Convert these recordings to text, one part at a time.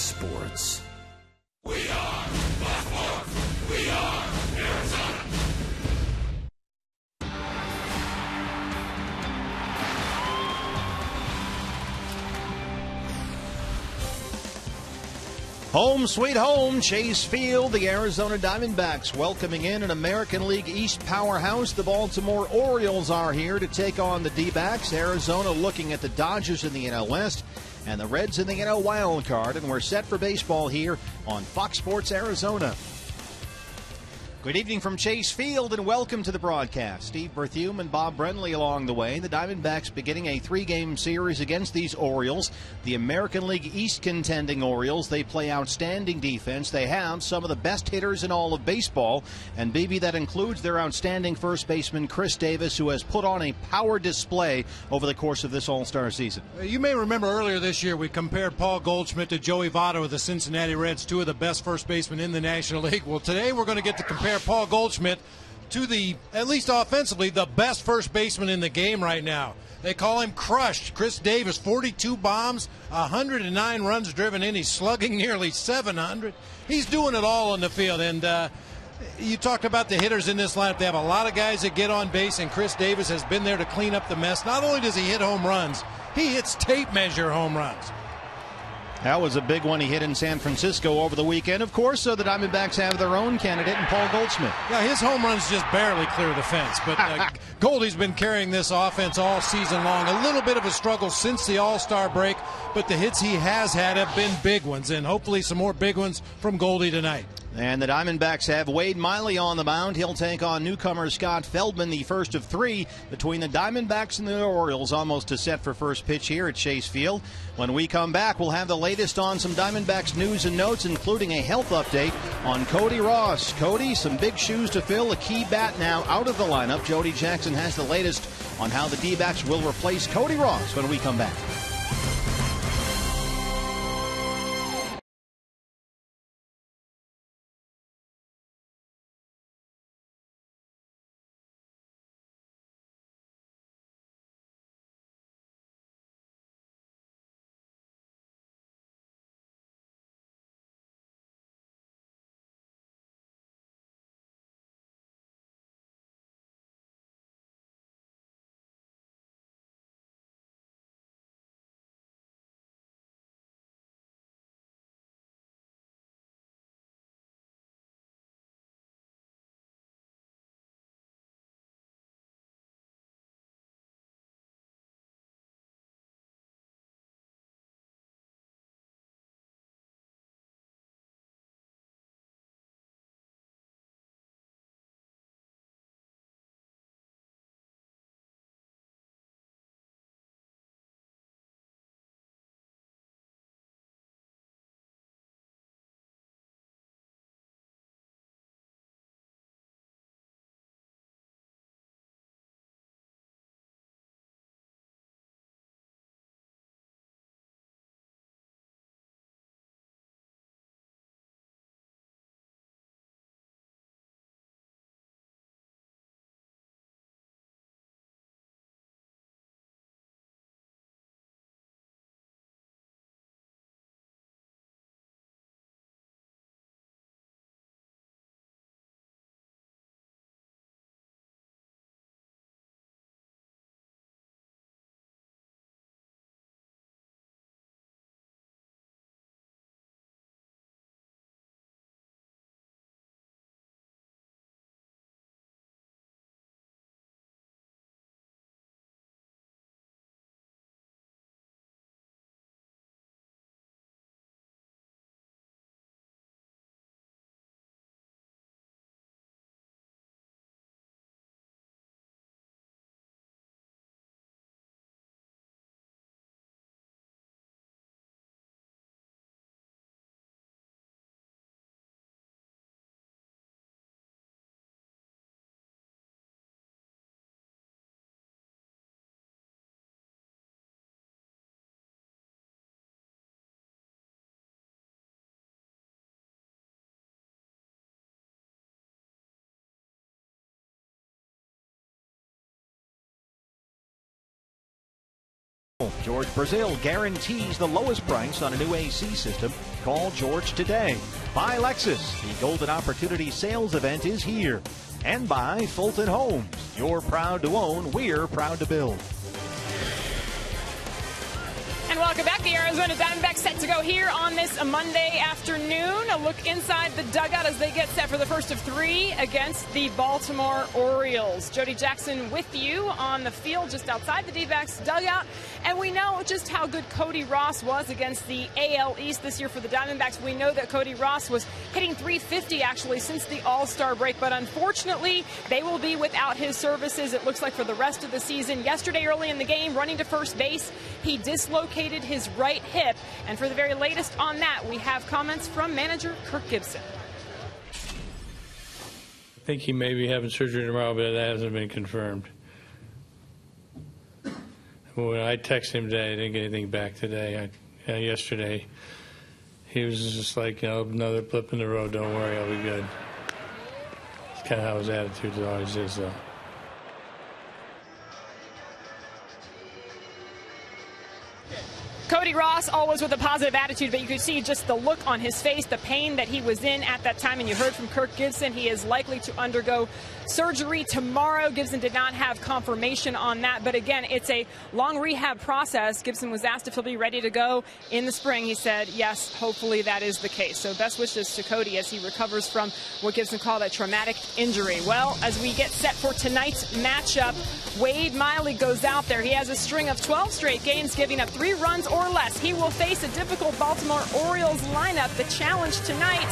Sports. We are Fox. We are Arizona. Home sweet home, Chase Field, the Arizona Diamondbacks welcoming in an American League East powerhouse. The Baltimore Orioles are here to take on the D-backs. Arizona looking at the Dodgers in the NL West and the Reds in the NL Wild Card. And we're set for baseball here on Fox Sports Arizona. Good evening from Chase Field and welcome to the broadcast. Steve Berthume and Bob Brentley along the way. The Diamondbacks beginning a 3-game series against these Orioles. The American League East contending Orioles. They play outstanding defense. They have some of the best hitters in all of baseball. And BB, that includes their outstanding first baseman Chris Davis, who has put on a power display over the course of this All-Star season. You may remember earlier this year we compared Paul Goldschmidt to Joey Votto of the Cincinnati Reds, two of the best first basemen in the National League. Well, today we're going to get to compare Paul Goldschmidt to the, at least offensively, the best first baseman in the game right now. They call him crushed. Chris Davis, 42 bombs, 109 runs driven in. He's slugging nearly 700. He's doing it all on the field. And you talked about the hitters in this lineup. They have a lot of guys that get on base, and Chris Davis has been there to clean up the mess. Not only does he hit home runs, he hits tape measure home runs. That was a big one he hit in San Francisco over the weekend. Of course, so the Diamondbacks have their own candidate in Paul Goldschmidt. Yeah, his home runs just barely clear the fence. But Goldie's been carrying this offense all season long. A little bit of a struggle since the All-Star break, but the hits he has had have been big ones, and hopefully some more big ones from Goldie tonight. And the Diamondbacks have Wade Miley on the mound. He'll take on newcomer Scott Feldman, the first of three between the Diamondbacks and the Orioles, almost to set for first pitch here at Chase Field. When we come back, we'll have the latest on some Diamondbacks news and notes, including a health update on Cody Ross. Cody, some big shoes to fill, a key bat now out of the lineup. Jody Jackson has the latest on how the D-backs will replace Cody Ross when we come back. George Brazil guarantees the lowest price on a new AC system. Call George today. By Lexus, the Golden Opportunity Sales Event is here. And by Fulton Homes. You're proud to own, we're proud to build. And welcome back. The Arizona Diamondbacks set to go here on this Monday afternoon. A look inside the dugout as they get set for the first of three against the Baltimore Orioles. Jody Jackson with you on the field just outside the D-backs dugout. And we know just how good Cody Ross was against the AL East this year for the Diamondbacks. We know that Cody Ross was hitting .350 actually since the All-Star break. But unfortunately, they will be without his services, it looks like, for the rest of the season. Yesterday early in the game, running to first base, he dislocated his right hip. And for the very latest on that, we have comments from manager Kirk Gibson. I think he may be having surgery tomorrow, but that hasn't been confirmed. When I texted him today, I didn't get anything back today. Yesterday, he was just like, another blip in the road, don't worry, I'll be good. It's kind of how his attitude always is, though. Cody Ross always with a positive attitude, but you could see just the look on his face, the pain that he was in at that time. And you heard from Kirk Gibson, he is likely to undergo surgery tomorrow. Gibson did not have confirmation on that. But again, it's a long rehab process. Gibson was asked if he'll be ready to go in the spring. He said, yes, hopefully that is the case. So best wishes to Cody as he recovers from what Gibson called a traumatic injury. Well, as we get set for tonight's matchup, Wade Miley goes out there. He has a string of 12 straight games, giving up 3 runs or less. He will face a difficult Baltimore Orioles lineup. The challenge tonight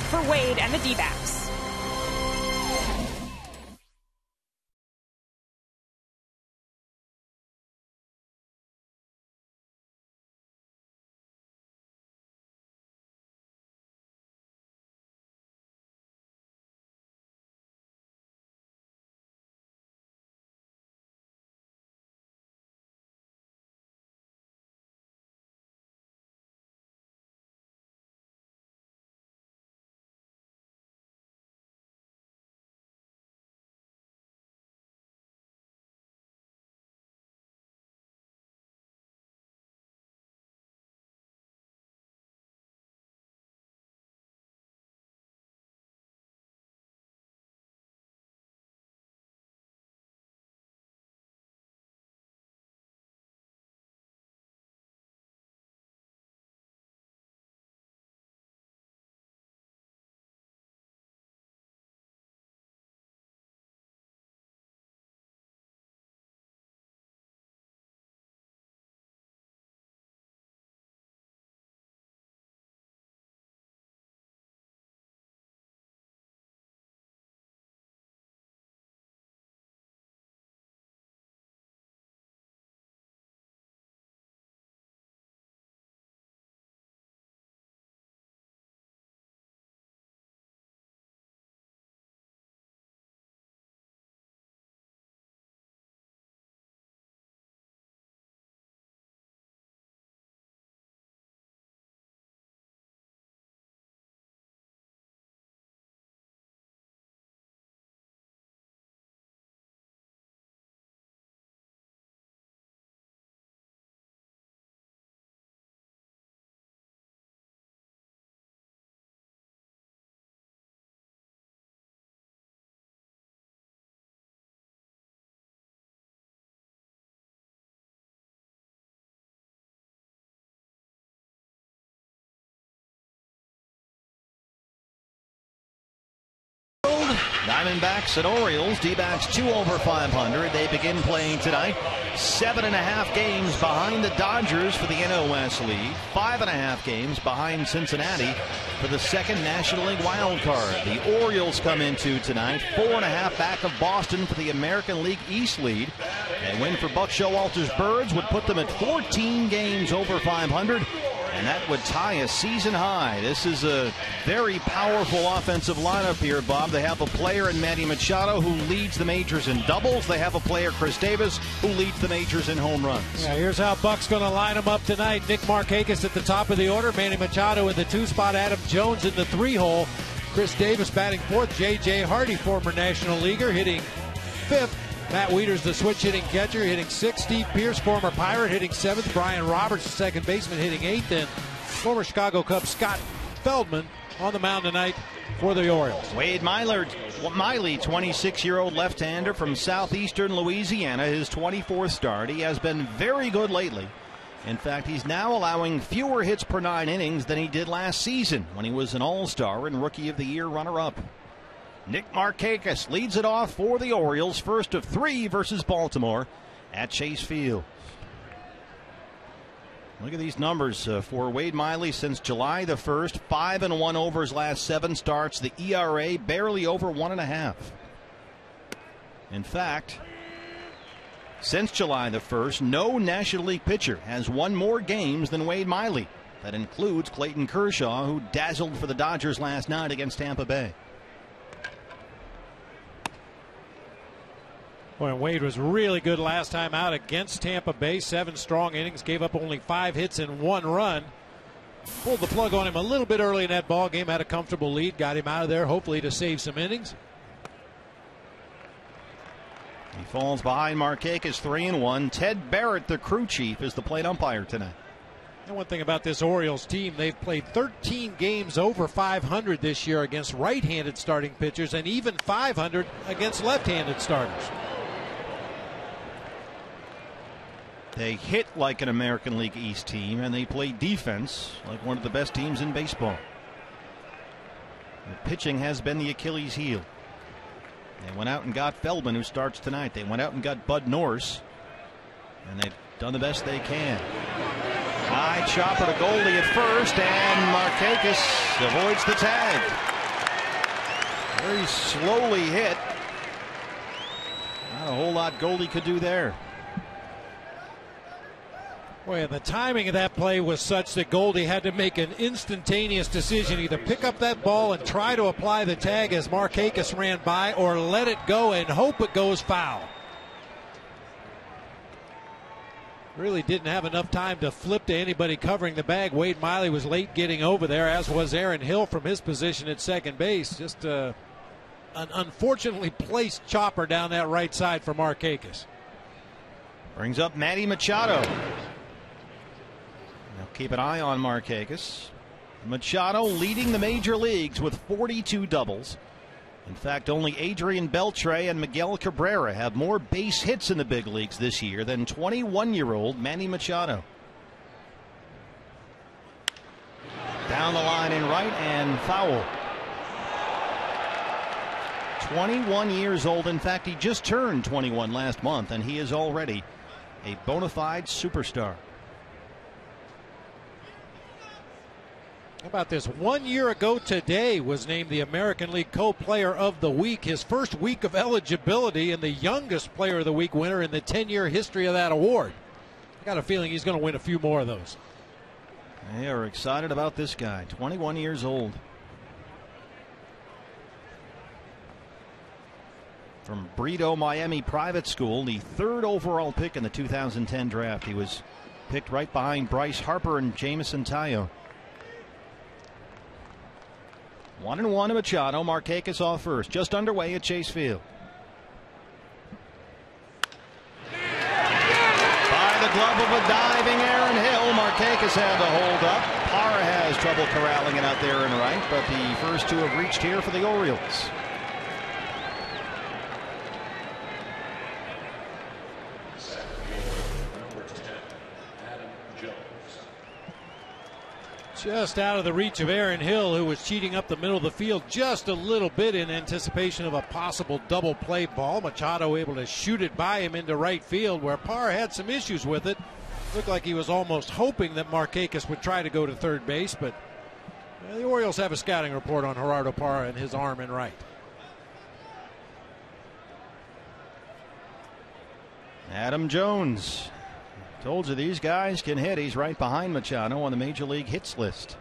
for Wade and the D-backs. Diamondbacks and Orioles, D-backs 2 over 500. They begin playing tonight. 7.5 games behind the Dodgers for the NL West lead. 5.5 games behind Cincinnati for the second National League wild card. The Orioles come into tonight 4.5 back of Boston for the American League East lead. A win for Buck Showalter's Birds would put them at 14 games over 500. And that would tie a season high. This is a very powerful offensive lineup here, Bob. They have a player in Manny Machado who leads the majors in doubles. They have a player, Chris Davis, who leads the majors in home runs. Yeah, here's how Buck's going to line them up tonight. Nick Markakis at the top of the order. Manny Machado in the 2 spot. Adam Jones in the 3 hole. Chris Davis batting 4th. J.J. Hardy, former National Leaguer, hitting 5th. Matt Wieters, the switch hitting catcher, hitting 6th. Steve Pearce, former Pirate, hitting 7th. Brian Roberts, the second baseman, hitting 8th. And former Chicago Cub Scott Feldman on the mound tonight for the Orioles. Wade Miley, 26-year-old left-hander from southeastern Louisiana, his 24th start. He has been very good lately. In fact, he's now allowing fewer hits per 9 innings than he did last season when he was an All-Star and Rookie of the Year runner-up. Nick Markakis leads it off for the Orioles, first of 3 versus Baltimore at Chase Field. Look at these numbers for Wade Miley since July the 1st. 5-1 over his last 7 starts. The ERA barely over 1.5. In fact, since July the 1st, no National League pitcher has won more games than Wade Miley. That includes Clayton Kershaw, who dazzled for the Dodgers last night against Tampa Bay. Boy, Wade was really good last time out against Tampa Bay. 7 strong innings, gave up only 5 hits and 1 run. Pulled the plug on him a little bit early in that ball game, had a comfortable lead, got him out of there, hopefully to save some innings. He falls behind Markakis 3-1. Ted Barrett, the crew chief, is the plate umpire tonight. And one thing about this Orioles team, they've played 13 games over 500 this year against right-handed starting pitchers, and even 500 against left-handed starters. They hit like an American League East team, and they play defense like one of the best teams in baseball. The pitching has been the Achilles heel. They went out and got Feldman, who starts tonight. They went out and got Bud Norris, and they've done the best they can. High chopper to Goldie at first, and Markakis avoids the tag. Very slowly hit. Not a whole lot Goldie could do there. Boy, the timing of that play was such that Goldie had to make an instantaneous decision, either pick up that ball and try to apply the tag as Markakis ran by, or let it go and hope it goes foul. Really didn't have enough time to flip to anybody covering the bag. Wade Miley was late getting over there, as was Aaron Hill from his position at second base. Just an unfortunately placed chopper down that right side for Markakis. Brings up Manny Machado. Now keep an eye on Markakis. Machado leading the major leagues with 42 doubles. In fact, only Adrian Beltre and Miguel Cabrera have more base hits in the big leagues this year than 21-year-old Manny Machado. Down the line in right and foul. 21 years old. In fact, he just turned 21 last month, and he is already a bona fide superstar. How about this? 1 year ago today was named the American League Co-Player of the Week. His first week of eligibility, and the youngest Player of the Week winner in the 10-year history of that award. I got a feeling he's going to win a few more of those. They are excited about this guy, 21 years old. From Brito Miami Private School, the 3rd overall pick in the 2010 draft. He was picked right behind Bryce Harper and Jameson Tayo. 1-1 to Machado. Markakis off first. Just underway at Chase Field. By the glove of a diving Aaron Hill. Markakis had to hold up. Parra has trouble corralling it out there in right, but the first 2 have reached here for the Orioles. Just out of the reach of Aaron Hill, who was cheating up the middle of the field just a little bit in anticipation of a possible double play ball. Machado able to shoot it by him into right field, where Parra had some issues with it. Looked like he was almost hoping that Markakis would try to go to third base, but the Orioles have a scouting report on Gerardo Parra and his arm in right. Adam Jones. Told you these guys can hit. He's right behind Machado on the major league hits list.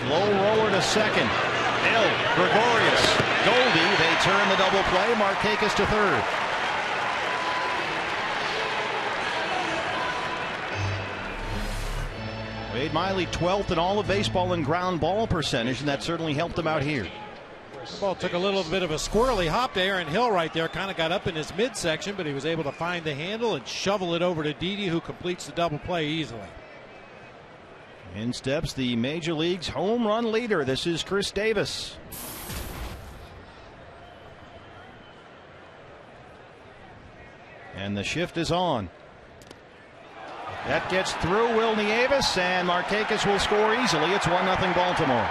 Slow roller to second. Hill, Gregorius, Goldie. They turn the double play. Markakis to third. Wade Miley 12th in all of baseball in ground ball percentage, and that certainly helped him out here. The ball took a little bit of a squirrely hop to Aaron Hill right there. Kind of got up in his midsection, but he was able to find the handle and shovel it over to Didi, who completes the double play easily. In steps the Major League's home run leader. This is Chris Davis. And the shift is on. That gets through Will Nieves, and Markakis will score easily. It's 1-0 Baltimore.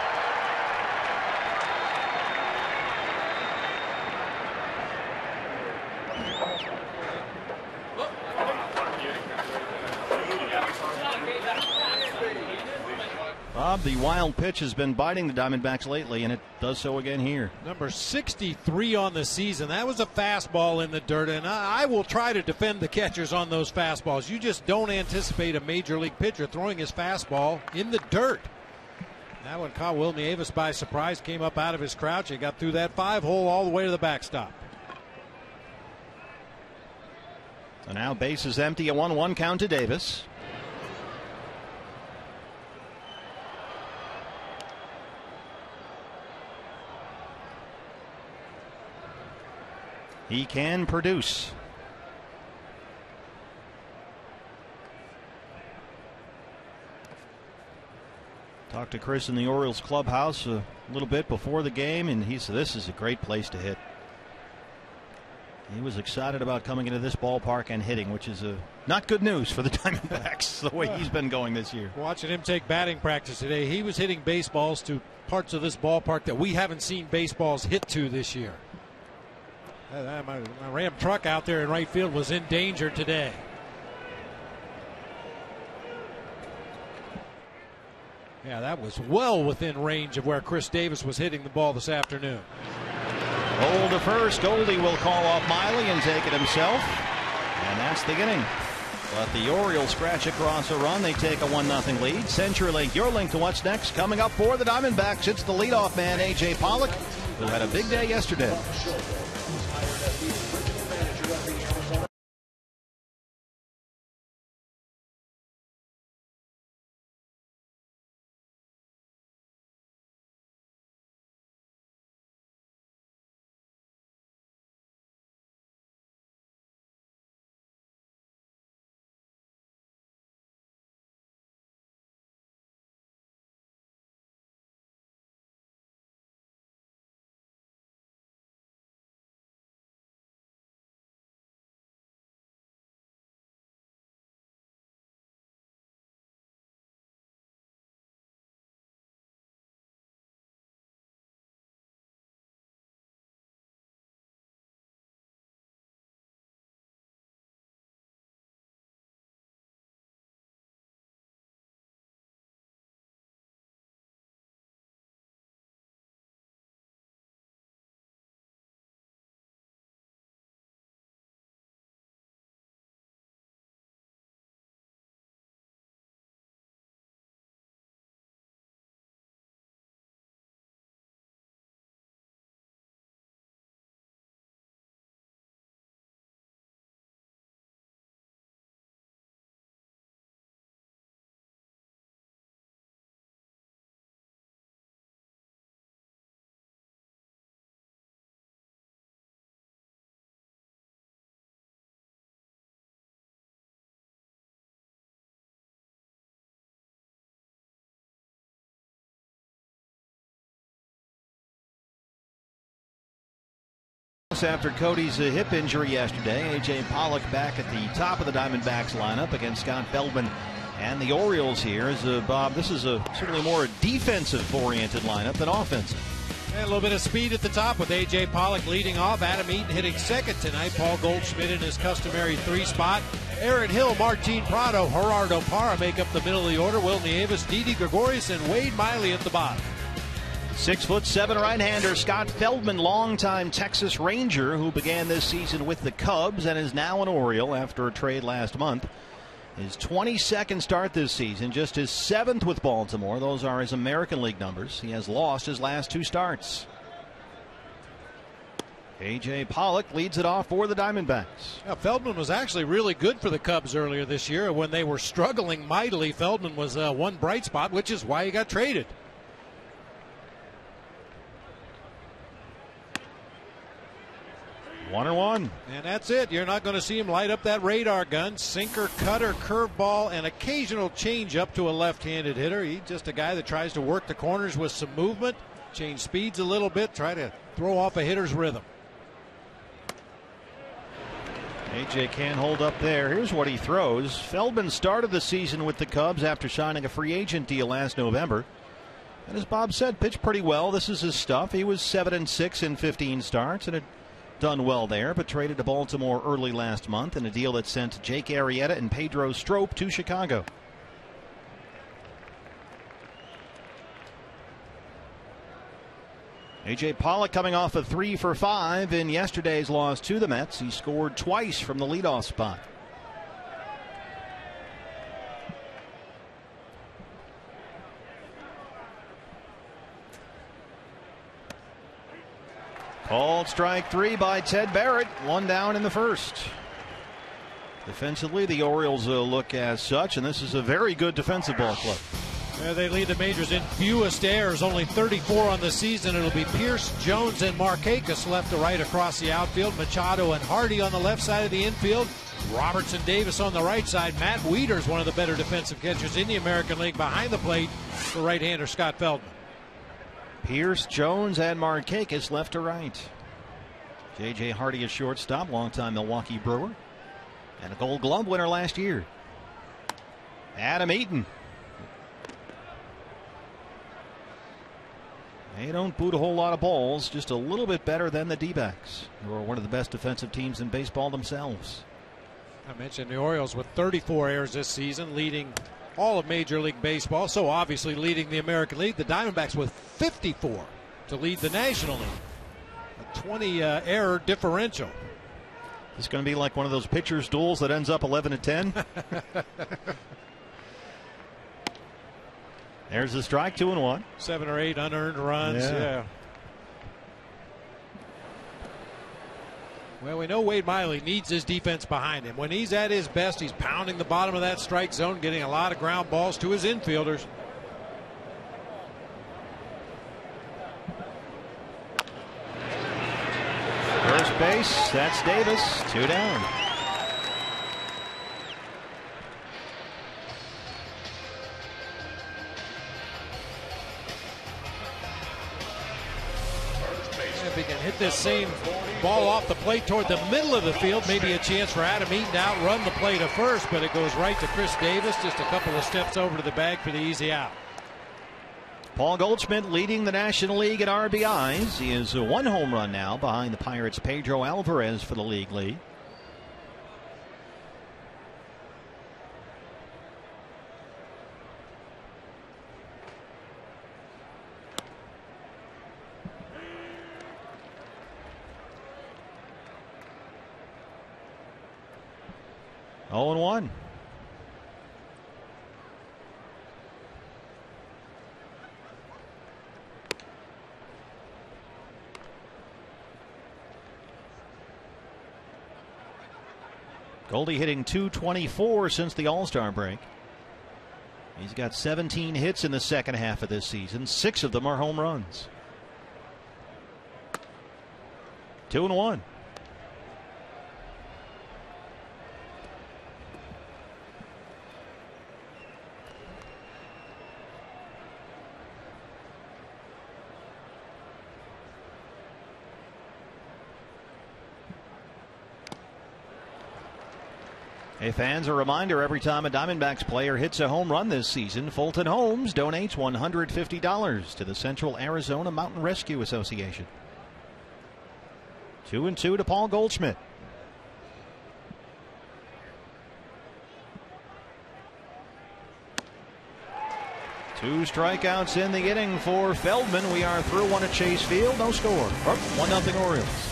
Bob, the wild pitch has been biting the Diamondbacks lately, and it does so again here. Number 63 on the season. That was a fastball in the dirt, and I will try to defend the catchers on those fastballs. You just don't anticipate a major league pitcher throwing his fastball in the dirt. That one caught Will Nieves by surprise, came up out of his crouch and got through that 5-hole all the way to the backstop. So now base is empty, a 1-1 count to Davis. He can produce. Talked to Chris in the Orioles clubhouse a little bit before the game, and he said this is a great place to hit. He was excited about coming into this ballpark and hitting, which is not good news for the Diamondbacks, the way he's been going this year. Watching him take batting practice today, he was hitting baseballs to parts of this ballpark that we haven't seen baseballs hit to this year. My Ram truck out there in right field was in danger today. Yeah, that was well within range of where Chris Davis was hitting the ball this afternoon. Hold to first. Goldie will call off Miley and take it himself. And that's the inning. But the Orioles scratch across a run. They take a 1-0 lead. CenturyLink, your link to what's next. Coming up for the Diamondbacks, it's the leadoff man, A.J. Pollock, who had a big day yesterday. After Cody's hip injury yesterday, A.J. Pollock back at the top of the Diamondbacks lineup against Scott Feldman and the Orioles here. Bob, this is certainly more a defensive-oriented lineup than offensive. And a little bit of speed at the top with A.J. Pollock leading off. Adam Eaton hitting second tonight. Paul Goldschmidt in his customary 3 spot. Aaron Hill, Martin Prado, Gerardo Parra make up the middle of the order. Will Nieves, Didi Gregorius, and Wade Miley at the bottom. 6'7" right-hander Scott Feldman, longtime Texas Ranger who began this season with the Cubs and is now an Oriole after a trade last month. His 22nd start this season, just his 7th with Baltimore. Those are his American League numbers. He has lost his last 2 starts. A.J. Pollock leads it off for the Diamondbacks. Now, Feldman was actually really good for the Cubs earlier this year. When they were struggling mightily, Feldman was one bright spot, which is why he got traded. 1-1. And that's it. You're not going to see him light up that radar gun. Sinker, cutter, curveball, and occasional changeup to a left-handed hitter. He's just a guy that tries to work the corners with some movement, change speeds a little bit, try to throw off a hitter's rhythm. AJ can't hold up there. Here's what he throws. Feldman started the season with the Cubs after signing a free agent deal last November. And as Bob said, pitched pretty well. This is his stuff. He was 7-6 in 15 starts and had done well there, but traded to Baltimore early last month in a deal that sent Jake Arrieta and Pedro Strop to Chicago. A.J. Pollock coming off a 3 for 5 in yesterday's loss to the Mets. He scored twice from the leadoff spot. Called strike 3 by Ted Barrett. 1 down in the first. Defensively, the Orioles look as such, and this is a very good defensive ball club. Yeah, they lead the majors in fewest errors, only 34 on the season. It'll be Pierce, Jones, and Markakis left to right across the outfield. Machado and Hardy on the left side of the infield. Robertson Davis on the right side. Matt Wieters, one of the better defensive catchers in the American League, behind the plate for right-hander Scott Feldman. Pierce, Jones, and Markakis left to right. J.J. Hardy, a shortstop, longtime Milwaukee Brewer, and a Gold Glove winner last year. Adam Eaton. They don't boot a whole lot of balls, just a little bit better than the D-backs, who are one of the best defensive teams in baseball themselves. I mentioned the Orioles with 34 errors this season, leading all of Major League Baseball, so obviously leading the American League. The Diamondbacks with 54 to lead the National League. A 20 error differential. It's going to be like one of those pitchers' duels that ends up 11-10. There's the strike, 2-1. 7 or 8 unearned runs. Yeah. Well, we know Wade Miley needs his defense behind him. When he's at his best, he's pounding the bottom of that strike zone, getting a lot of ground balls to his infielders. First base, that's Davis. 2 down. If he can hit this same ball off the plate toward the middle of the field, maybe a chance for Adam Eaton to outrun the play to first, but it goes right to Chris Davis, just a couple of steps over to the bag for the easy out. Paul Goldschmidt leading the National League in RBIs. He is 1 home run now behind the Pirates' Pedro Alvarez for the league lead. Oh, and 1. Goldie hitting .224 since the All-Star break. He's got 17 hits in the second half of this season. 6 of them are home runs. 2-1. Hey fans, a reminder, every time a Diamondbacks player hits a home run this season, Fulton Homes donates $150 to the Central Arizona Mountain Rescue Association. 2-2 to Paul Goldschmidt. 2 strikeouts in the inning for Feldman. We are through 1 at Chase Field. No score. 1-0 Orioles.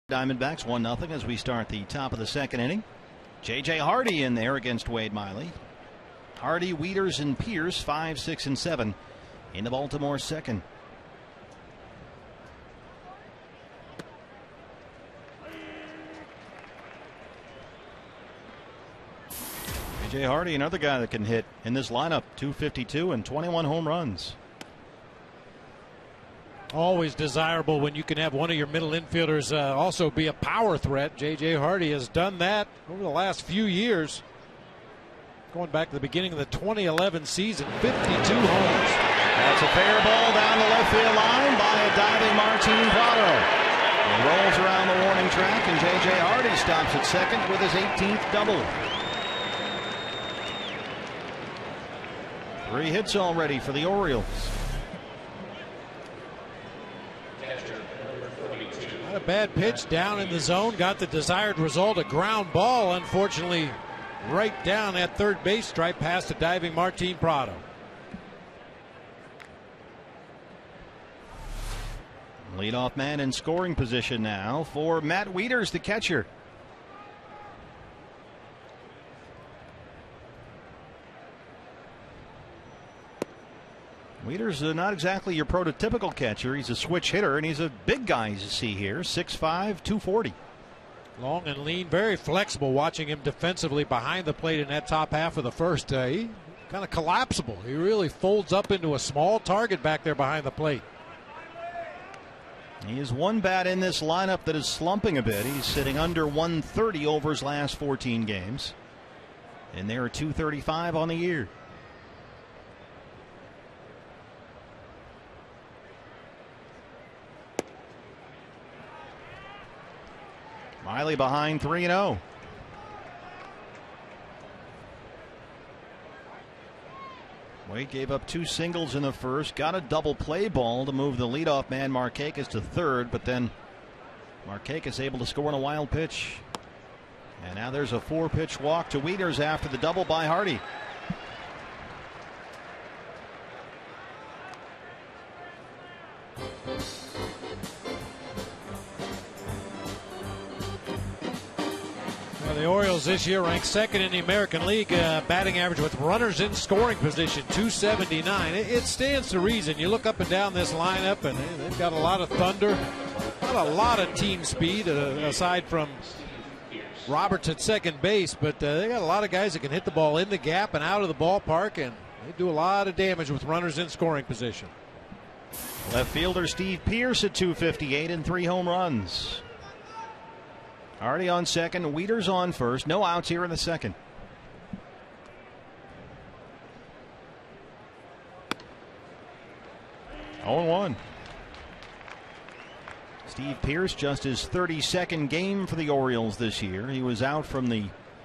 Diamondbacks 1-0 as we start the top of the second inning. J.J. Hardy in there against Wade Miley. Hardy, Wieters, and Pierce 5, 6, and 7 in the Baltimore second. J.J. Hardy, another guy that can hit in this lineup, 252 and 21 home runs. Always desirable when you can have one of your middle infielders also be a power threat. J.J. Hardy has done that over the last few years. Going back to the beginning of the 2011 season, 52 homers. That's a fair ball down the left field line by a diving Martin Prado. He rolls around the warning track, and J.J. Hardy stops at second with his 18th double. 3 hits already for the Orioles. Not a bad pitch down in the zone. Got the desired result, a ground ball. Unfortunately, right down at third base stripe past the diving Martin Prado. Leadoff man in scoring position now for Matt Wieters, the catcher. Wieters not exactly your prototypical catcher. He's a switch hitter, and he's a big guy, as you see here, 6'5", 240. Long and lean, very flexible. Watching him defensively behind the plate in that top half of the first, he kind of collapsible. He really folds up into a small target back there behind the plate. He is one bat in this lineup that is slumping a bit. He's sitting under 130 over his last 14 games, and there are 235 on the year. Miley behind 3-0. Wade gave up 2 singles in the first, got a double play ball to move the leadoff man Markakis to third, but then Markakis able to score on a wild pitch. And now there's a 4-pitch walk to Wieters after the double by Hardy. The Orioles this year ranked second in the American League batting average with runners in scoring position, 279. It stands to reason. You look up and down this lineup, and they've got a lot of thunder, not a lot of team speed aside from Roberts at second base, but they got a lot of guys that can hit the ball in the gap and out of the ballpark, and they do a lot of damage with runners in scoring position. Left fielder Steve Pierce at 258 and 3 home runs. Hardy on second, Wieters on first. No outs here in the second. Oh, 1. Steve Pierce, just his 32nd game for the Orioles this year. He was out from the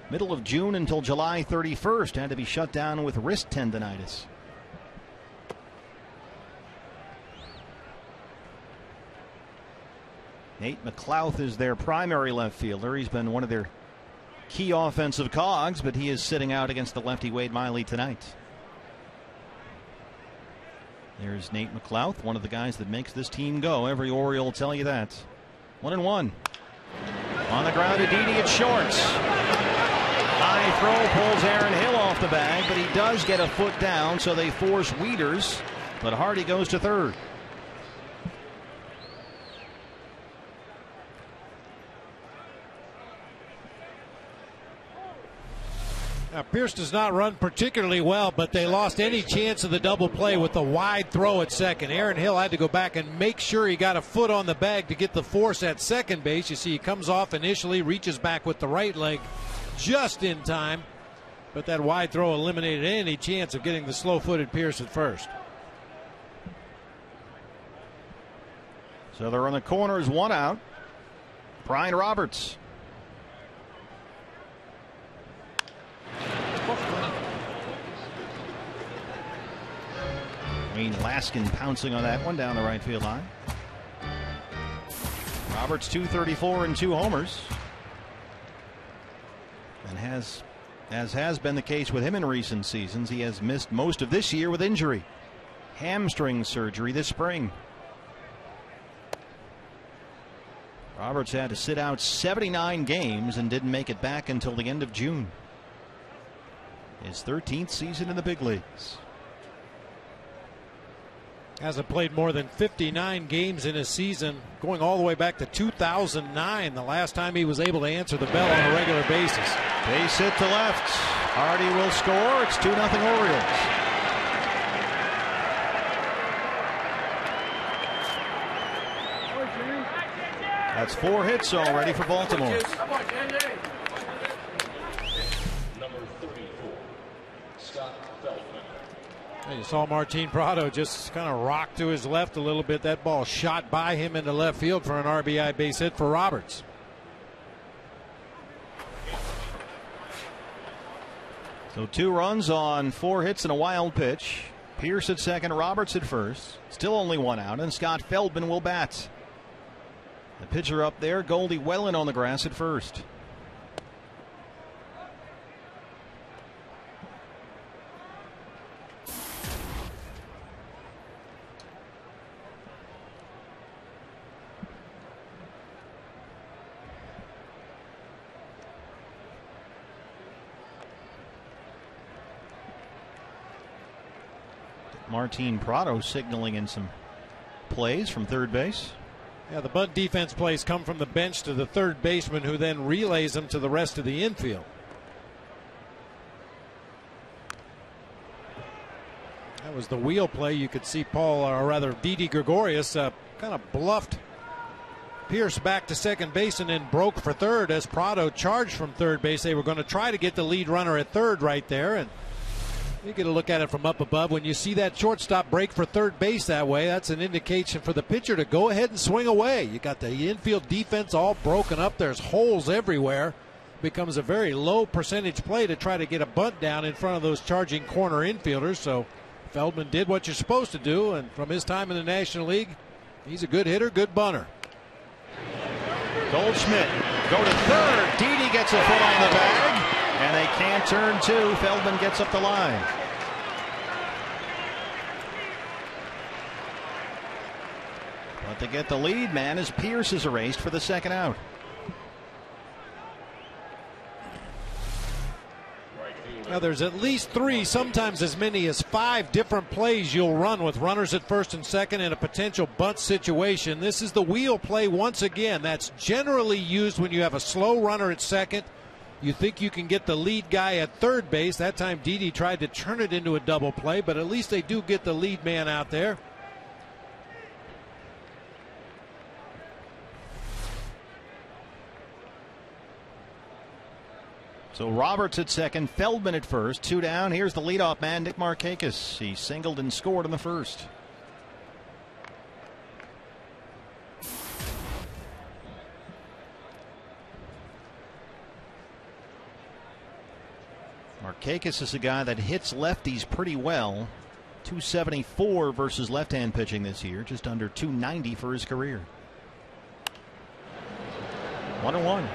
middle of June until July 31st. Had to be shut down with wrist tendonitis. Nate McLouth is their primary left fielder. He's been one of their key offensive cogs, but he is sitting out against the lefty Wade Miley tonight. There's Nate McLouth, one of the guys that makes this team go. Every Oriole will tell you that. 1-1. On the ground to Didi at shorts. High throw pulls Aaron Hill off the bag, but he does get a foot down, so they force Wieters, but Hardy goes to third. Now, Pierce does not run particularly well, but they lost any chance of the double play with the wide throw at second. Aaron Hill had to go back and make sure he got a foot on the bag to get the force at second base. You see he comes off initially, reaches back with the right leg just in time, but that wide throw eliminated any chance of getting the slow-footed Pierce at first. So they're on the corners, 1 out. Brian Roberts. Wayne Laskin pouncing on that one down the right field line. Roberts 234 and 2 homers. And as has been the case with him in recent seasons, he has missed most of this year with injury. Hamstring surgery this spring. Roberts had to sit out 79 games and didn't make it back until the end of June. His 13th season in the big leagues. Hasn't played more than 59 games in a season, going all the way back to 2009, the last time he was able to answer the bell on a regular basis. Base hit to left. Hardy will score. It's 2-0 Orioles. That's 4 hits already for Baltimore. You saw Martin Prado just kind of rock to his left a little bit. That ball shot by him into left field for an RBI base hit for Roberts. So 2 runs on 4 hits and a wild pitch. Pierce at second, Roberts at first. Still only 1 out, and Scott Feldman will bat. The pitcher up there, Goldie Wellen on the grass at first. Martin Prado signaling in some plays from third base. Yeah, the bunt defense plays come from the bench to the third baseman, who then relays them to the rest of the infield. That was the wheel play. You could see Paul, or rather Didi Gregorius, kind of bluffed Pierce back to second base and then broke for third as Prado charged from third base. They were going to try to get the lead runner at third right there, and you get a look at it from up above. When you see that shortstop break for third base that way, that's an indication for the pitcher to go ahead and swing away. You got the infield defense all broken up. There's holes everywhere. Becomes a very low percentage play to try to get a bunt down in front of those charging corner infielders. So Feldman did what you're supposed to do, and from his time in the National League, he's a good hitter, good bunter. Goldschmidt go to third. Didi gets a foot on the bag. And they can't turn 2. Feldman gets up the line. But to get the lead man as Pierce is erased for the second out. Now there's at least 3, sometimes as many as 5 different plays you'll run with runners at first and second in a potential bunt situation. This is the wheel play once again. That's generally used when you have a slow runner at second. You think you can get the lead guy at third base. That time Didi tried to turn it into a double play, but at least they do get the lead man out there. So Roberts at second, Feldman at first, 2 down. Here's the leadoff man, Nick Markakis. He singled and scored in the first. Markakis is a guy that hits lefties pretty well. 274 versus left-hand pitching this year, just under 290 for his career. 1-1.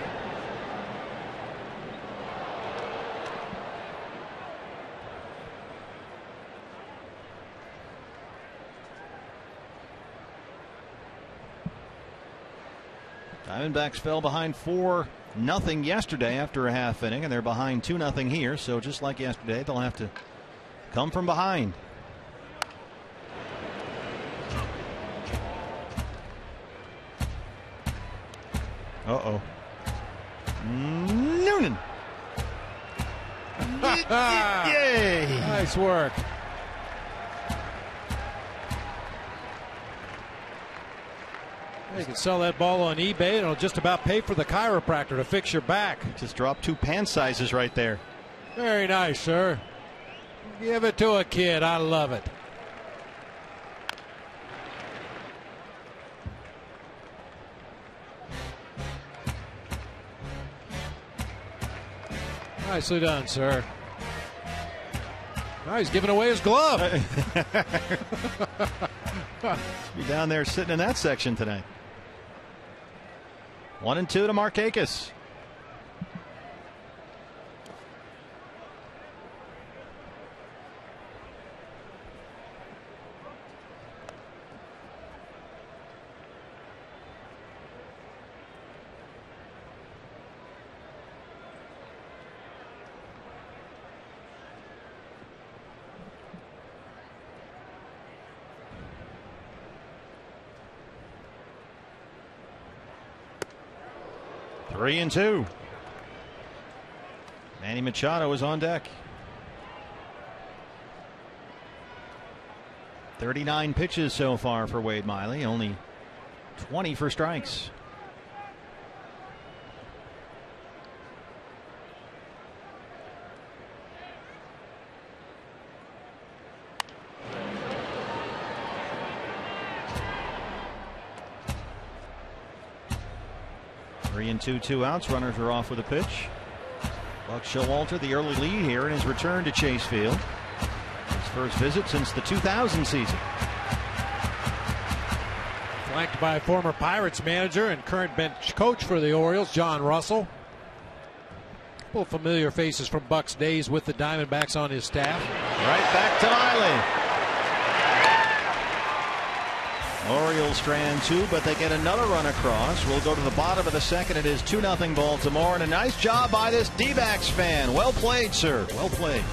Diamondbacks fell behind 4-0 yesterday after a half inning, and they're behind 2-0 here. So just like yesterday, they'll have to come from behind. Uh-oh. Noonan. Yay! Nice work. You can sell that ball on eBay, and it'll just about pay for the chiropractor to fix your back. Just dropped 2 pant sizes right there. Very nice, sir. Give it to a kid. I love it. Nicely done, sir. Oh, he's giving away his glove. Be down there sitting in that section tonight. 1-2 to Markakis. 3-2. Manny Machado is on deck. 39 pitches so far for Wade Miley, only 20 for strikes. Three and two outs. Runners are off with a pitch. Buck Showalter, the early lead here in his return to Chase Field. His first visit since the 2000 season. Flanked by former Pirates manager and current bench coach for the Orioles, John Russell. A couple of familiar faces from Buck's days with the Diamondbacks on his staff. Right back to Miley. Orioles strand two, but they get another run across. We'll go to the bottom of the second. It is 2-0 Baltimore, and a nice job by this D-backs fan. Well played, sir. Well played.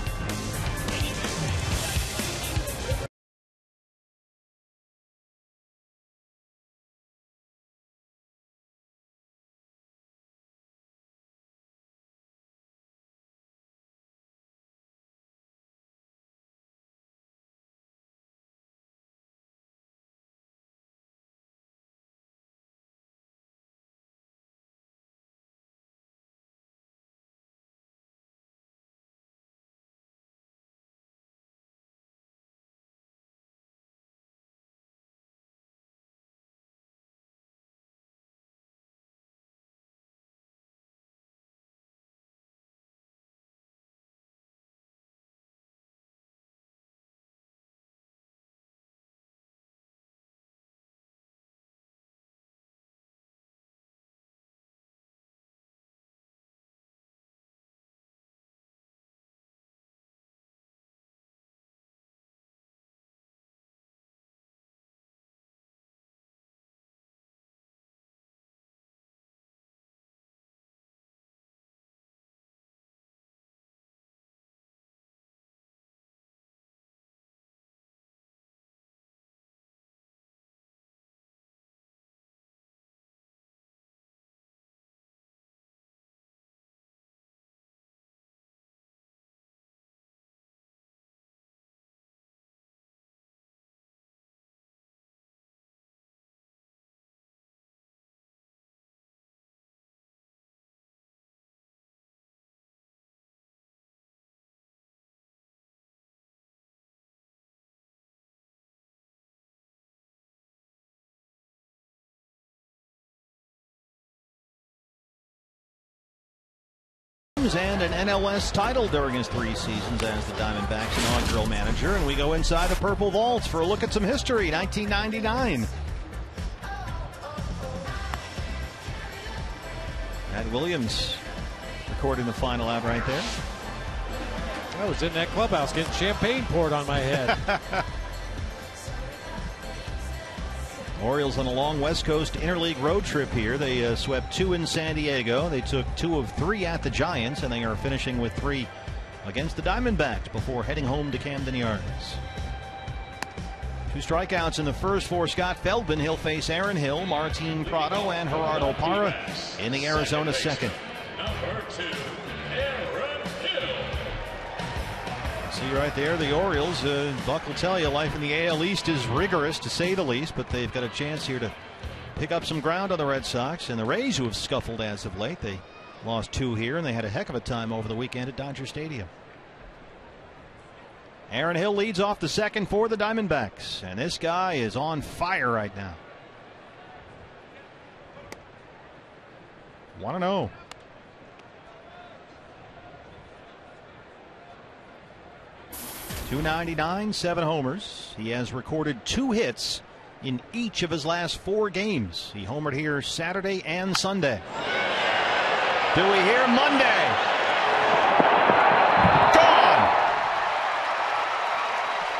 And an NLS title during his 3 seasons as the Diamondbacks inaugural manager. And we go inside the Purple Vaults for a look at some history. 1999. Matt Williams recording the final out right there. I was in that clubhouse getting champagne poured on my head. Orioles on a long West Coast interleague road trip here. They swept 2 in San Diego. They took 2 of 3 at the Giants, and they are finishing with 3 against the Diamondbacks before heading home to Camden Yards. 2 strikeouts in the first for Scott Feldman. He'll face Aaron Hill, Martin Prado, and Gerardo Parra in the Arizona second. Number 2, Aaron Hill. See right there, the Orioles, Buck will tell you, life in the AL East is rigorous to say the least, but they've got a chance here to pick up some ground on the Red Sox. And the Rays, who have scuffled as of late, they lost 2 here, and they had a heck of a time over the weekend at Dodger Stadium. Aaron Hill leads off the second for the Diamondbacks, and this guy is on fire right now. 1-0. .299, 7 homers. He has recorded 2 hits in each of his last 4 games. He homered here Saturday and Sunday. Do we hear Monday? Gone!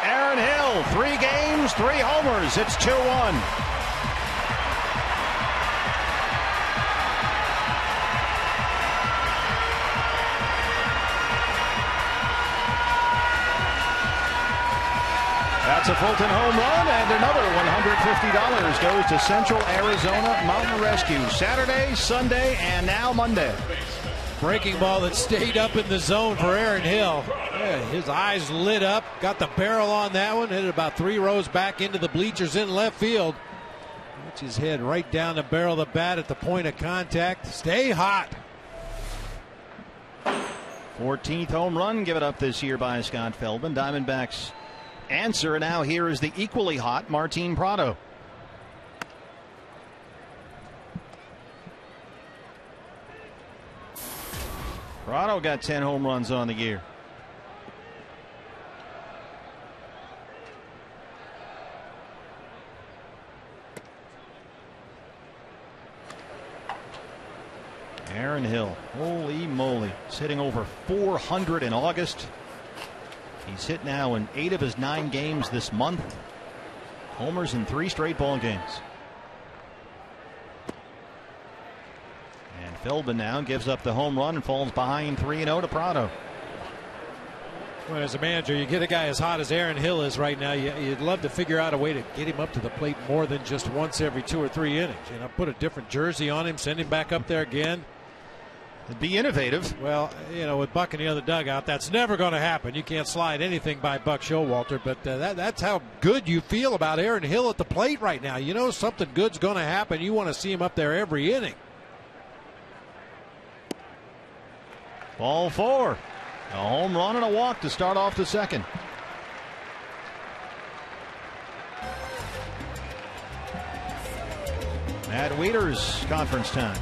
Aaron Hill, 3 games, 3 homers. It's 2-1. That's a Fulton home run and another 100 $50 goes to Central Arizona Mountain Rescue. Saturday, Sunday, and now Monday. Breaking ball that stayed up in the zone for Aaron Hill. Yeah, his eyes lit up. Got the barrel on that one. Hit it about 3 rows back into the bleachers in left field. Puts his head right down the barrel of the bat at the point of contact. Stay hot. 14th home run given up this year by Scott Feldman. Diamondbacks answer now. Here is the equally hot Martin Prado. Prado got 10 home runs on the year. Aaron Hill, holy moly, he's hitting over 400 in August. He's hit now in 8 of his 9 games this month. Homers in 3 straight ball games. And Feldman now gives up the home run and falls behind 3-0 to Prado. Well, as a manager, you get a guy as hot as Aaron Hill is right now. You'd love to figure out a way to get him up to the plate more than just once every 2 or 3 innings. You know, put a different jersey on him, send him back up there again. It'd be innovative. Well, you know, with Buck in the other dugout, that's never going to happen. You can't slide anything by Buck Showalter, but that's how good you feel about Aaron Hill at the plate right now. You know something good's going to happen. You want to see him up there every inning. Ball 4. A home run and a walk to start off the second. Matt Wieters, conference time.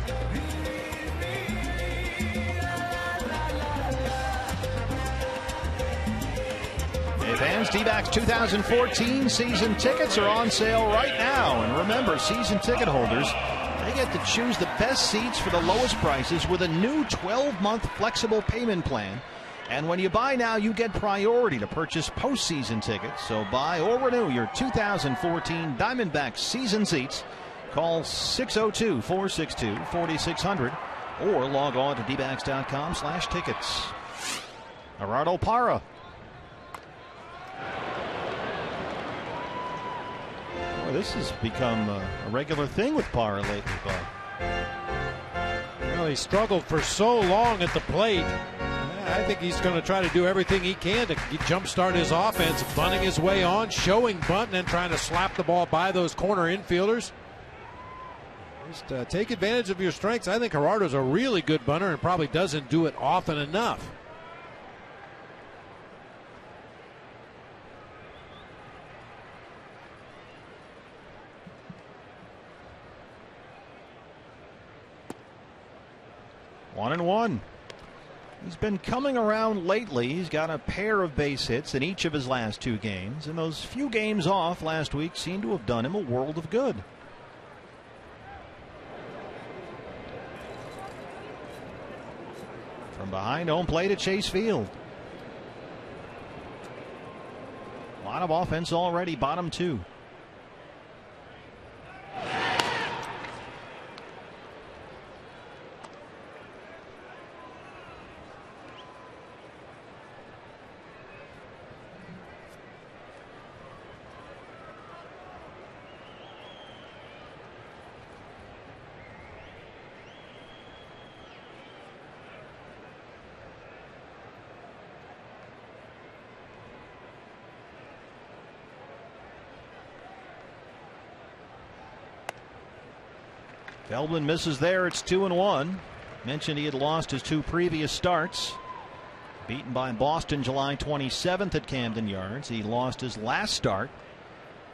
Hey fans, D-backs 2014 season tickets are on sale right now. And remember, season ticket holders, they get to choose the best seats for the lowest prices with a new 12-month flexible payment plan. And when you buy now, you get priority to purchase postseason tickets. So buy or renew your 2014 Diamondbacks season seats. Call 602-462-4600 or log on to dbacks.com/tickets. Gerardo Parra. Boy, this has become a regular thing with Parra lately, Bob. Well, he struggled for so long at the plate. I think he's going to try to do everything he can to jumpstart his offense, bunting his way on, showing bunt, and then trying to slap the ball by those corner infielders. Just take advantage of your strengths. I think Gerardo's a really good bunter and probably doesn't do it often enough. One and one. He's been coming around lately. He's got a pair of base hits in each of his last 2 games, and those few games off last week seem to have done him a world of good. From behind home plate at Chase Field. A lot of offense already, bottom 2. Feldman misses there. It's 2-1. Mentioned he had lost his 2 previous starts. Beaten by Boston July 27th at Camden Yards. He lost his last start.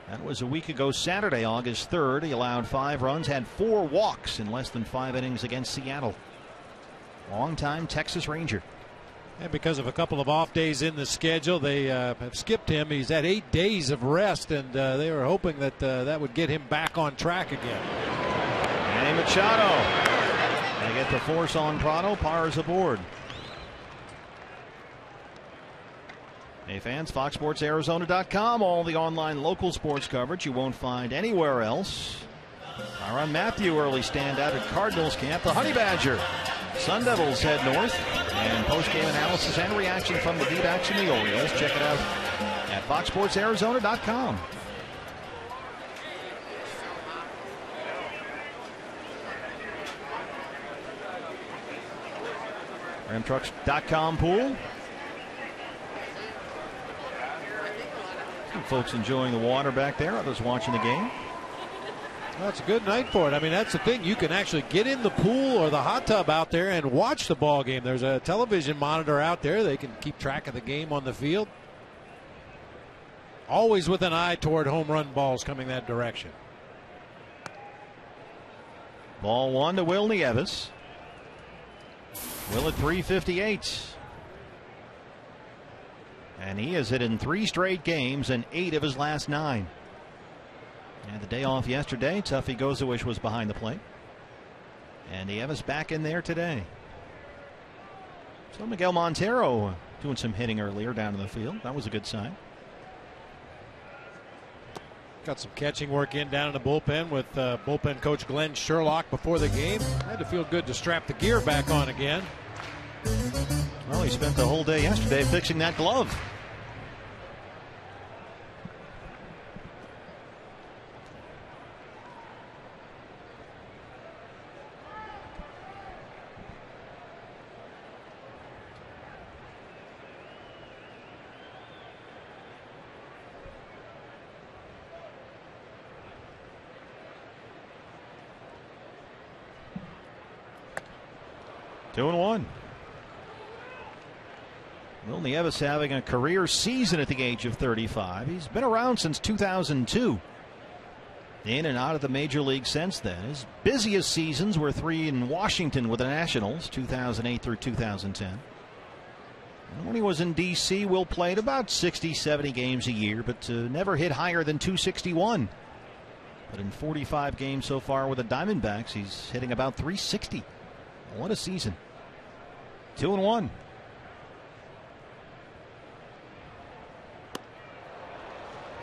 That was a week ago Saturday, August 3rd. He allowed 5 runs, had 4 walks in less than 5 innings against Seattle. Longtime Texas Ranger. And because of a couple of off days in the schedule, they have skipped him. He's had 8 days of rest, and they were hoping that that would get him back on track again. Manny Machado. They get the force on Prado. Parra's aboard. Hey fans, FoxSportsArizona.com. All the online local sports coverage you won't find anywhere else. Tyrann Mathieu early standout at Cardinals camp. The Honey Badger. Sun Devils head north. And post-game analysis and reaction from the D-backs and the Orioles. Check it out at FoxSportsArizona.com. Ramtrucks.com pool. Some folks enjoying the water back there, others watching the game. Well, it's a good night for it. I mean, that's the thing. You can actually get in the pool or the hot tub out there and watch the ball game. There's a television monitor out there. They can keep track of the game on the field. Always with an eye toward home run balls coming that direction. Ball one to Will Nieves. Will at 358. And he has hit in 3 straight games and 8 of his last 9. Had the day off yesterday. Tuffy Gozawish was behind the plate. And Nieves back in there today. So Miguel Montero doing some hitting earlier down in the field. That was a good sign. Got some catching work in down in the bullpen with bullpen coach Glenn Sherlock before the game. Had to feel good to strap the gear back on again. Well, he spent the whole day yesterday fixing that glove. Two and one. Will Nieves having a career season at the age of 35. He's been around since 2002. In and out of the major league since then. His busiest seasons were 3 in Washington with the Nationals, 2008 through 2010. And when he was in D.C., Will played about 60, 70 games a year, but never hit higher than 261. But in 45 games so far with the Diamondbacks, he's hitting about 360. What a season. 2 and one.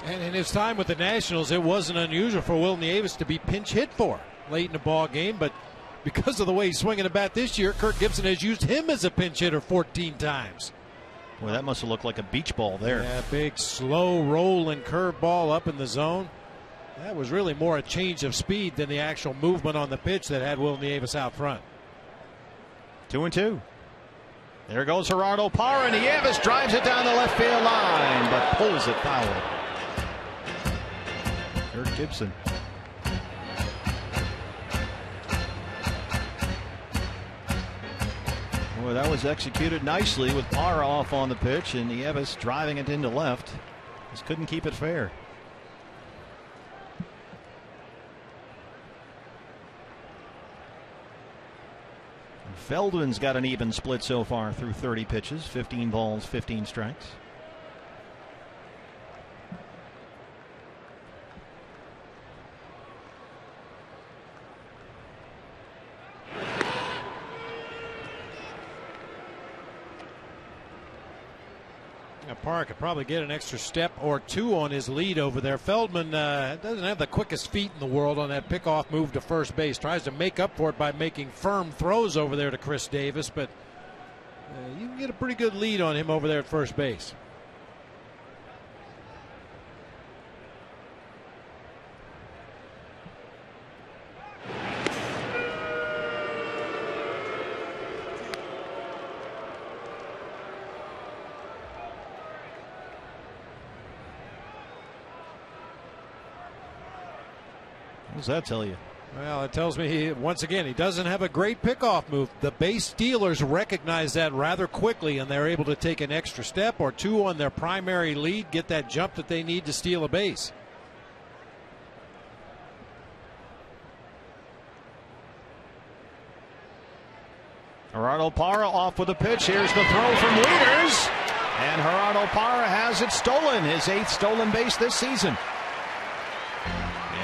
And in his time with the Nationals, it wasn't unusual for Will Nieves to be pinch hit for late in the ball game. But because of the way he's swinging the bat this year, Kirk Gibson has used him as a pinch hitter 14 times. Boy, that must have looked like a beach ball there. Yeah, big, slow rolling curve ball up in the zone. That was really more a change of speed than the actual movement on the pitch that had Will Nieves out front. 2 and 2. There goes Gerardo Parra. Nieves drives it down the left field line, but pulls it foul. Kirk Gibson. Boy, that was executed nicely with Parra off on the pitch and Nieves driving it into left. Just couldn't keep it fair. Feldman's got an even split so far through 30 pitches, 15 balls, 15 strikes. Parra could probably get an extra step or 2 on his lead over there. Feldman doesn't have the quickest feet in the world on that pickoff move to first base. Tries to make up for it by making firm throws over there to Chris Davis, but you can get a pretty good lead on him over there at first base. What does that tell you? Well, it tells me, once again, he doesn't have a great pickoff move. The base stealers recognize that rather quickly, and they're able to take an extra step or 2 on their primary lead, get that jump that they need to steal a base. Gerardo Parra off with a pitch. Here's the throw from Wieters. And Gerardo Parra has it stolen. His 8th stolen base this season.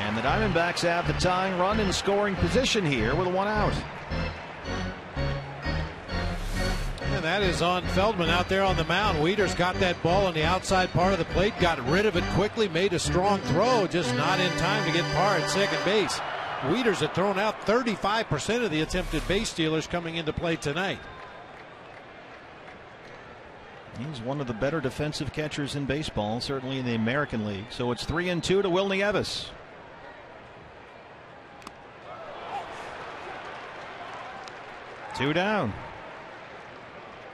And the Diamondbacks have the tying run in scoring position here with 1 out. And that is on Feldman out there on the mound. Wieters got that ball on the outside part of the plate, got rid of it quickly, made a strong throw, just not in time to get Parra at second base. Wieters had thrown out 35% of the attempted base stealers coming into play tonight. He's one of the better defensive catchers in baseball, certainly in the American League. So it's 3 and 2 to Will Nieves. Two down.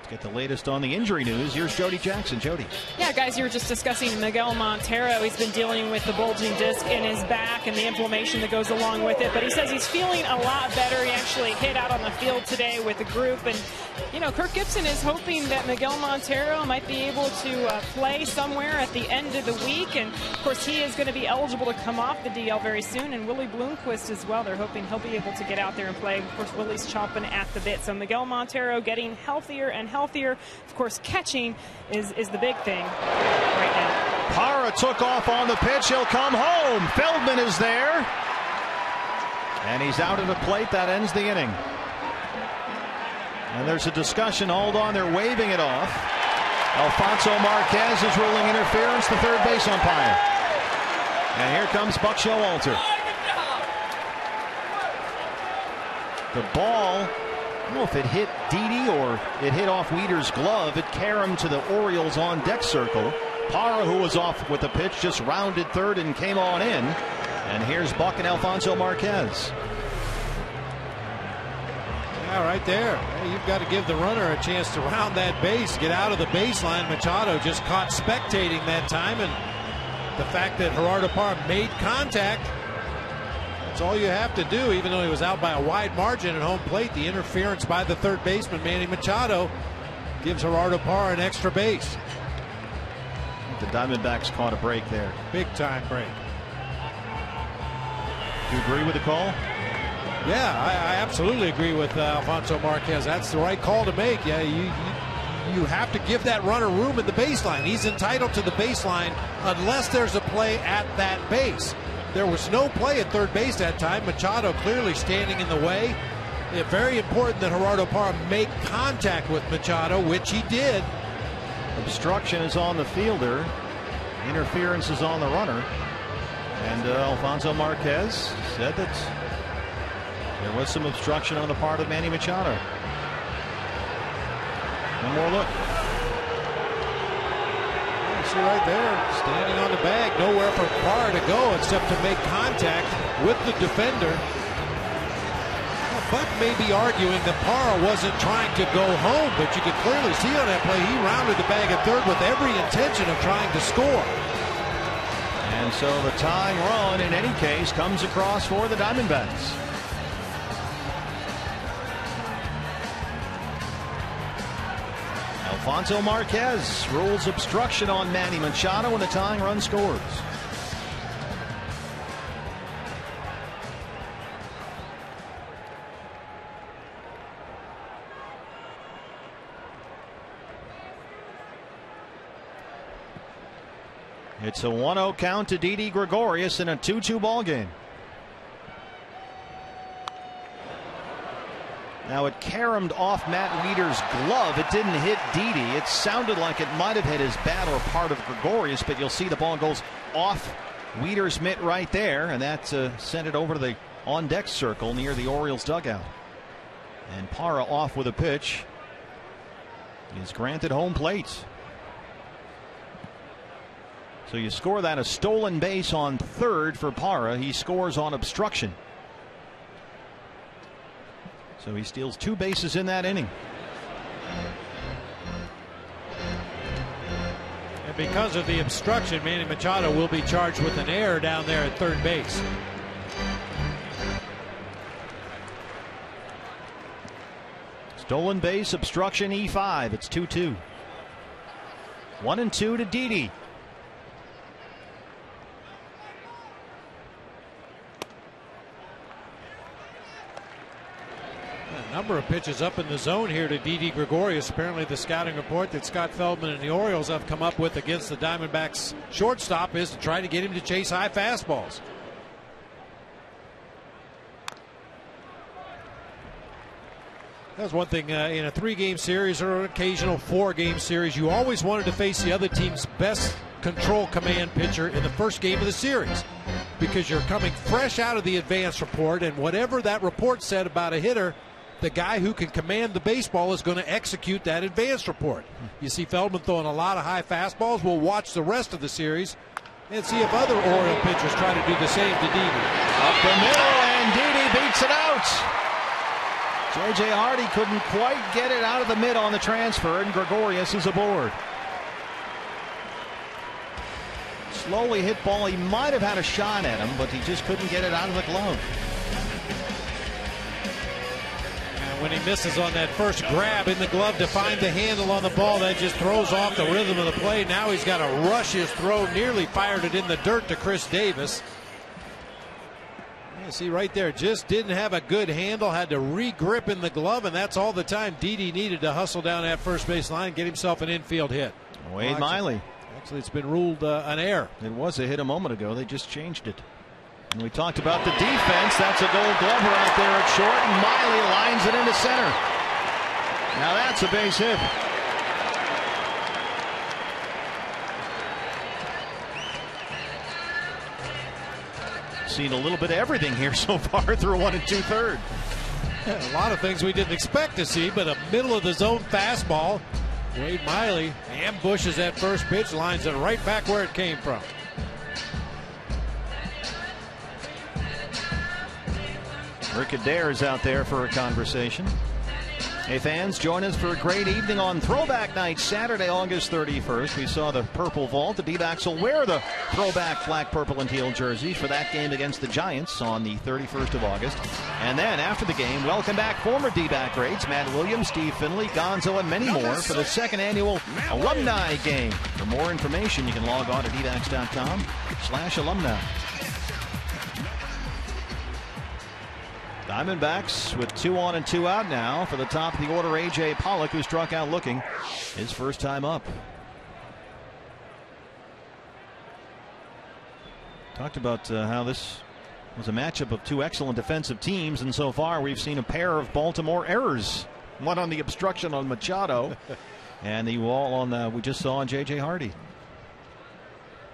Get the latest on the injury news. Here's Jody Jackson. Jody. Yeah, guys, you were just discussing Miguel Montero. He's been dealing with the bulging disc in his back and the inflammation that goes along with it. But he says he's feeling a lot better. He actually hit out on the field today with the group. And, you know, Kirk Gibson is hoping that Miguel Montero might be able to play somewhere at the end of the week. And, of course, he is going to be eligible to come off the DL very soon. And Willie Bloomquist as well. They're hoping he'll be able to get out there and play. Of course, Willie's chomping at the bit. So Miguel Montero getting healthier and healthier. Of course, catching is the big thing right now. Parra took off on the pitch. He'll come home. Feldman is there. And he's out at the plate. That ends the inning. And there's a discussion. Hold on. They're waving it off. Alfonso Marquez is ruling interference, the third base umpire. And here comes Buck Showalter. The ball, I don't know if it hit Didi or it hit off Wieder's glove. It caromed to the Orioles on deck circle. Parra, who was off with the pitch, just rounded third and came on in. And here's Buck and Alfonso Marquez. Yeah, right there. Hey, you've got to give the runner a chance to round that base, get out of the baseline. Machado just caught spectating that time, and the fact that Gerardo Parra made contact, that's all you have to do. Even though he was out by a wide margin at home plate, the interference by the third baseman Manny Machado gives Gerardo Parra an extra base. The Diamondbacks caught a break there. Big time break. Do you agree with the call? Yeah, I absolutely agree with Alfonso Marquez. That's the right call to make. Yeah, you have to give that runner room at the baseline. He's entitled to the baseline unless there's a play at that base. There was no play at third base that time. Machado clearly standing in the way. It's very important that Gerardo Parra make contact with Machado, which he did. Obstruction is on the fielder. Interference is on the runner. And Alfonso Marquez said that there was some obstruction on the part of Manny Machado. One more look. You see right there, standing on the bag, nowhere for Parra to go except to make contact with the defender. Well, Buck may be arguing that Parra wasn't trying to go home, but you could clearly see on that play he rounded the bag at third with every intention of trying to score. And so the tying run in any case comes across for the Diamondbacks. Alfonso Marquez rules obstruction on Manny Machado, and the tying run scores. It's a 1-0 count to Didi Gregorius in a 2-2 ball game. Now it caromed off Matt Wieder's glove. It didn't hit Didi. It sounded like it might have hit his bat or part of Gregorius, but you'll see the ball goes off Wieder's mitt right there, and that sent it over to the on-deck circle near the Orioles dugout. And Parra off with a pitch is granted home plate. So you score that, a stolen base on third for Parra. He scores on obstruction. So he steals 2 bases in that inning. And because of the obstruction, Manny Machado will be charged with an error down there at third base. Stolen base, obstruction, E5. It's 2-2. 1-2 to Didi. Number of pitches up in the zone here to Didi Gregorius. Apparently the scouting report that Scott Feldman and the Orioles have come up with against the Diamondbacks shortstop is to try to get him to chase high fastballs. That's one thing in a 3-game series or an occasional 4-game series, you always wanted to face the other team's best control command pitcher in the first game of the series, because you're coming fresh out of the advance report, and whatever that report said about a hitter, the guy who can command the baseball is going to execute that advance report. You see Feldman throwing a lot of high fastballs. We'll watch the rest of the series and see if other Oriole pitchers try to do the same to Didi. Up the middle, and Didi beats it out. J.J. Hardy couldn't quite get it out of the mid on the transfer, and Gregorius is aboard. Slowly hit ball. He might have had a shot at him, but he just couldn't get it out of the glove. And when he misses on that first grab in the glove to find the handle on the ball, that just throws off the rhythm of the play. Now he's got to rush his throw. Nearly fired it in the dirt to Chris Davis. You see right there, just didn't have a good handle, had to re-grip in the glove, and that's all the time Didi needed to hustle down that first base line, get himself an infield hit. Wade Miley. Actually, it's been ruled an error. It was a hit a moment ago. They just changed it. And we talked about the defense. That's a Gold Glover out there at short, and Miley lines it into center. Now that's a base hit. Seen a little bit of everything here so far through 1 2/3. A lot of things we didn't expect to see, but a middle of the zone fastball. Wade Miley ambushes that first pitch, lines it right back where it came from. Rick Adair's out there for a conversation. Hey fans, join us for a great evening on Throwback Night, Saturday, August 31st. We saw the Purple Vault. The D-backs will wear the throwback black, purple, and teal jerseys for that game against the Giants on the 31st of August. And then after the game, welcome back former D-back greats Matt Williams, Steve Finley, Gonzo, and many more for the second annual Alumni Game. For more information, you can log on to dbacks.com/alumni. Diamondbacks with 2 on and 2 out now. For the top of the order, A.J. Pollock, who struck out looking his first time up. Talked about how this was a matchup of 2 excellent defensive teams, and so far we've seen a pair of Baltimore errors. One on the obstruction on Machado, and the wall on we just saw on J.J. Hardy.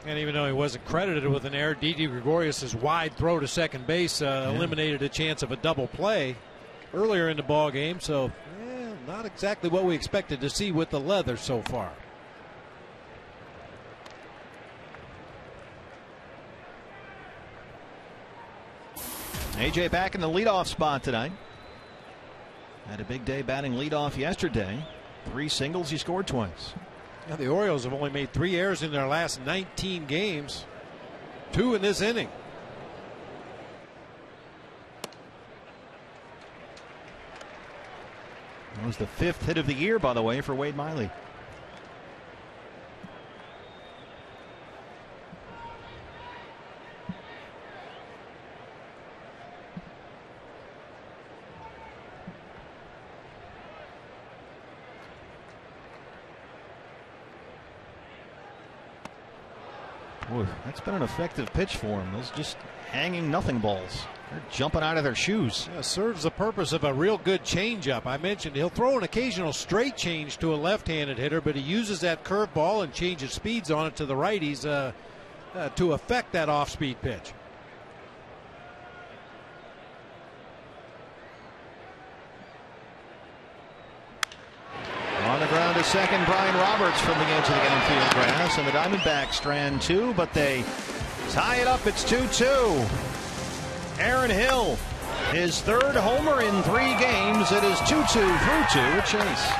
And even though he wasn't credited with an error, Didi Gregorius' wide throw to second base eliminated a chance of a double play earlier in the ball game. So not exactly what we expected to see with the leather so far. AJ back in the leadoff spot tonight. Had a big day batting leadoff yesterday. 3 singles, he scored twice. Now, the Orioles have only made 3 errors in their last 19 games, 2 in this inning. That was the 5th hit of the year, by the way, for Wade Miley. Boy, that's been an effective pitch for him. Those just hanging nothing balls. They're jumping out of their shoes. Yeah, serves the purpose of a real good changeup. I mentioned he'll throw an occasional straight change to a left-handed hitter, but he uses that curveball and changes speeds on it to the righties to affect that off-speed pitch. On the ground to second, Brian Roberts from the edge of the outfield grass, and the Diamondbacks strand 2, but they tie it up. It's 2-2. Aaron Hill, his 3rd homer in 3 games. It is 2-2 through 2 at Chase.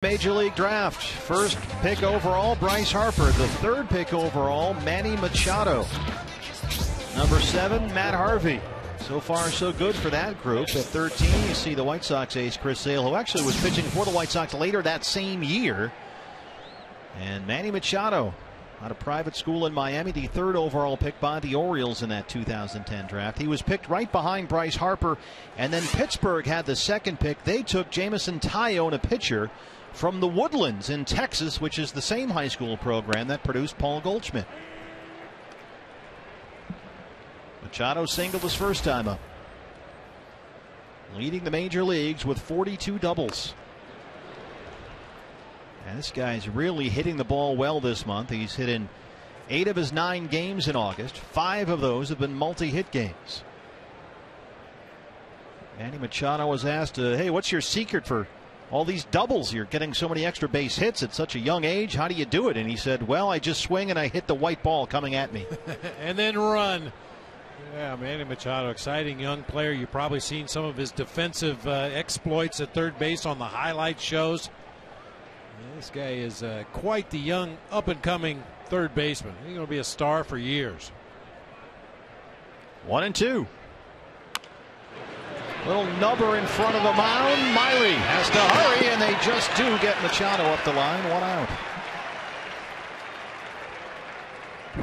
Major League Draft. First pick overall, Bryce Harper. The third pick overall, Manny Machado. Number 7, Matt Harvey. So far, so good for that group. At 13, you see the White Sox ace Chris Sale, who actually was pitching for the White Sox later that same year. And Manny Machado, out of private school in Miami, the third overall pick by the Orioles in that 2010 draft. He was picked right behind Bryce Harper, and then Pittsburgh had the second pick. They took Jameson Taillon, a pitcher from the Woodlands in Texas, which is the same high school program that produced Paul Goldschmidt. Machado singled his first time up, leading the major leagues with 42 doubles. And this guy's really hitting the ball well this month. He's hit in 8 of his 9 games in August. 5 of those have been multi-hit games. Manny Machado was asked, hey, what's your secret for all these doubles? You're getting so many extra base hits at such a young age. How do you do it? And he said, well, I just swing and I hit the white ball coming at me. And then run. Yeah, Manny Machado, exciting young player. You've probably seen some of his defensive exploits at third base on the highlight shows. This guy is quite the young up-and-coming third baseman. He's going to be a star for years. 1-2. Little nubber in front of the mound. Miley has to hurry, and they just do get Machado up the line. 1 out.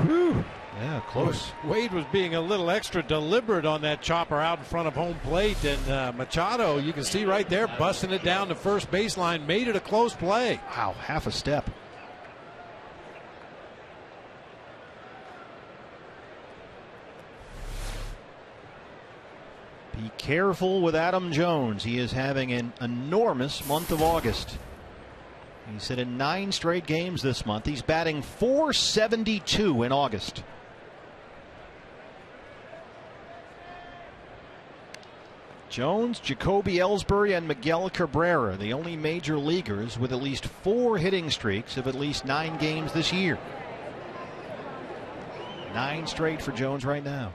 Whew. Yeah, close. Wade was being a little extra deliberate on that chopper out in front of home plate, and Machado, you can see right there, busting it down to first baseline, made it a close play. Wow, half a step. Be careful with Adam Jones. He is having an enormous month of August. He's hit in 9 straight games this month. He's batting .472 in August. Jones, Jacoby Ellsbury, and Miguel Cabrera, the only major leaguers with at least 4 hitting streaks of at least 9 games this year. 9 straight for Jones right now.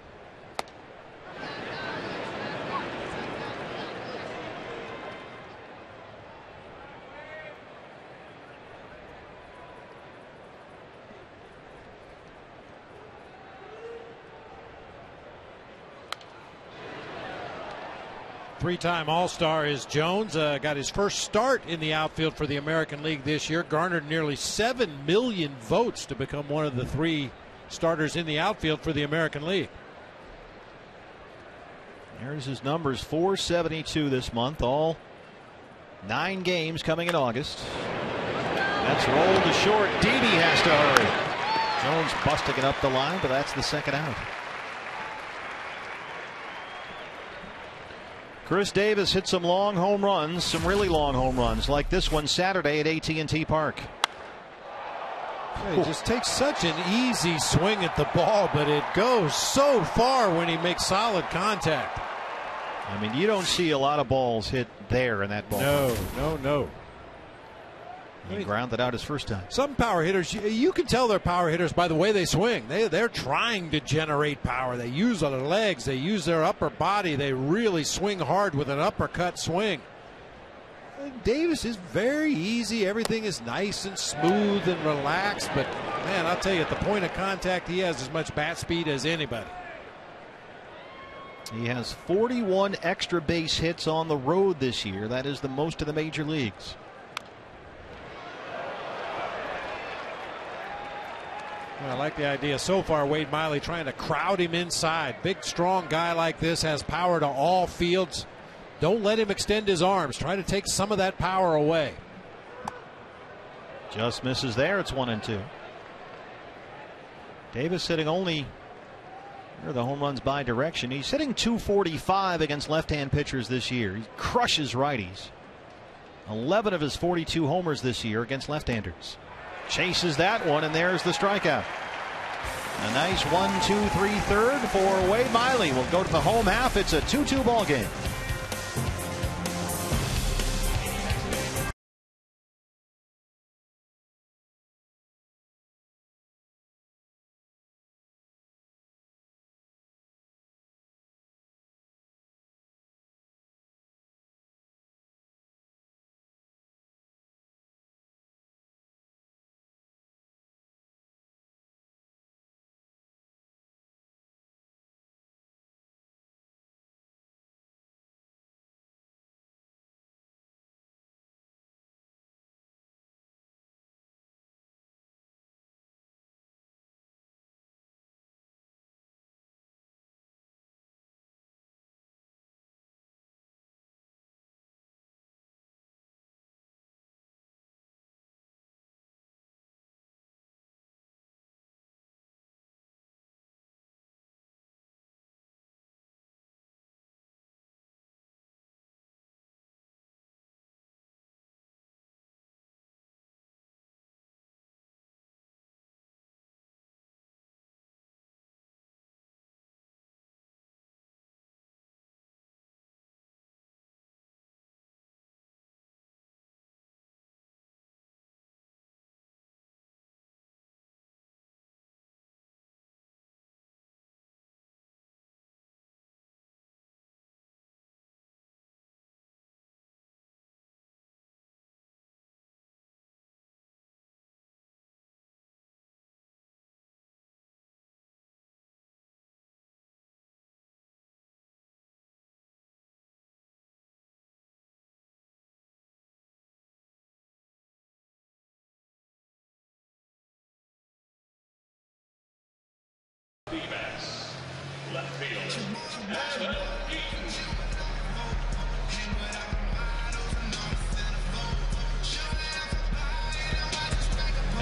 Three-time All-Star is Jones. Got his first start in the outfield for the American League this year. Garnered nearly 7 million votes to become one of the 3 starters in the outfield for the American League. There's his numbers. .472 this month. All 9 games coming in August. That's rolled to short. Didi has to hurry. Jones busting it up the line, but that's the second out. Chris Davis hit some long home runs, some really long home runs, like this one Saturday at AT&T Park. Yeah, he just takes such an easy swing at the ball, but it goes so far when he makes solid contact. I mean, you don't see a lot of balls hit there in that ball. No. He grounded out his first time. Some power hitters, you can tell they're power hitters by the way they swing. They're trying to generate power. They use their legs. They use their upper body. They really swing hard with an uppercut swing. Davis is very easy. Everything is nice and smooth and relaxed. But, man, I'll tell you, at the point of contact, he has as much bat speed as anybody. He has 41 extra base hits on the road this year. That is the most of the major leagues. I like the idea so far. Wade Miley trying to crowd him inside. Big, strong guy like this has power to all fields. Don't let him extend his arms. Try to take some of that power away. Just misses there. It's 1-2. Davis hitting only the home runs by direction. He's hitting .245 against left-hand pitchers this year. He crushes righties. 11 of his 42 homers this year against left-handers. Chases that one, and there's the strikeout. A nice 1-2-3 third for Wade Miley. We'll go to the home half. It's a 2-2 ball game.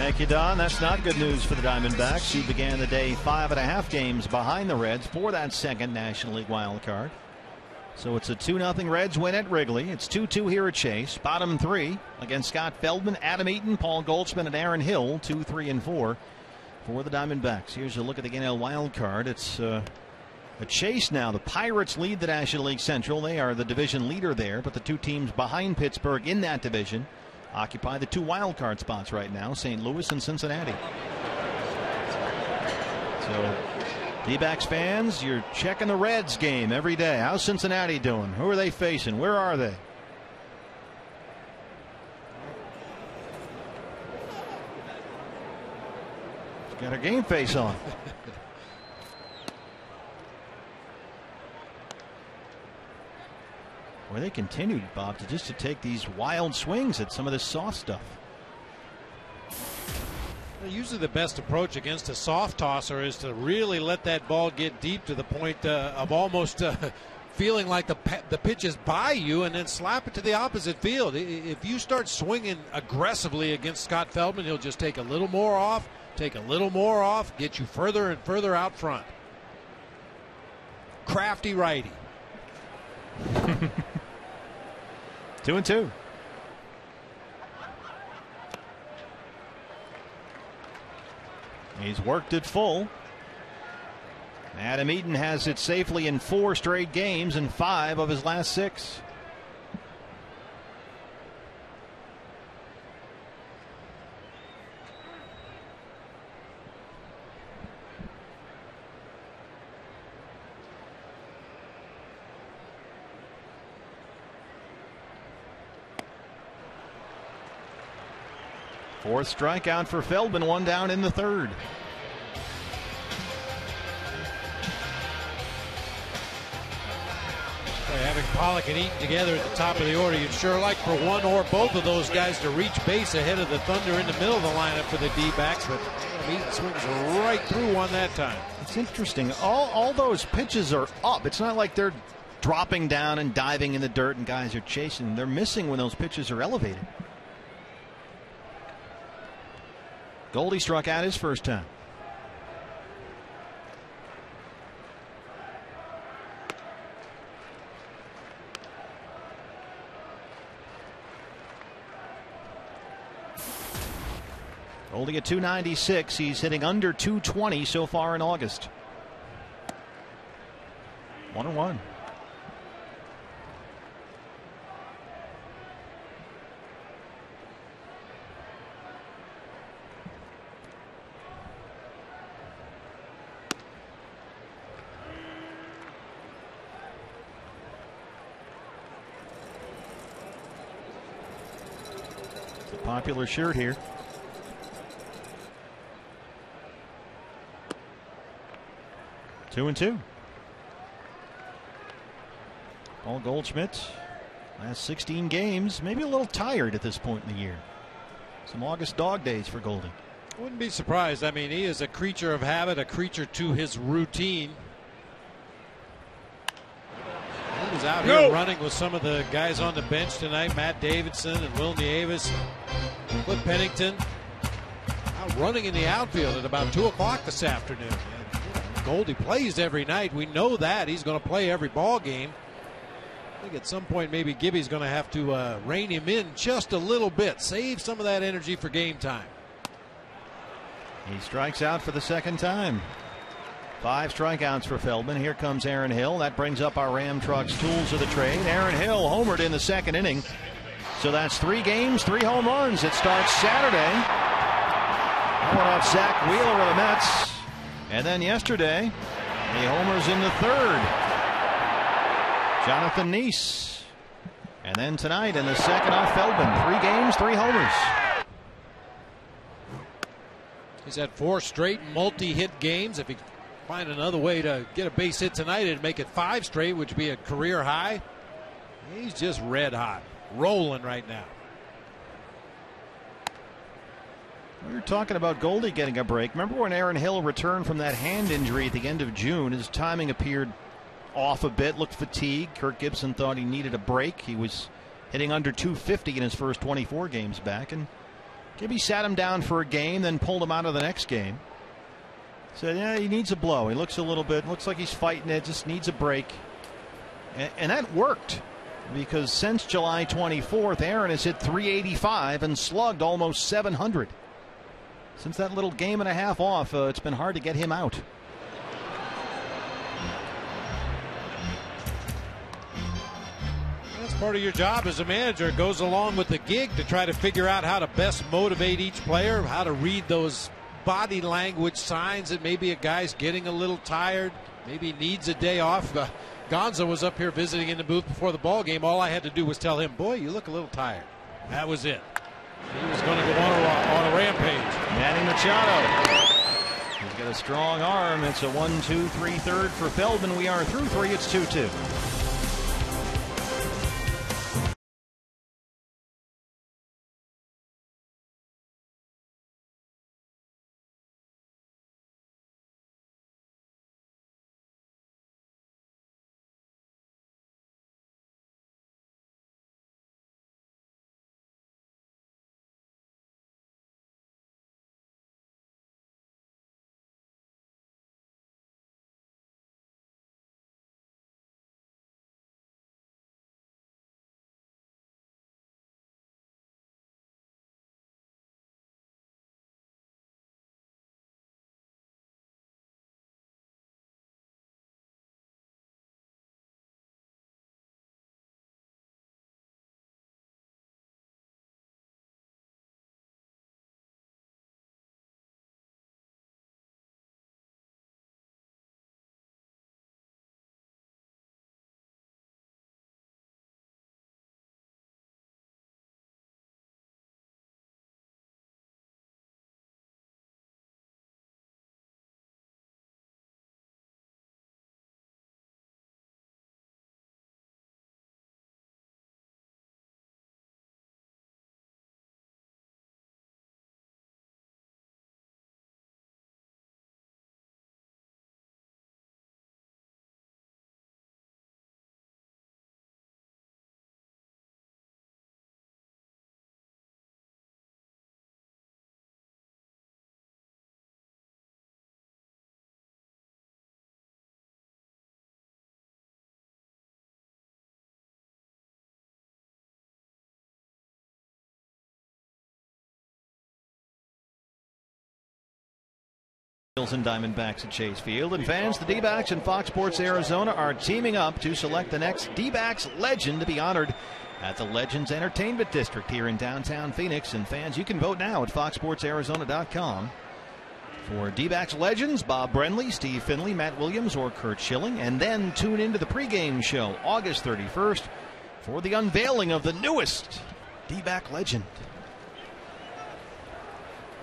Thank you, Don. That's not good news for the Diamondbacks, who began the day 5.5 games behind the Reds for that second National League wild card. So it's a 2-0 Reds win at Wrigley. It's 2-2 here at Chase. Bottom three against Scott Feldman, Adam Eaton, Paul Goldschmidt, and Aaron Hill. 2, 3, and 4 for the Diamondbacks. Here's a look at the NL wild card. It's a chase now. The Pirates lead the National League Central. They are the division leader there, but the two teams behind Pittsburgh in that division occupy the 2 wild card spots right now, St. Louis and Cincinnati. So D-backs fans, you're checking the Reds game every day. How's Cincinnati doing? Who are they facing? Where are they? She's got her game face on. Where they continued, Bob, to take these wild swings at some of this soft stuff. Usually the best approach against a soft tosser is to really let that ball get deep to the point of almost feeling like the pitch is by you, and then slap it to the opposite field. If you start swinging aggressively against Scott Feldman, he'll just take a little more off, get you further and further out front. Crafty righty. 2-2. He's worked it full. Adam Eaton has it safely in 4 straight games and 5 of his last 6. Fourth strikeout for Feldman, 1 down in the 3rd. Having Pollock and Eaton together at the top of the order, you'd sure like for one or both of those guys to reach base ahead of the Thunder in the middle of the lineup for the D-backs, but Eaton swings right through one that time. It's interesting. All those pitches are up. It's not like they're dropping down and diving in the dirt and guys are chasing. They're missing when those pitches are elevated. Goldie struck out his first time. Goldie at 296. He's hitting under 220 so far in August. 1-1. Popular shirt here. Two and 2. Paul Goldschmidt, last 16 games, maybe a little tired at this point in the year. Some August dog days for Goldie. Wouldn't be surprised. I mean, he is a creature of habit, a creature to his routine. He was out here running with some of the guys on the bench tonight, Matt Davidson and Will Nieves, Cliff Pennington, out running in the outfield at about 2 o'clock this afternoon. And Goldie plays every night. We know that. He's going to play every ball game. I think at some point maybe Gibby's going to have to rein him in just a little bit. Save some of that energy for game time. He strikes out for the second time. 5 strikeouts for Feldman. Here comes Aaron Hill. That brings up our Ram Trucks tools of the trade. Aaron Hill homered in the second inning. So that's 3 games, 3 home runs. It starts Saturday. One off Zach Wheeler of the Mets. And then yesterday, he homers in the 3rd. Jonathan Neese. And then tonight in the second off Feldman. 3 games, 3 homers. He's had 4 straight multi-hit games. If he find another way to get a base hit tonight, it'd make it 5 straight, which would be a career high. He's just red hot, rolling right now. We were talking about Goldie getting a break. Remember when Aaron Hill returned from that hand injury at the end of June? His timing appeared off a bit, looked fatigued. Kirk Gibson thought he needed a break. He was hitting under 250 in his first 24 games back and Maybe sat him down for a game, then pulled him out of the next game. Said, yeah, he needs a blow. He looks a little bit, looks like he's fighting it, just needs a break. And that worked, because since July 24th, Aaron has hit .385 and slugged almost .700. Since that little game and a half off, it's been hard to get him out. That's part of your job as a manager. It goes along with the gig to try to figure out how to best motivate each player, how to read those body language signs that maybe a guy's getting a little tired, maybe needs a day off. Gonzo was up here visiting in the booth before the ball game. All I had to do was tell him, boy, you look a little tired. That was it. He was going to go on a rampage. Manny Machado. He's got a strong arm. It's a 1-2-3 third for Feldman. We are through 3. It's 2-2. And Diamondbacks at Chase Field. And fans, the D-backs and Fox Sports Arizona are teaming up to select the next D-backs legend to be honored at the Legends Entertainment District here in downtown Phoenix. And fans, you can vote now at foxsportsarizona.com for D-backs legends: Bob Brenly, Steve Finley, Matt Williams, or Curt Schilling. And then tune into the pregame show August 31st for the unveiling of the newest D-back legend.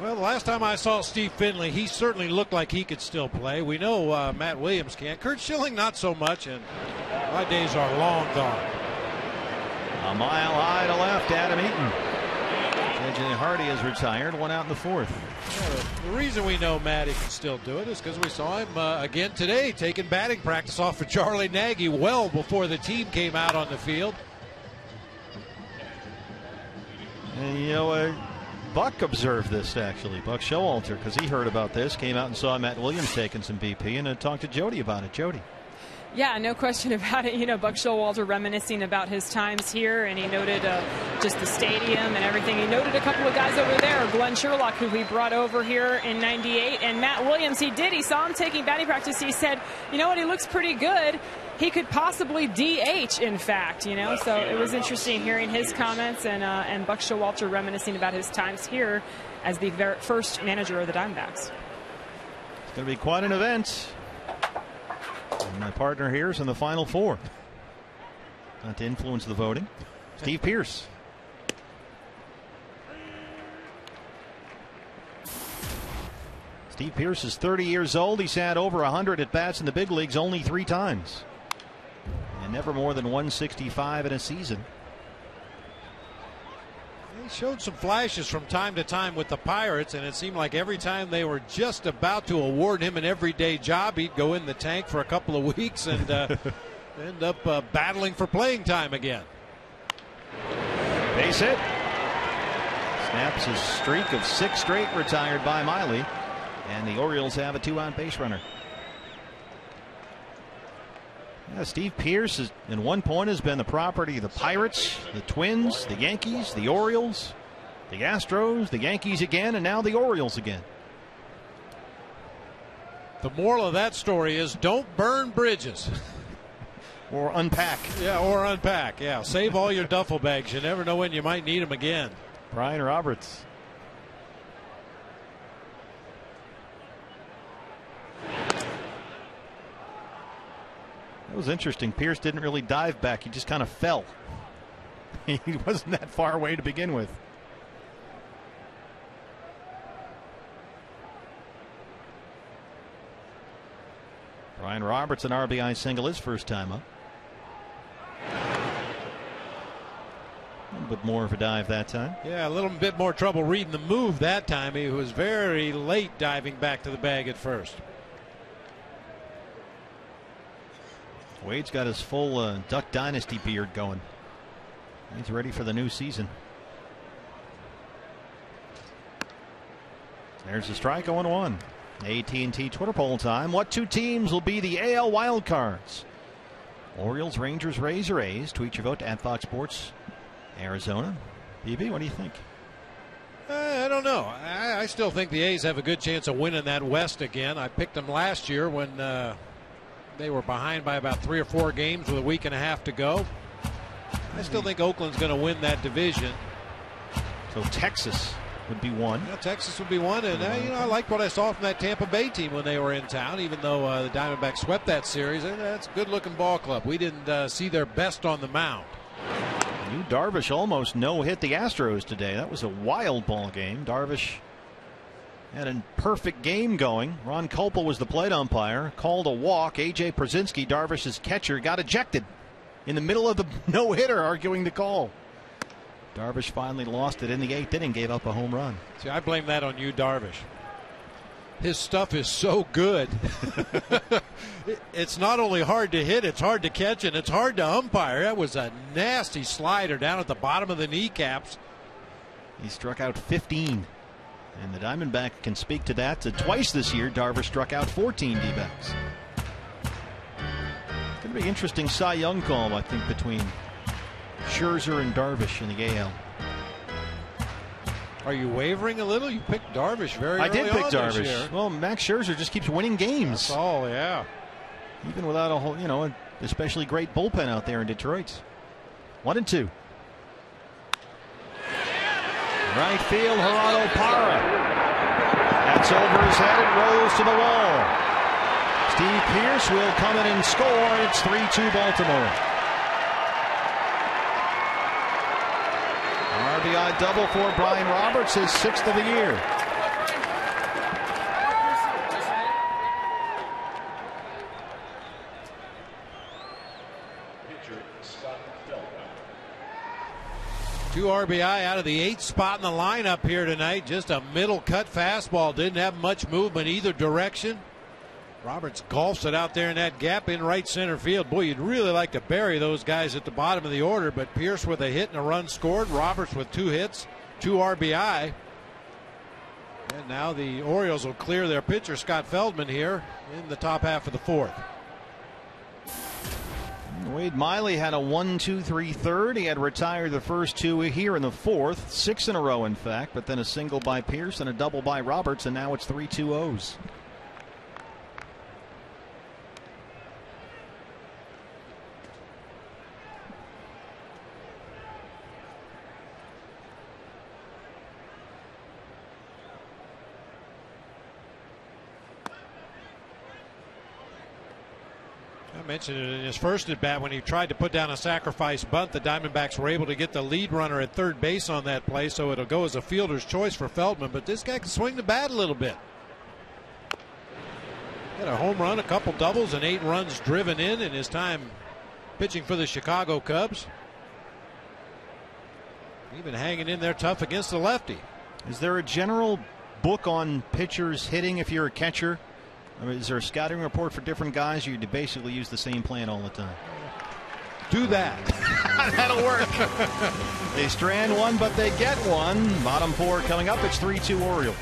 Well, the last time I saw Steve Finley, he certainly looked like he could still play. We know Matt Williams can. Curt Schilling, not so much, and my days are long gone. A mile high to left, Adam Eaton. JJ Hardy is retired, 1 out in the 4th. The reason we know Matty can still do it is because we saw him again today taking batting practice off of Charlie Nagy well before the team came out on the field. And you know, Buck observed this, actually. Buck Showalter, because he heard about this, came out and saw Matt Williams taking some BP and talked to Jody about it. Jody. Yeah, no question about it. You know, Buck Showalter reminiscing about his times here, and he noted just the stadium and everything. He noted a couple of guys over there, Glenn Sherlock, who he brought over here in '98, and Matt Williams. He saw him taking batting practice. He said, you know what, he looks pretty good. He could possibly DH, in fact, you know. So it was interesting hearing his comments and Buck Showalter reminiscing about his times here as the first manager of the Diamondbacks. It's going to be quite an event. And my partner here is in the Final Four. Not to influence the voting. Steve Pearce. Steve Pearce is 30 years old. He's had over 100 at-bats in the big leagues only 3 times. And never more than 165 in a season. He showed some flashes from time to time with the Pirates, and it seemed like every time they were just about to award him an everyday job, he'd go in the tank for a couple of weeks and end up battling for playing time again. Base hit. Snaps his streak of 6 straight retired by Miley. And the Orioles have a 2-out base runner. Yeah, Steve Pearce has, in one point, has been the property of the Pirates, the Twins, the Yankees, the Orioles, the Astros, the Yankees again, and now the Orioles again. The moral of that story is don't burn bridges. Or unpack. Yeah, or unpack. Yeah, save all your duffel bags. You never know when you might need them again. Brian Roberts. That was interesting. Pearce didn't really dive back. He just kind of fell. He wasn't that far away to begin with. Brian Roberts, an RBI single, his first time up. A little bit more of a dive that time. Yeah, a little bit more trouble reading the move that time. He was very late diving back to the bag at first. Wade's got his full Duck Dynasty beard going. He's ready for the new season. There's the strike, 0-1. AT&T Twitter poll time. What 2 teams will be the AL wildcards? Orioles, Rangers, Rays, or A's? Tweet your vote to @Fox Sports Arizona. BB, what do you think? I don't know. I still think the A's have a good chance of winning that West again. I picked them last year when they were behind by about 3 or 4 games with a week and a half to go. I still think Oakland's going to win that division. So Texas would be one. Yeah, Texas would be one, and I liked what I saw from that Tampa Bay team when they were in town. Even though the Diamondbacks swept that series, that's a good-looking ball club. We didn't see their best on the mound. Yu Darvish almost no-hit the Astros today. That was a wild ball game. Darvish had a perfect game going. Ron Kulpa was the plate umpire. Called a walk. A.J. Przinsky, Darvish's catcher, got ejected in the middle of the no-hitter, arguing the call. Darvish finally lost it in the 8th inning, gave up a home run. See, I blame that on Yu Darvish. His stuff is so good. It's not only hard to hit, it's hard to catch, and it's hard to umpire. That was a nasty slider down at the bottom of the kneecaps. He struck out 15. And the Diamondback can speak to that. Twice this year, Darvish struck out 14 D-backs. It's going to be interesting Cy Young call, I think, between Scherzer and Darvish in the AL. Are you wavering a little? You picked Darvish very early. I did pick on Darvish. This year. Well, Max Scherzer just keeps winning games. That's all, yeah. Even without a whole, especially great bullpen out there in Detroit. 1-2. Right field, Gerardo Parra. That's over his head. It rolls to the wall. Steve Pearce will come in and score. It's 3-2 Baltimore. RBI double for Brian Roberts, his 6th of the year. Two RBI out of the 8th spot in the lineup here tonight. Just a middle cut fastball. Didn't have much movement either direction. Roberts golfs it out there in that gap in right center field. Boy, you'd really like to bury those guys at the bottom of the order, but Pearce with a hit and a run scored. Roberts with 2 hits, 2 RBI. And now the Orioles will clear their pitcher, Scott Feldman, here in the top half of the 4th. Wade Miley had a 1-2-3 third. He had retired the first 2 here in the 4th, 6 in a row, in fact, but then a single by Pearce and a double by Roberts, and now it's 3-2-0s. I mentioned it in his first at bat when he tried to put down a sacrifice bunt. The Diamondbacks were able to get the lead runner at third base on that play, so it'll go as a fielder's choice for Feldman. But this guy can swing the bat a little bit. Had a home run, a couple doubles, and 8 runs driven in his time pitching for the Chicago Cubs. Even hanging in there tough against the lefty. Is there a general book on pitchers hitting if you're a catcher? I mean, is there a scouting report for different guys, or you basically use the same plan all the time? Do that. That'll work. They strand one, but they get one. Bottom four coming up. It's 3-2 Orioles.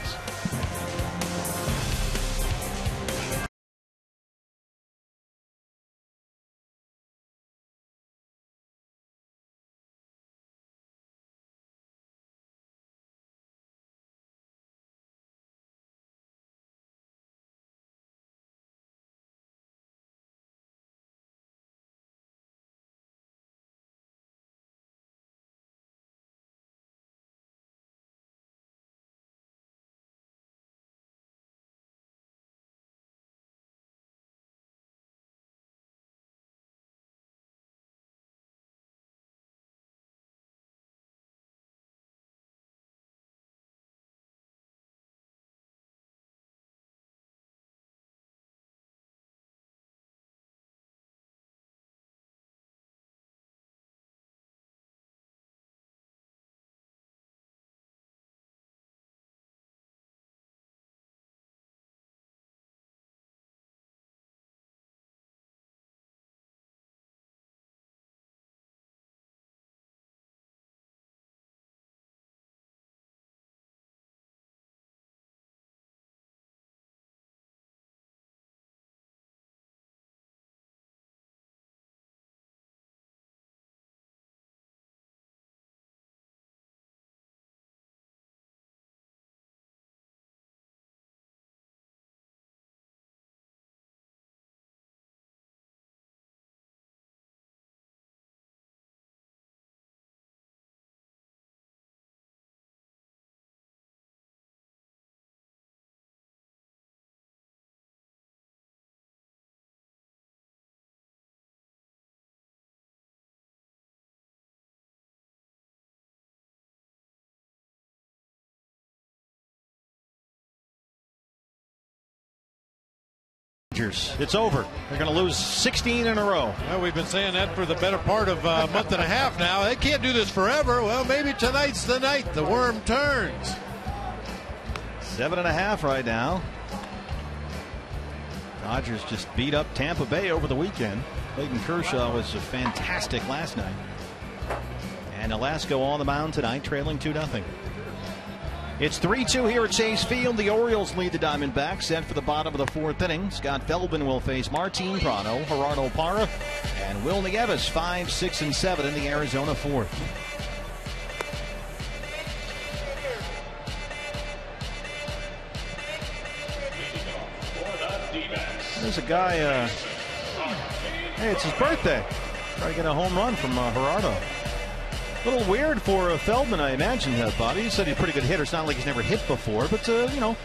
It's over. They're going to lose 16 in a row. Well, we've been saying that for the better part of a month and a half now. They can't do this forever. Well, maybe tonight's the night the worm turns. 7.5 right now. Dodgers just beat up Tampa Bay over the weekend. Clayton Kershaw was fantastic last night. And Alasko on the mound tonight, trailing 2-0. It's 3-2 here at Chase Field. The Orioles lead the Diamondbacks, set for the bottom of the fourth inning. Scott Feldman will face Martin Prado, Gerardo Parra, and Will Nieves, 5, 6, and 7 in the Arizona fourth. There's a guy, hey, it's his birthday. Try to get a home run from Gerardo. A little weird for Feldman, I imagine, Bobby. He said he's a pretty good hitter. It's not like he's never hit before, but, you know,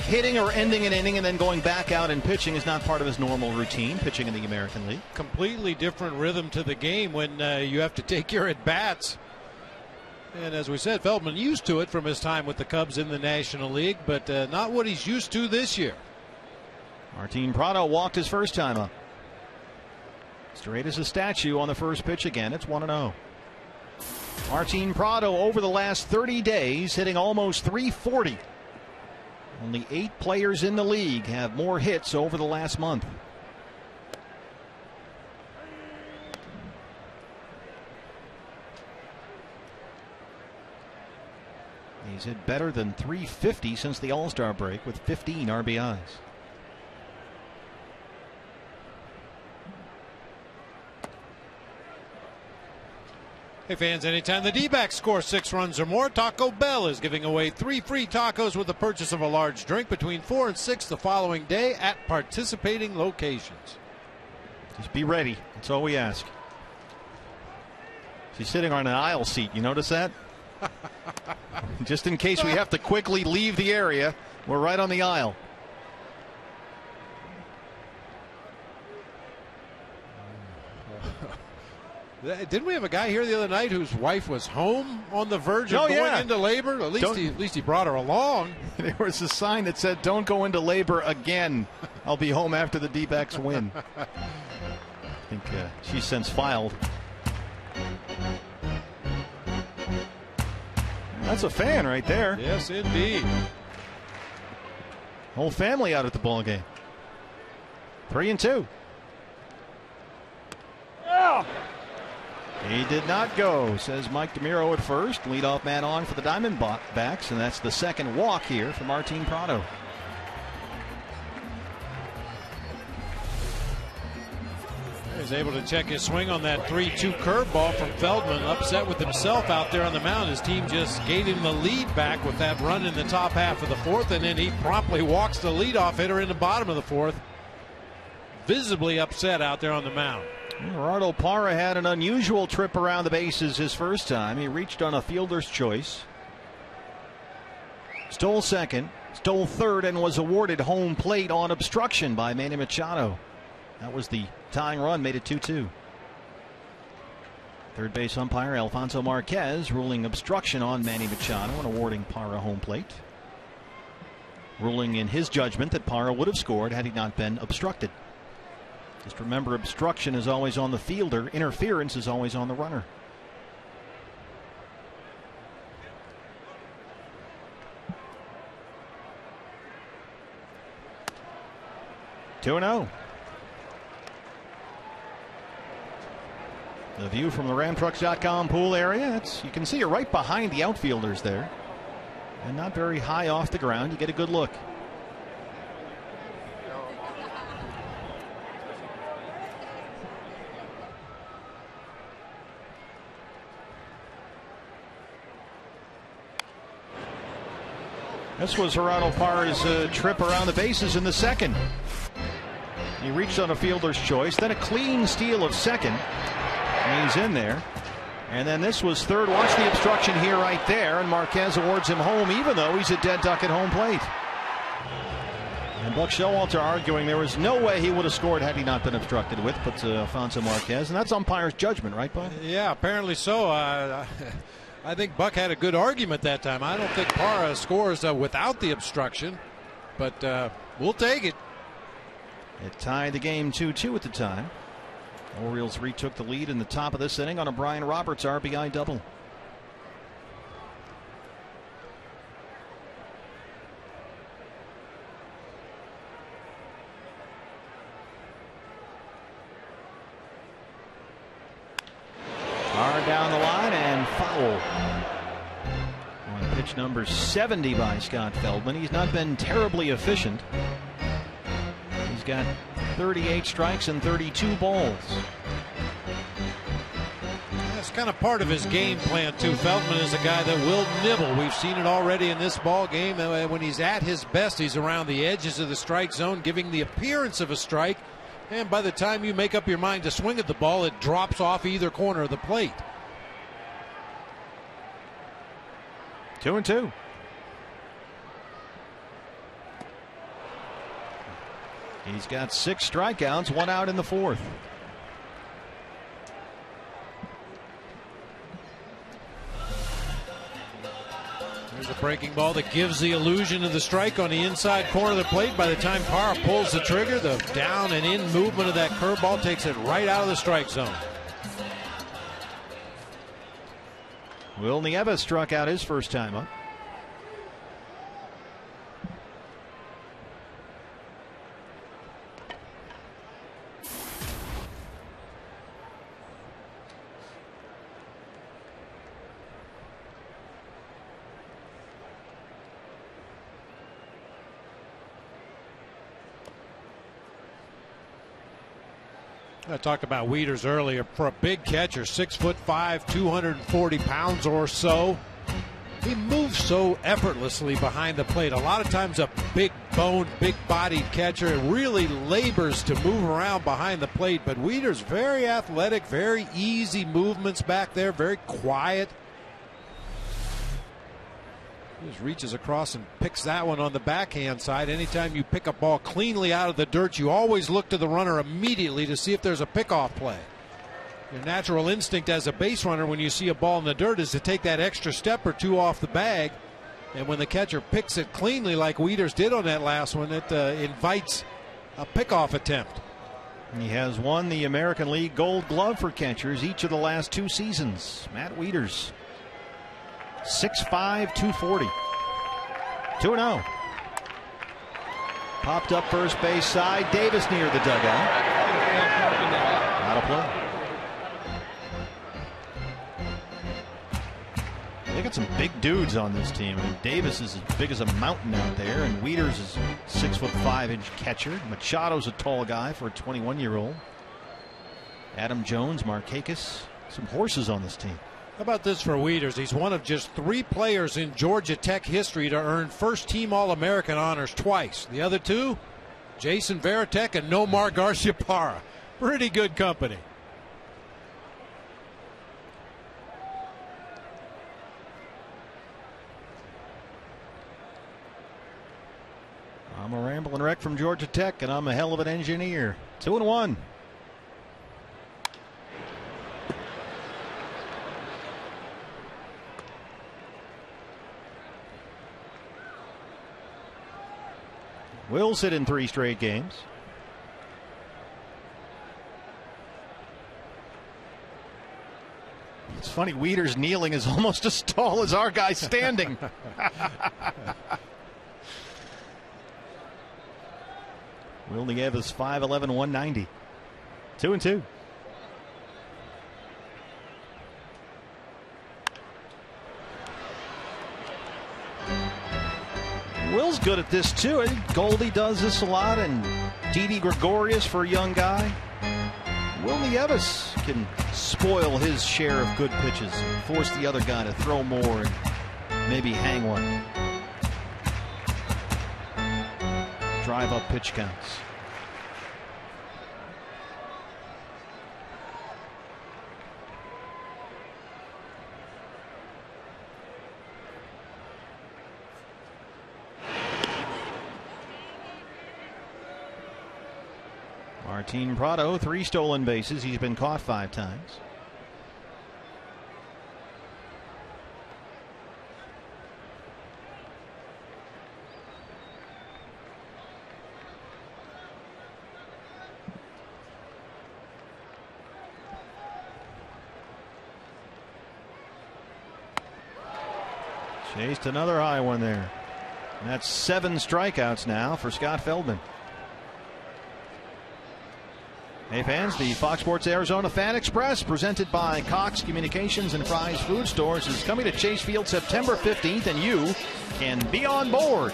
hitting or ending an inning and then going back out and pitching is not part of his normal routine, pitching in the American League. Completely different rhythm to the game when you have to take your at-bats. And as we said, Feldman used to it from his time with the Cubs in the National League, but not what he's used to this year. Martin Prado walked his first time up. Straight as a statue on the first pitch again. It's 1-0. Martin Prado over the last 30 days hitting almost .340. Only 8 players in the league have more hits over the last month. He's hit better than .350 since the All-Star break with 15 RBIs. Hey fans, anytime the D-backs score 6 runs or more, Taco Bell is giving away 3 free tacos with the purchase of a large drink between 4 and 6 the following day at participating locations. Just be ready. That's all we ask. She's sitting on an aisle seat. You notice that? Just in case we have to quickly leave the area, we're right on the aisle. Didn't we have a guy here the other night whose wife was home on the verge of going into labor? At least he brought her along. There was a sign that said, "Don't go into labor again. I'll be home after the D-backs win." I think she's since filed. That's a fan right there. Yes, indeed. Whole family out at the ball game. 3-2. He did not go, says Mike DeMiro at first. Leadoff man on for the Diamondbacks, and that's the second walk here for Martin Prado. He's able to check his swing on that 3-2 curveball from Feldman. Upset with himself out there on the mound. His team just gave him the lead back with that run in the top half of the fourth, and then he promptly walks the leadoff hitter in the bottom of the fourth. Visibly upset out there on the mound. Gerardo Parra had an unusual trip around the bases his first time. He reached on a fielder's choice, stole second, stole third, and was awarded home plate on obstruction by Manny Machado. That was the tying run, made it 2-2. Third base umpire Alfonso Marquez ruling obstruction on Manny Machado and awarding Parra home plate. Ruling in his judgment that Parra would have scored had he not been obstructed. Just remember, obstruction is always on the fielder, interference is always on the runner. Two and 0. The view from the RamTrucks.com pool area, you can see it right behind the outfielders there. And not very high off the ground. You get a good look. This was Gerardo Parra's trip around the bases in the second. He reached on a fielder's choice, then a clean steal of second. And he's in there. And then this was third. Watch the obstruction here right there. And Marquez awards him home, even though he's a dead duck at home plate. And Buck Showalter arguing there was no way he would have scored had he not been obstructed with, but Alfonso Marquez. And that's umpire's judgment, right, Buck? Yeah, apparently so. I think Buck had a good argument that time. I don't think Parra scores without the obstruction, but we'll take it. It tied the game 2-2 at the time. Orioles retook the lead in the top of this inning on a Brian Roberts RBI double. Hard down the line and foul. On pitch number 70 by Scott Feldman. He's not been terribly efficient. He's got 38 strikes and 32 balls. That's kind of part of his game plan too. Feldman is a guy that will nibble. We've seen it already in this ball game. When he's at his best, he's around the edges of the strike zone, giving the appearance of a strike. And by the time you make up your mind to swing at the ball, it drops off either corner of the plate. 2-2. He's got 6 strikeouts, 1 out in the fourth. There's a breaking ball that gives the illusion of the strike on the inside corner of the plate. By the time Parra pulls the trigger, the down and in movement of that curveball takes it right out of the strike zone. Will Nieves struck out his first time up. I talked about Wieters earlier. For a big catcher, 6'5", 240 pounds or so, he moves so effortlessly behind the plate. A lot of times a big boned, big bodied catcher really labors to move around behind the plate, but Wieters very athletic, very easy movements back there, very quiet. He just reaches across and picks that one on the backhand side. Anytime you pick a ball cleanly out of the dirt, you always look to the runner immediately to see if there's a pickoff play. Your natural instinct as a base runner when you see a ball in the dirt is to take that extra step or two off the bag. And when the catcher picks it cleanly like Wieters did on that last one, it invites a pickoff attempt. He has won the American League Gold Glove for catchers each of the last 2 seasons. Matt Wieters. 6'5", 240. 2-0. Popped up first base side. Davis near the dugout. Out of play. They got some big dudes on this team. And Davis is as big as a mountain out there, and Wieters is 6'5" catcher. Machado's a tall guy for a 21-year-old. Adam Jones, Markakis, some horses on this team. How about this for Wieters? He's one of just 3 players in Georgia Tech history to earn first-team All-American honors twice. The other 2, Jason Varitek and Nomar Garciaparra. Pretty good company. I'm a rambling wreck from Georgia Tech, and I'm a hell of an engineer. 2-1. Will sit in 3 straight games. It's funny, Wieters kneeling is almost as tall as our guy standing. Will Nieves 5'11", 190. 2-2. Will's good at this too. I think Goldie does this a lot, and Didi Gregorius for a young guy. Will Nieves can spoil his share of good pitches and force the other guy to throw more and maybe hang one. Drive up pitch counts. Martin Prado, 3 stolen bases. He's been caught 5 times. Chased another high one there. And that's 7 strikeouts now for Scott Feldman. Hey fans, the Fox Sports Arizona Fan Express, presented by Cox Communications and Fry's Food Stores, is coming to Chase Field September 15th, and you can be on board.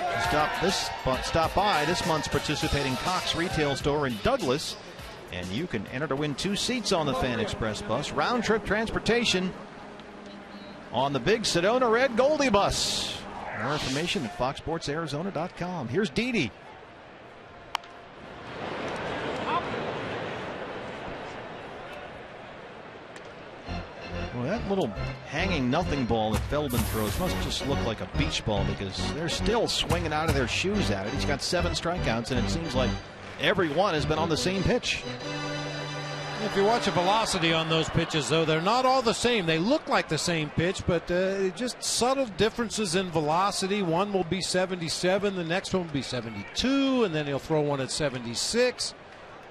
Stop by this month's participating Cox retail store in Douglas, and you can enter to win 2 seats on the Fan Express bus, round trip transportation on the big Sedona Red Goldie bus. More information at foxsportsarizona.com. Here's Didi. Well, that little hanging nothing ball that Feldman throws must just look like a beach ball, because they're still swinging out of their shoes at it. He's got 7 strikeouts, and it seems like every one has been on the same pitch. If you watch the velocity on those pitches, though, they're not all the same. They look like the same pitch, but just subtle differences in velocity. One will be 77, the next one will be 72, and then he'll throw one at 76.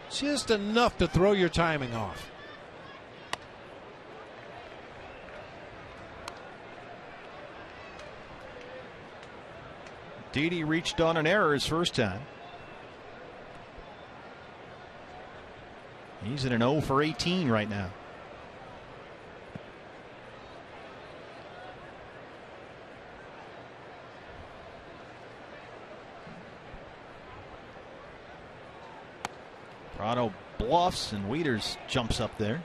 Just enough to throw your timing off. Didi reached on an error his first time. He's in an 0 for 18 right now. Prado bluffs, and Wieters jumps up there.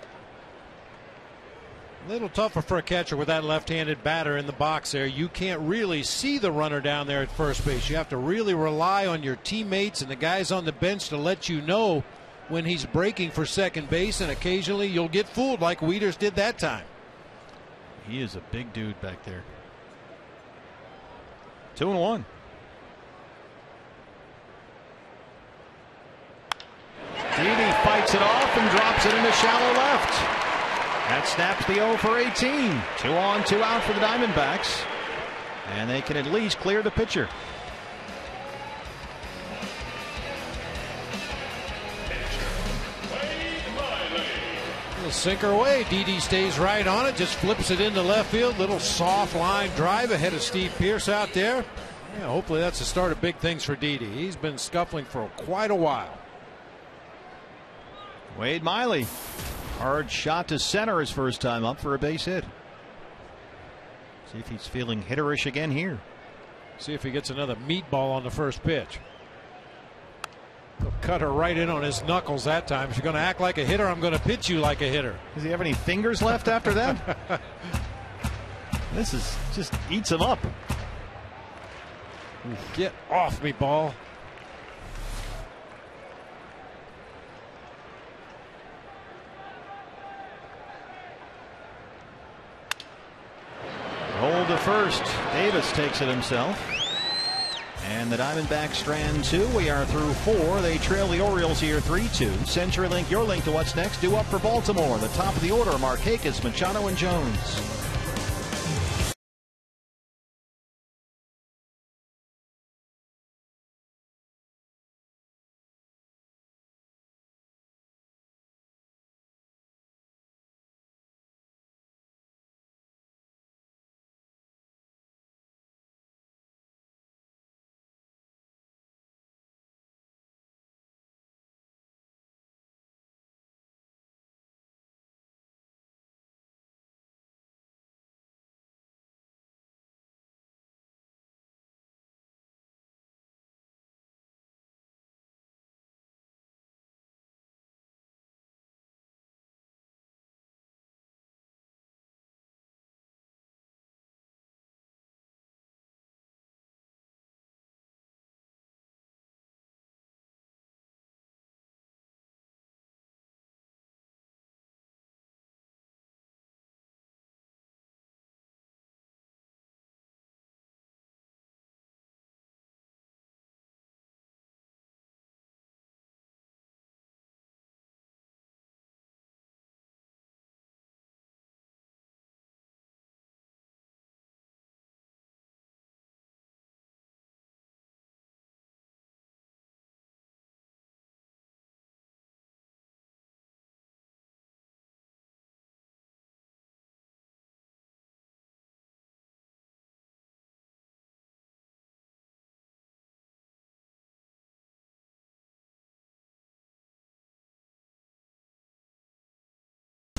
A little tougher for a catcher with that left-handed batter in the box there. You can't really see the runner down there at first base. You have to really rely on your teammates and the guys on the bench to let you know when he's breaking for second base, and occasionally you'll get fooled like Wieters did that time. He is a big dude back there. 2-1. Didi fights it off and drops it into shallow left. That snaps the 0 for 18. 2 on, 2 out for the Diamondbacks, and they can at least clear the pitcher. Sinker away. Didi stays right on it, just flips it into left field. Little soft line drive ahead of Steve Pearce out there. Yeah, hopefully that's the start of big things for Didi. He's been scuffling for quite a while. Wade Miley, hard shot to center his first time up for a base hit. See if he's feeling hitterish again here. See if he gets another meatball on the first pitch. He'll cut her right in on his knuckles that time. If you're going to act like a hitter, I'm going to pitch you like a hitter. Does he have any fingers left after that? This is just eats him up. Get off me, ball. Hold to first. Davis takes it himself. And the Diamondbacks strand 2. We are through 4. They trail the Orioles here 3-2. CenturyLink, your link to what's next. Due up for Baltimore. The top of the order, Markakis, Machado, and Jones.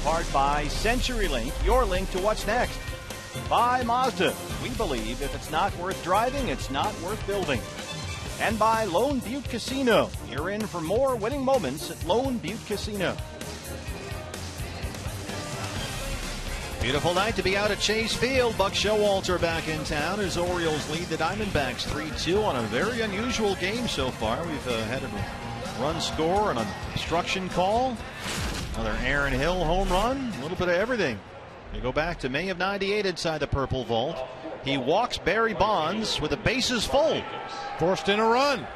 Part by CenturyLink, your link to what's next. By Mazda, we believe if it's not worth driving, it's not worth building. And by Lone Butte Casino, you're in for more winning moments at Lone Butte Casino. Beautiful night to be out at Chase Field. Buck Showalter back in town as Orioles lead the Diamondbacks 3-2 on a very unusual game so far. We've had a run score and an obstruction call. Another Aaron Hill home run, a little bit of everything. You go back to May of '98 inside the Purple Vault. He walks Barry Bonds with the bases full. Forced in a run.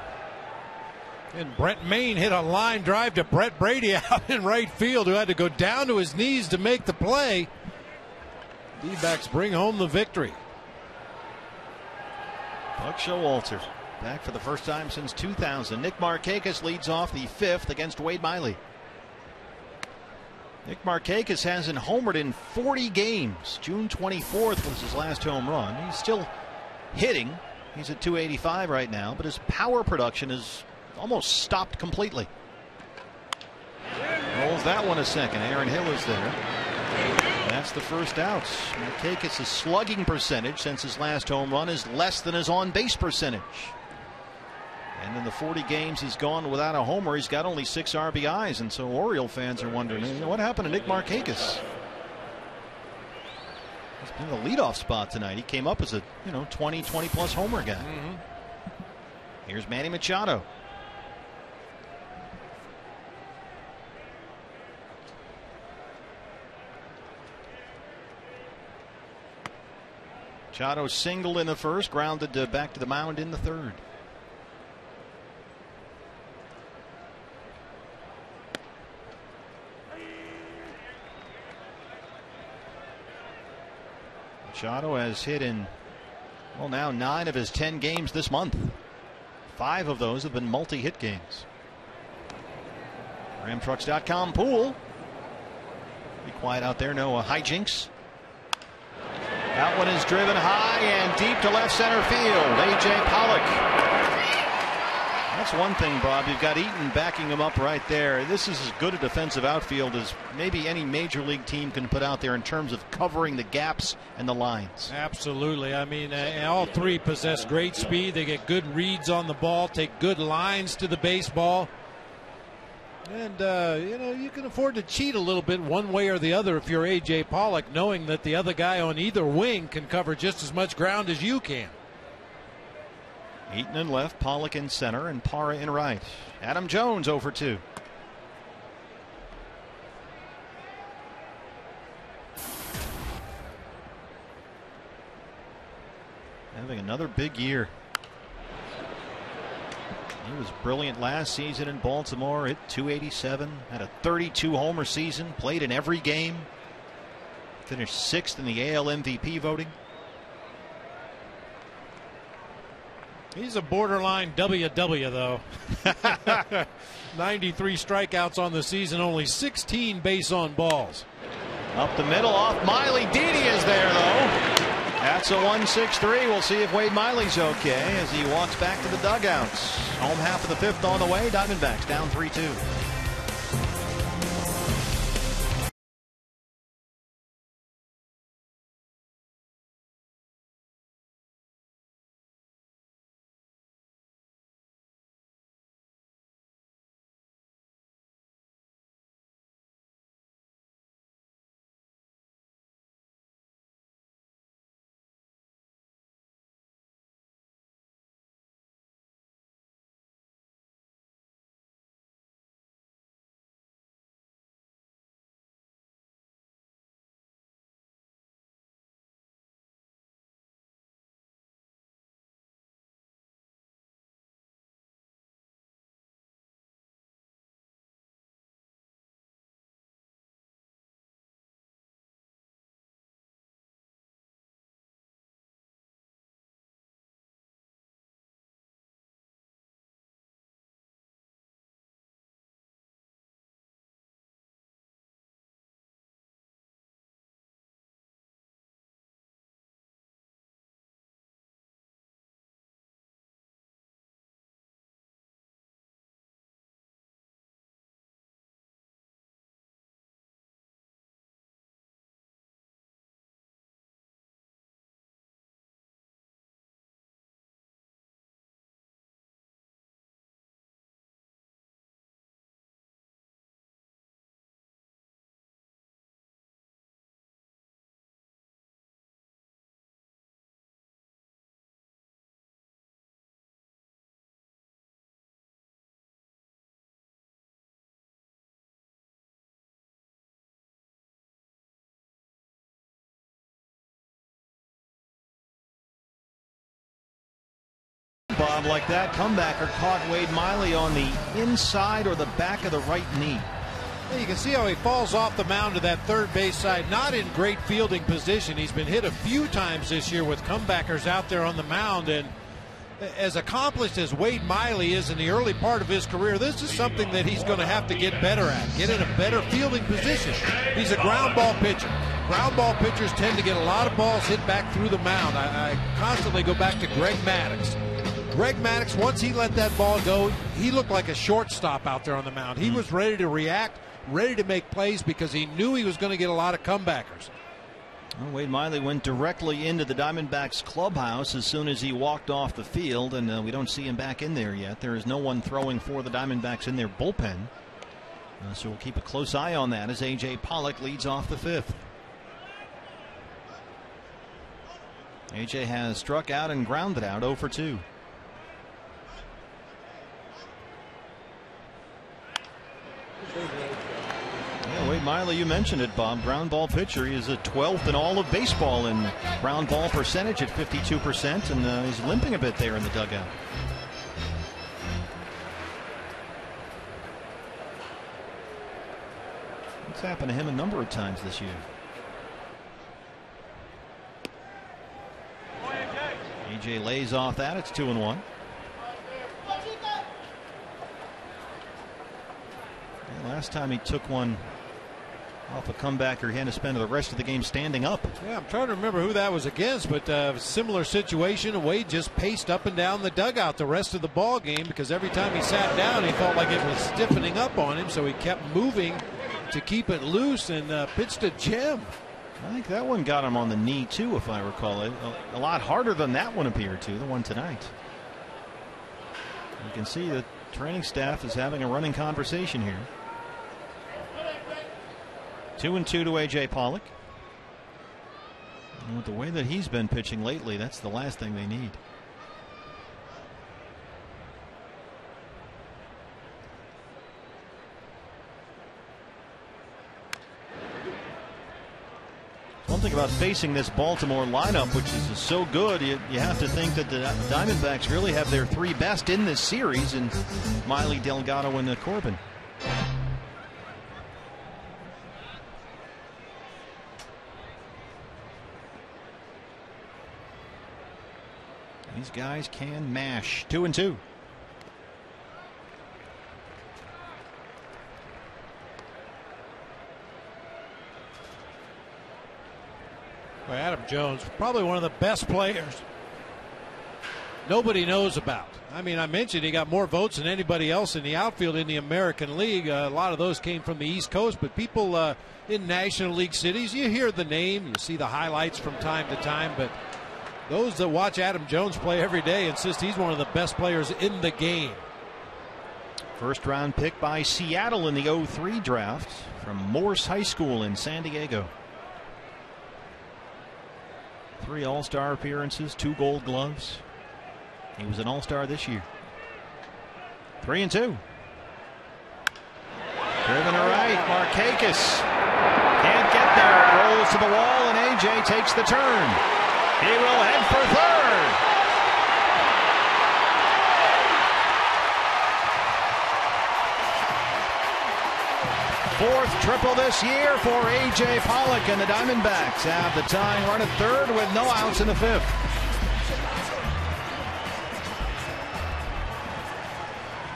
And Brent Maine hit a line drive to Brett Brady out in right field, who had to go down to his knees to make the play. D-backs bring home the victory. Buck Showalter back for the first time since 2000. Nick Markakis leads off the 5th against Wade Miley. Nick Markakis hasn't homered in 40 games. June 24th was his last home run. He's still hitting. He's at 285 right now, but his power production is almost stopped completely. Rolls that one a second. Aaron Hill is there. That's the first out. Markakis' slugging percentage since his last home run is less than his on-base percentage. And in the 40 games he's gone without a homer, he's got only 6 RBIs. And so Oriole fans are wondering, what happened to Nick Markakis? He's been in the leadoff spot tonight. He came up as a 20-plus homer guy. Here's Manny Machado. Machado singled in the first, grounded back to the mound in the third. Machado has hit in, now 9 of his 10 games this month. 5 of those have been multi-hit games. Ramtrucks.com pool. Be quiet out there, no hijinks. That one is driven high and deep to left center field. A.J. Pollock That's one thing, Bob. You've got Eaton backing him up right there. This is as good a defensive outfield as maybe any major league team can put out there in terms of covering the gaps and the lines. Absolutely. I mean, all three possess great speed. They get good reads on the ball, take good lines to the baseball. And, you can afford to cheat a little bit one way or the other if you're A.J. Pollock, knowing that the other guy on either wing can cover just as much ground as you can. Eaton in left, Pollock in center, and Parra in right. Adam Jones 0 for 2. Having another big year. He was brilliant last season in Baltimore. Hit .287, had a 32 homer season, played in every game, finished 6th in the AL MVP voting. He's a borderline WW, though. 93 strikeouts on the season, only 16 base on balls. Up the middle off Miley. Didi is there, though. That's a 1-6-3. We'll see if Wade Miley's okay as he walks back to the dugouts. Home half of the 5th on the way. Diamondbacks down 3-2. Bob, like that comebacker caught Wade Miley on the inside or the back of the right knee. You can see how he falls off the mound to that third base side, not in great fielding position. He's been hit a few times this year with comebackers out there on the mound, and as accomplished as Wade Miley is in the early part of his career, this is something that he's going to have to get better at, get in a better fielding position. He's a ground ball pitcher. Ground ball pitchers tend to get a lot of balls hit back through the mound. I constantly go back to Greg Maddux. Greg Maddux, once he let that ball go, he looked like a shortstop out there on the mound. He was ready to react, ready to make plays because he knew he was going to get a lot of comebackers. Well, Wade Miley went directly into the Diamondbacks clubhouse as soon as he walked off the field, and we don't see him back in there yet. There is no one throwing for the Diamondbacks in their bullpen. So we'll keep a close eye on that as A.J. Pollock leads off the 5th. A.J. has struck out and grounded out 0 for 2. Yeah, Wade Miley, you mentioned it, Bob. Ground ball pitcher. He is a 12th in all of baseball in ground ball percentage at 52%, and he's limping a bit there in the dugout. It's happened to him a number of times this year. AJ lays off that. It's 2-1. Last time he took one Off a comeback, he had to spend the rest of the game standing up. Yeah, I'm trying to remember who that was against, but similar situation. Wade just paced up and down the dugout the rest of the ball game because every time he sat down, he felt like it was stiffening up on him, so he kept moving to keep it loose and pitched a gem. I think that one got him on the knee too, if I recall it. A lot harder than that one appeared to, the one tonight. You can see the training staff is having a running conversation here. 2-2 to A.J. Pollock. And with the way that he's been pitching lately, that's the last thing they need. One thing about facing this Baltimore lineup, which is so good, you have to think that the Diamondbacks really have their three best in this series in Miley, Delgado, and Corbin. These guys can mash. 2-2. Well, Adam Jones, probably one of the best players nobody knows about. I mean, I mentioned he got more votes than anybody else in the outfield in the American League. A lot of those came from the East Coast, but people in National League cities, you hear the name, you see the highlights from time to time, but those that watch Adam Jones play every day insist he's one of the best players in the game. First round pick by Seattle in the 03 draft from Morse High School in San Diego. 3 All-Star appearances, 2 Gold Gloves. He was an All-Star this year. 3-2. Driven to right, Markakis can't get there. It rolls to the wall, and AJ takes the turn. He will head for third. Fourth triple this year for A.J. Pollock, and the Diamondbacks have the tying run at third with no outs in the 5th.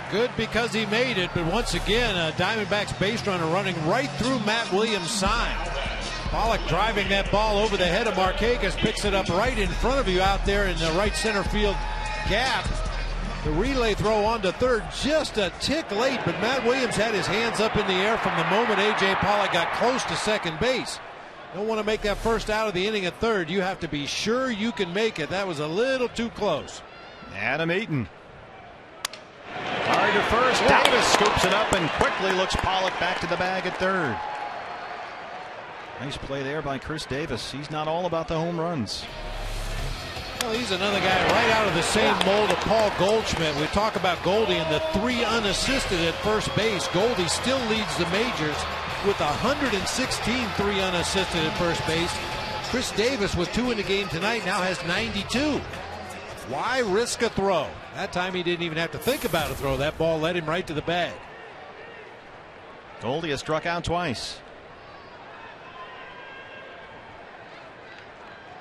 Good because he made it, but once again, Diamondbacks base runner running right through Matt Williams' sign. Pollock driving that ball over the head of Markakis, picks it up right in front of you out there in the right center field gap. The relay throw onto third just a tick late, but Matt Williams had his hands up in the air from the moment A.J. Pollock got close to second base. Don't want to make that first out of the inning at third. You have to be sure you can make it. That was a little too close. Adam Eaton. Hard to first. Davis scoops it up and quickly looks Pollock back to the bag at third. Nice play there by Chris Davis. He's not all about the home runs. Well, he's another guy right out of the same mold of Paul Goldschmidt. We talk about Goldie and the 3 unassisted at first base. Goldie still leads the majors with 116 3 unassisted at first base. Chris Davis with 2 in the game tonight now has 92. Why risk a throw? That time he didn't even have to think about a throw. That ball led him right to the bag. Goldie has struck out twice.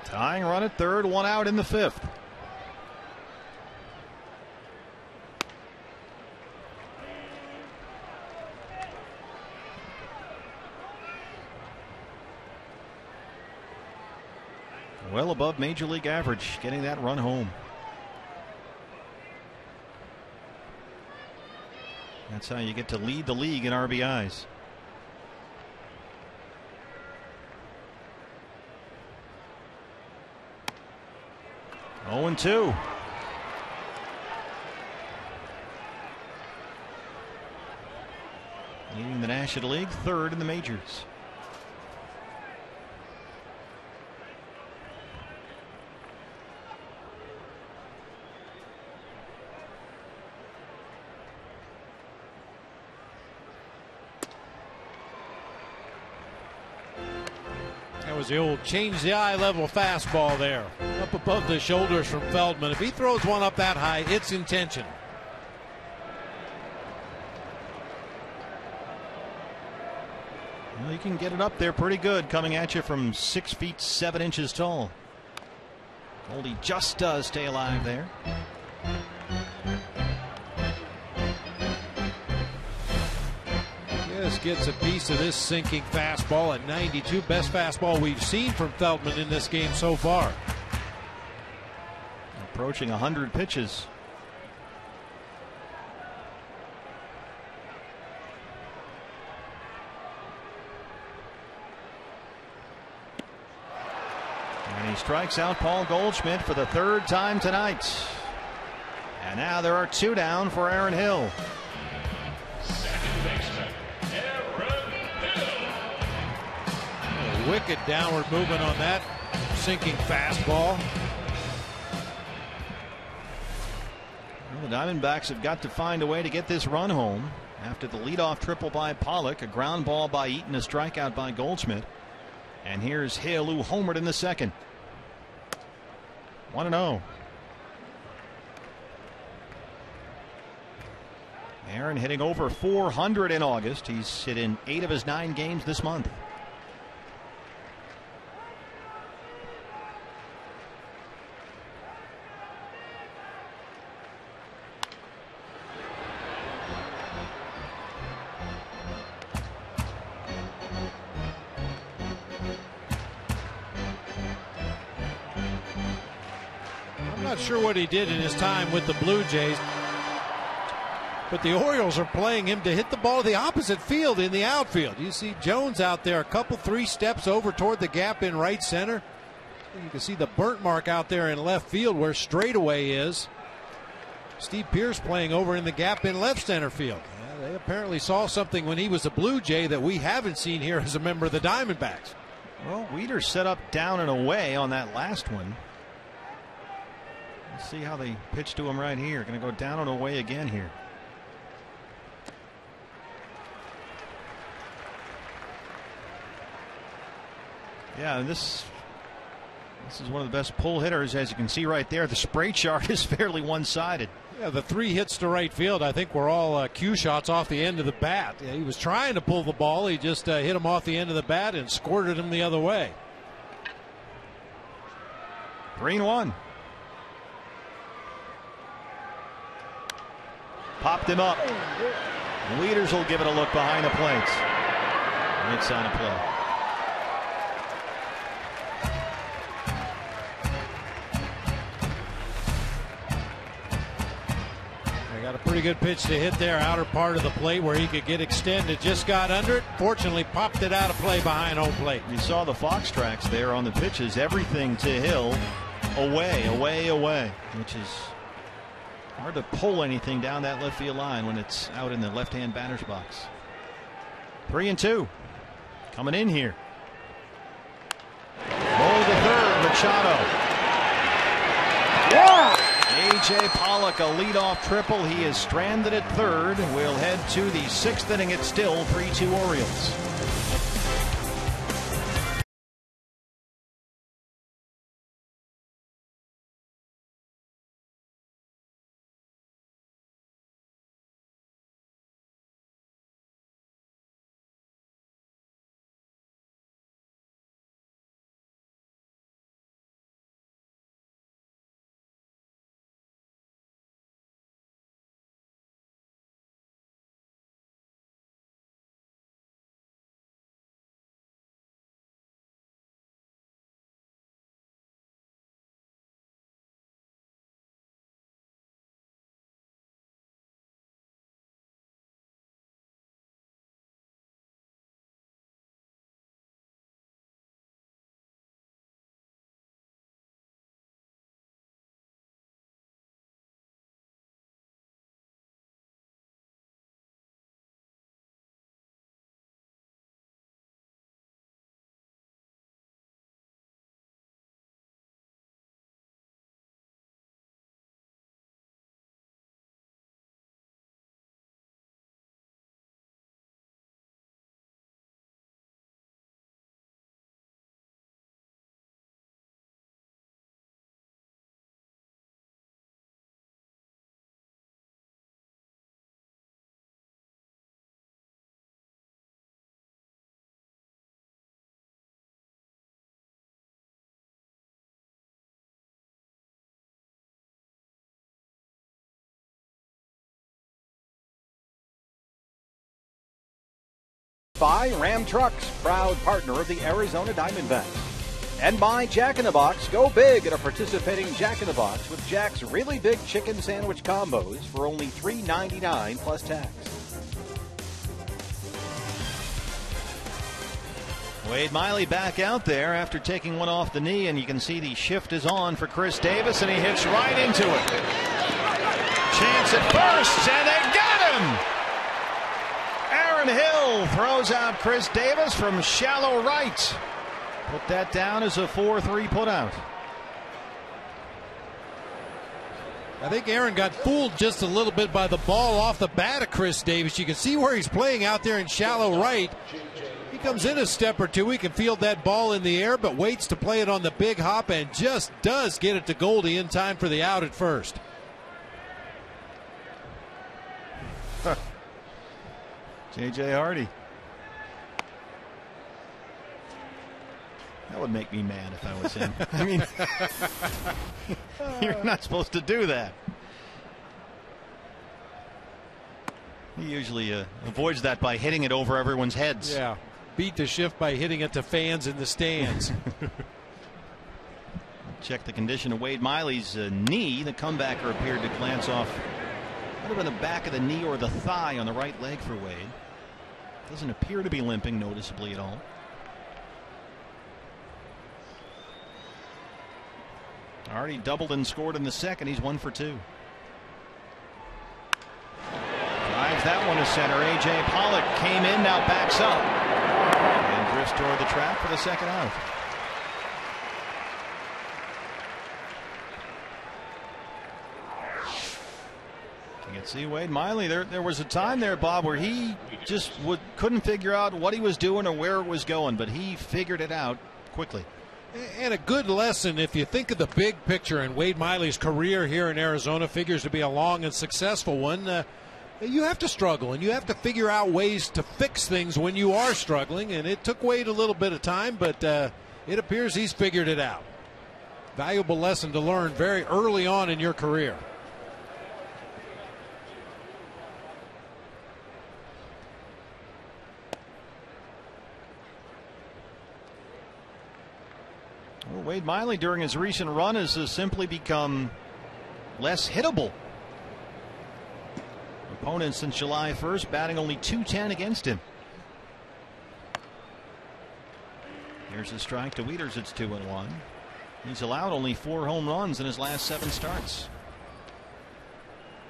Tying run at third, 1 out in the 5th. Well above major league average, getting that run home. That's how you get to lead the league in RBIs. Oh, 0-2. Leading the National League, third in the majors. That was the old change the eye level fastball there. Up above the shoulders from Feldman. If he throws one up that high, it's intentional. Well, you can get it up there pretty good coming at you from 6 feet 7 inches tall. Goldie just does stay alive there. Yeah, Just gets a piece of this sinking fastball at 92. Best fastball we've seen from Feldman in this game so far. Approaching 100 pitches. And he strikes out Paul Goldschmidt for the 3rd time tonight. And now there are 2 down for Aaron Hill. Second baseman, Aaron Hill. A wicked downward movement on that sinking fastball. Well, the Diamondbacks have got to find a way to get this run home after the leadoff triple by Pollock, a ground ball by Eaton, a strikeout by Goldschmidt. And here's Hill, who homered in the second. 1-0. Aaron hitting over 400 in August. He's hit in 8 of his 9 games this month. I'm not sure what he did in his time with the Blue Jays, but the Orioles are playing him to hit the ball to the opposite field in the outfield. You see Jones out there a couple 3 steps over toward the gap in right center. You can see the burnt mark out there in left field where straightaway is. Steve Pearce playing over in the gap in left center field. They apparently saw something when he was a Blue Jay that we haven't seen here as a member of the Diamondbacks. Well, Weeder set up down and away on that last one. Let's see how they pitch to him right here. Going to go down and away again here. Yeah, this is one of the best pull hitters, as you can see right there. The spray chart is fairly one-sided. Yeah, the 3 hits to right field, I think, were all cue shots off the end of the bat. Yeah, he was trying to pull the ball. He just hit him off the end of the bat and squirted him the other way. 3-1. Popped him up. Leaders will give it a look behind the plates. Right side of play. They got a pretty good pitch to hit there, outer part of the plate where he could get extended. Just got under it. Fortunately, popped it out of play behind home plate. You saw the Fox tracks there on the pitches. Everything to Hill. Away, away, away. Which is hard to pull anything down that left field line when it's out in the left-hand batter's box. 3-2. Coming in here. Roll to third, Machado. A.J. Pollock, a leadoff triple. He is stranded at third. We'll head to the 6th inning. It's still 3-2 Orioles. by Ram Trucks, proud partner of the Arizona Diamondbacks. And by Jack in the Box. Go big at a participating Jack in the Box with Jack's really big chicken sandwich combos for only $3.99 plus tax. Wade Miley back out there after taking one off the knee, and you can see the shift is on for Chris Davis, and he hits right into it. Chance at first, and they got him! Aaron Hill throws out Chris Davis from shallow right. Put that down as a 4-3 putout. I think Aaron got fooled just a little bit by the ball off the bat of Chris Davis. You can see where he's playing out there in shallow right. He comes in a step or two. He can field that ball in the air, but waits to play it on the big hop and just does get it to Goldie in time for the out at first. J.J. Hardy. That would make me mad if I was him. I mean, you're not supposed to do that. He usually avoids that by hitting it over everyone's heads. Yeah, beat the shift by hitting it to fans in the stands. Check the condition of Wade Miley's knee. The comebacker appeared to glance off. Would have been the back of the knee or the thigh on the right leg for Wade. Doesn't appear to be limping noticeably at all. Already doubled and scored in the second. He's 1 for 2. Drives that one to center. A.J. Pollock came in, now backs up and drifts toward the track for the second out. You can see Wade Miley. There was a time there, Bob, where he just couldn't figure out what he was doing or where it was going, but he figured it out quickly. And a good lesson if you think of the big picture, and Wade Miley's career here in Arizona figures to be a long and successful one. You have to struggle, and you have to figure out ways to fix things when you are struggling, and it took Wade a little bit of time, but it appears he's figured it out. Valuable lesson to learn very early on in your career. Well, Wade Miley during his recent run has simply become less hittable. Opponents since July 1st batting only .210 against him. Here's a strike to Wieters. It's 2-1. He's allowed only 4 home runs in his last 7 starts.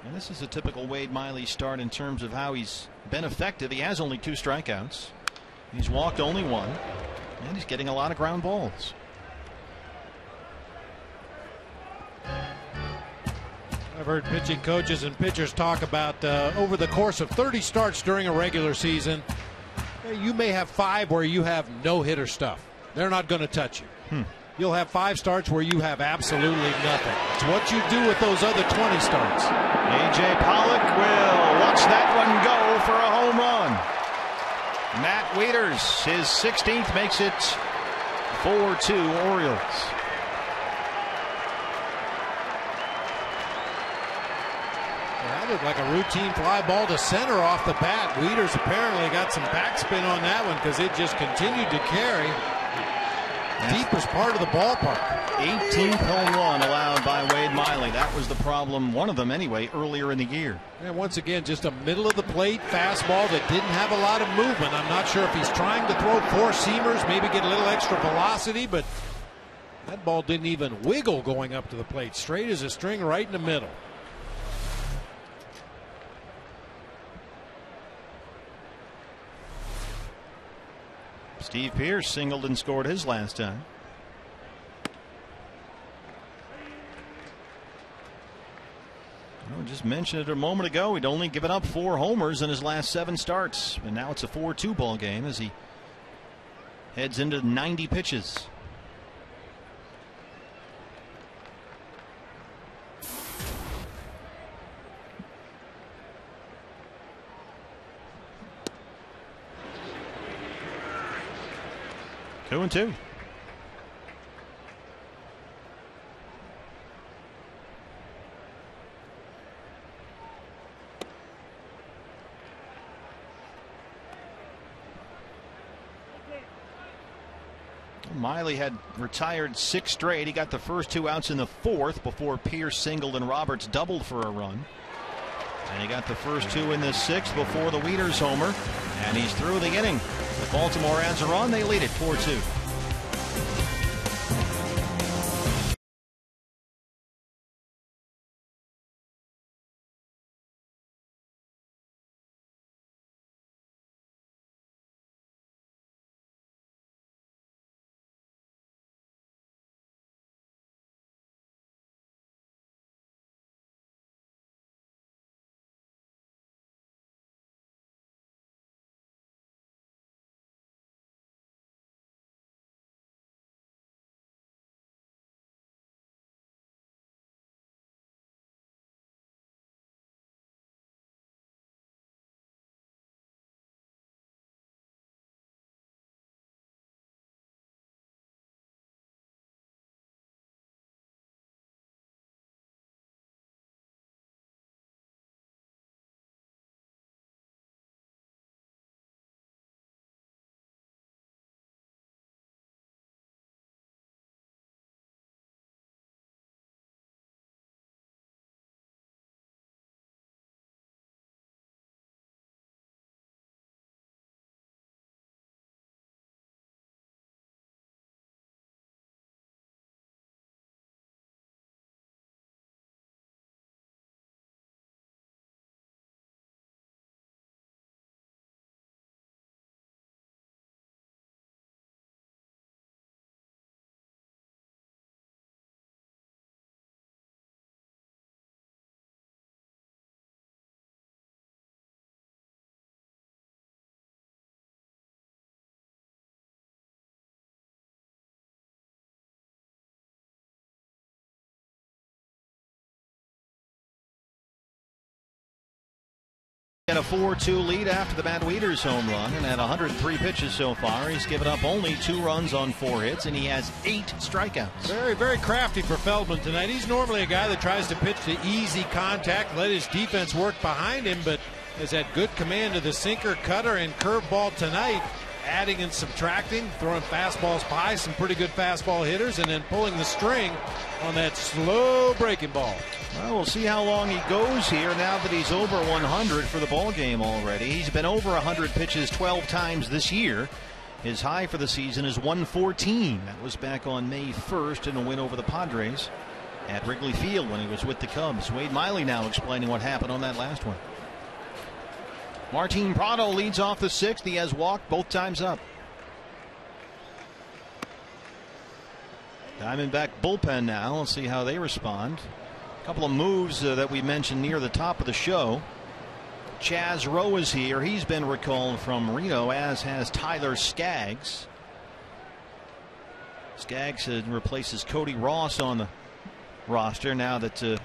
And this is a typical Wade Miley start in terms of how he's been effective. He has only 2 strikeouts. He's walked only 1. And he's getting a lot of ground balls. I've heard pitching coaches and pitchers talk about over the course of 30 starts during a regular season, you may have 5 where you have no hitter stuff. They're not going to touch you. You'll have 5 starts where you have absolutely nothing. It's what you do with those other 20 starts. A.J. Pollock will watch that one go for a home run. Matt Wieters, his 16th, makes it 4-2 Orioles. That looked like a routine fly ball to center off the bat. Wieters apparently got some backspin on that one because it just continued to carry. Deepest part of the ballpark. 18th home run allowed by Wade Miley. That was the problem, one of them anyway, earlier in the year. And once again, just a middle of the plate fastball that didn't have a lot of movement. I'm not sure if he's trying to throw 4 seamers, maybe get a little extra velocity, but that ball didn't even wiggle going up to the plate. Straight as a string right in the middle. Steve Pearce singled and scored his last time. Well, just mentioned it a moment ago. He'd only given up 4 homers in his last 7 starts, and now it's a 4-2 ball game as he heads into 90 pitches. Two and 2. Miley had retired 6 straight. He got the first 2 outs in the 4th before Pierce singled and Roberts doubled for a run. And he got the first 2 in the 6th before the Wieters homer. And he's through the inning. The Baltimore adds a run. They lead it 4-2. And a 4-2 lead after the Matt Wieters home run, and at 103 pitches so far, he's given up only 2 runs on 4 hits, and he has 8 strikeouts. Very, very crafty for Feldman tonight. He's normally a guy that tries to pitch to easy contact, let his defense work behind him, but has had good command of the sinker, cutter, and curveball tonight, adding and subtracting, throwing fastballs by some pretty good fastball hitters, and then pulling the string on that slow breaking ball. Well, we'll see how long he goes here now that he's over 100 for the ball game already. He's been over 100 pitches 12 times this year. His high for the season is 114. That was back on May 1st in a win over the Padres at Wrigley Field when he was with the Cubs. Wade Miley now explaining what happened on that last one. Martin Prado leads off the 6th. He has walked both times up. Diamondback bullpen now. We'll see how they respond. A couple of moves that we mentioned near the top of the show. Chaz Rowe is here. He's been recalled from Reno, as has Tyler Skaggs. Skaggs replaces Cody Ross on the roster now that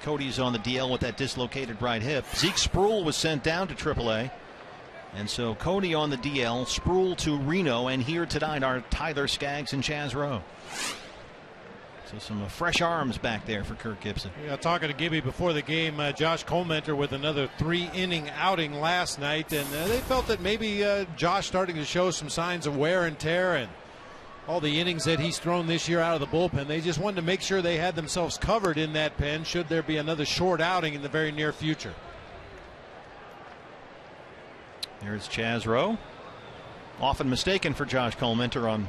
Cody's on the DL with that dislocated right hip. Zeke Sproul was sent down to AAA. And so Cody on the DL, Sproul to Reno, and here tonight are Tyler Skaggs and Chaz Rowe. So some fresh arms back there for Kirk Gibson. Yeah, talking to Gibby before the game, Josh Colmenter with another 3-inning outing last night, and they felt that maybe Josh starting to show some signs of wear and tear, and all the innings that he's thrown this year out of the bullpen, they just wanted to make sure they had themselves covered in that pen should there be another short outing in the very near future. There's Chaz Rowe, often mistaken for Josh Colmenter on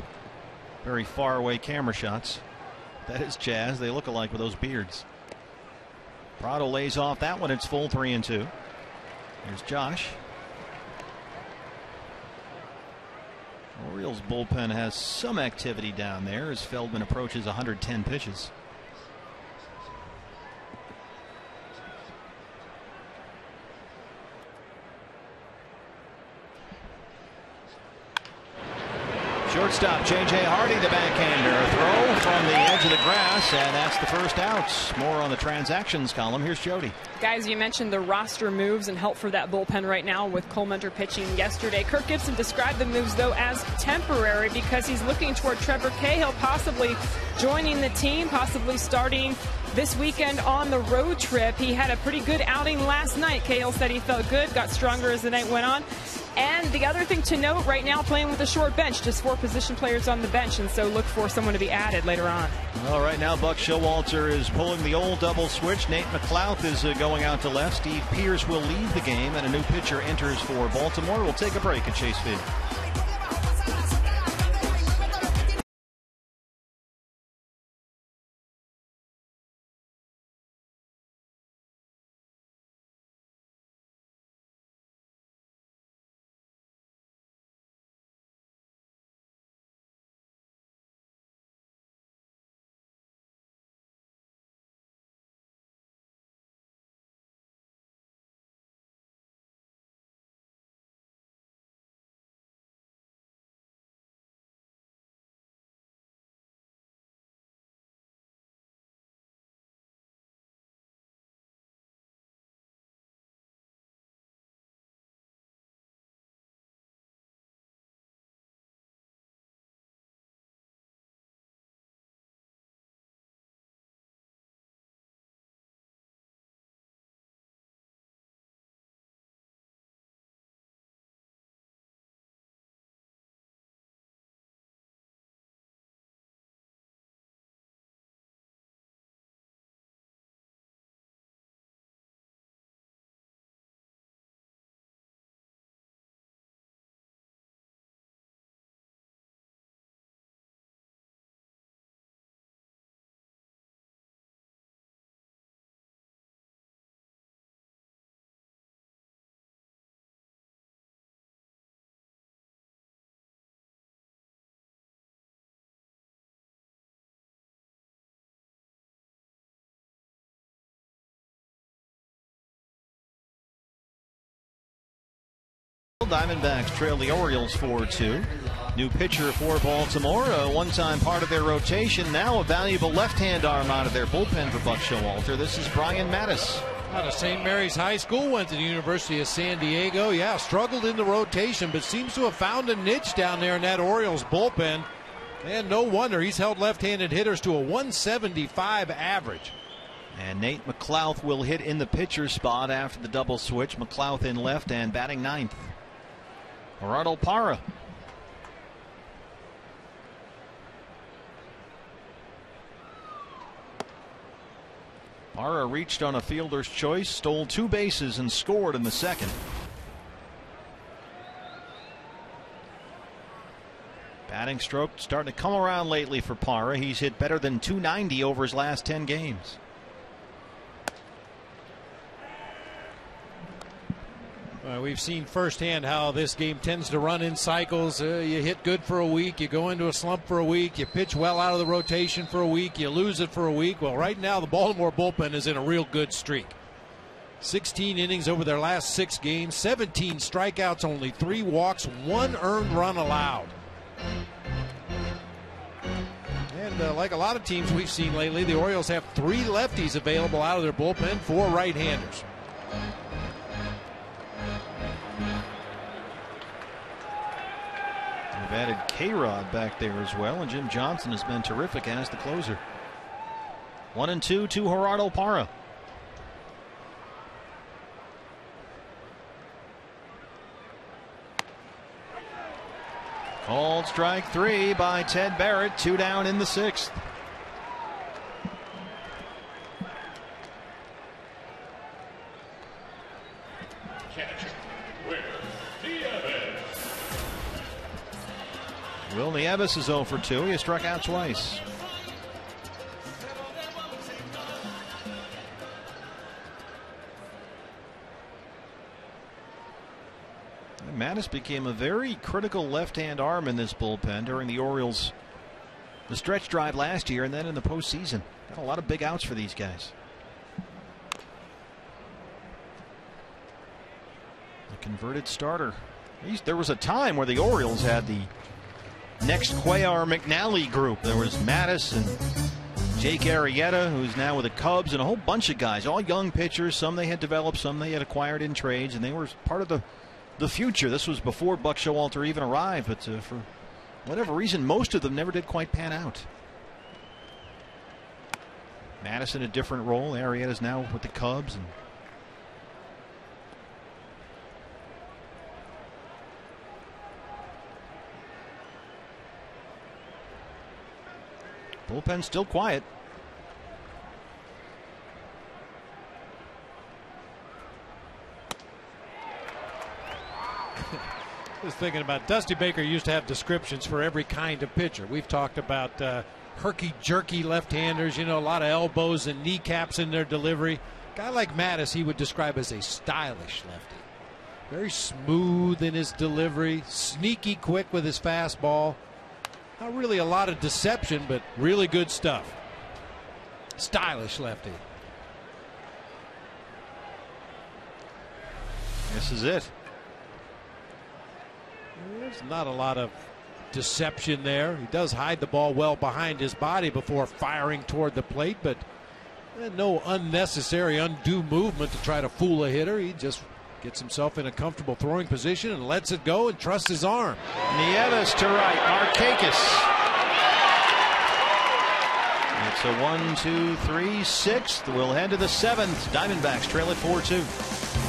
very far away camera shots. That is Chaz. They look alike with those beards. Prado lays off that one. It's full 3-2. There's Josh. Orioles bullpen has some activity down there as Feldman approaches 110 pitches. Shortstop J.J. Hardy, the backhander. A throw from the edge of the grass, and that's the first out. More on the transactions column. Here's Jody. Guys, you mentioned the roster moves and help for that bullpen right now with Colmenter pitching yesterday. Kirk Gibson described the moves, though, as temporary because he's looking toward Trevor Cahill possibly joining the team, possibly starting this weekend on the road trip. He had a pretty good outing last night. Cahill said he felt good, got stronger as the night went on. And the other thing to note right now, playing with a short bench, just 4 position players on the bench, and so look for someone to be added later on. Well, right now Buck Showalter is pulling the old double switch. Nate McLouth is going out to left. Steve Pearce will leave the game, and a new pitcher enters for Baltimore. We'll take a break at Chase Field. Diamondbacks trail the Orioles 4-2. New pitcher for Baltimore, a one-time part of their rotation. Now a valuable left-hand arm out of their bullpen for Buck Showalter. This is Brian Mattis. Out of St. Mary's High School, went to the University of San Diego. Yeah, struggled in the rotation, but seems to have found a niche down there in that Orioles bullpen. And no wonder he's held left-handed hitters to a 175 average. And Nate McLouth will hit in the pitcher spot after the double switch. McLouth in left and batting ninth. Gerardo Parra. Parra reached on a fielder's choice, stole 2 bases, and scored in the second. Batting stroke starting to come around lately for Parra. He's hit better than .290 over his last 10 games. We've seen firsthand how this game tends to run in cycles. You hit good for a week, you go into a slump for a week, you pitch well out of the rotation for a week, you lose it for a week. Well, right now the Baltimore bullpen is in a real good streak. 16 innings over their last 6 games, 17 strikeouts, only 3 walks, 1 earned run allowed. And like a lot of teams we've seen lately, the Orioles have 3 lefties available out of their bullpen, 4 right-handers. They've added K-Rod back there as well, and Jim Johnson has been terrific as the closer. 1-2 to Gerardo Parra. Called strike 3 by Ted Barrett. 2 down in the 6th. Will Nieves is 0 for 2. He struck out twice. Mattis became a very critical left-hand arm in this bullpen during the Orioles' stretch drive last year and then in the postseason. Got a lot of big outs for these guys. A converted starter. There was a time where the Orioles had the next Cuellar McNally group. There was Mattis and Jake Arrieta, who's now with the Cubs, and a whole bunch of guys, all young pitchers. Some they had developed, some they had acquired in trades, and they were part of the future. This was before Buck Showalter even arrived, but for whatever reason, most of them never did quite pan out. Mattis in a different role. Arrieta's now with the Cubs. And Bullpen still quiet. I was thinking about Dusty Baker used to have descriptions for every kind of pitcher. We've talked about herky-jerky left-handers, a lot of elbows and kneecaps in their delivery. A guy like Mattis he would describe as a stylish lefty. Very smooth in his delivery, sneaky quick with his fastball. Not really a lot of deception, but really good stuff. Stylish lefty. This is it. There's not a lot of deception there. He does hide the ball well behind his body before firing toward the plate, but no unnecessary undue movement to try to fool a hitter. He just gets himself in a comfortable throwing position and lets it go and trusts his arm. Nieves to right. Markakis. It's a 1, 2, 3, 6th. We'll head to the 7th. Diamondbacks trail at 4-2.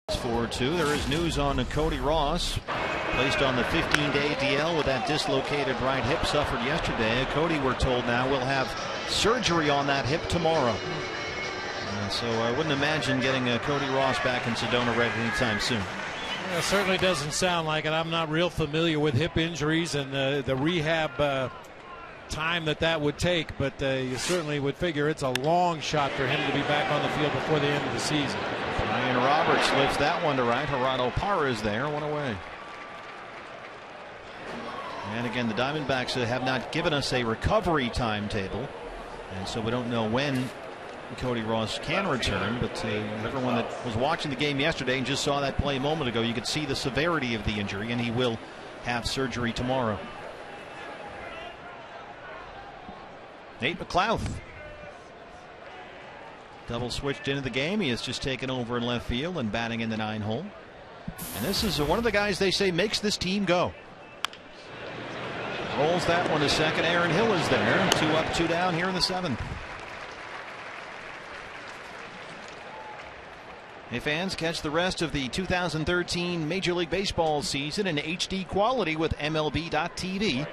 It's 4-2. There is news on Cody Ross, placed on the 15-day DL with that dislocated right hip suffered yesterday. Cody, we're told now, will have surgery on that hip tomorrow. So I wouldn't imagine getting Cody Ross back in Sedona Red anytime soon. It certainly doesn't sound like it. I'm not real familiar with hip injuries and the rehab time that would take, but you certainly would figure it's a long shot for him to be back on the field before the end of the season. Ryan Roberts lifts that one to right. Gerardo Parra is there, one away. And again, the Diamondbacks have not given us a recovery timetable, and so we don't know when Cody Ross can return, but everyone that was watching the game yesterday and just saw that play a moment ago, you could see the severity of the injury, and he will have surgery tomorrow. Nate McLouth double switched into the game. He has just taken over in left field and batting in the 9 hole. And this is one of the guys they say makes this team go. Rolls that one to second. Aaron Hill is there. 2 up, 2 down here in the 7th. Hey fans, catch the rest of the 2013 Major League Baseball season in HD quality with MLB.tv.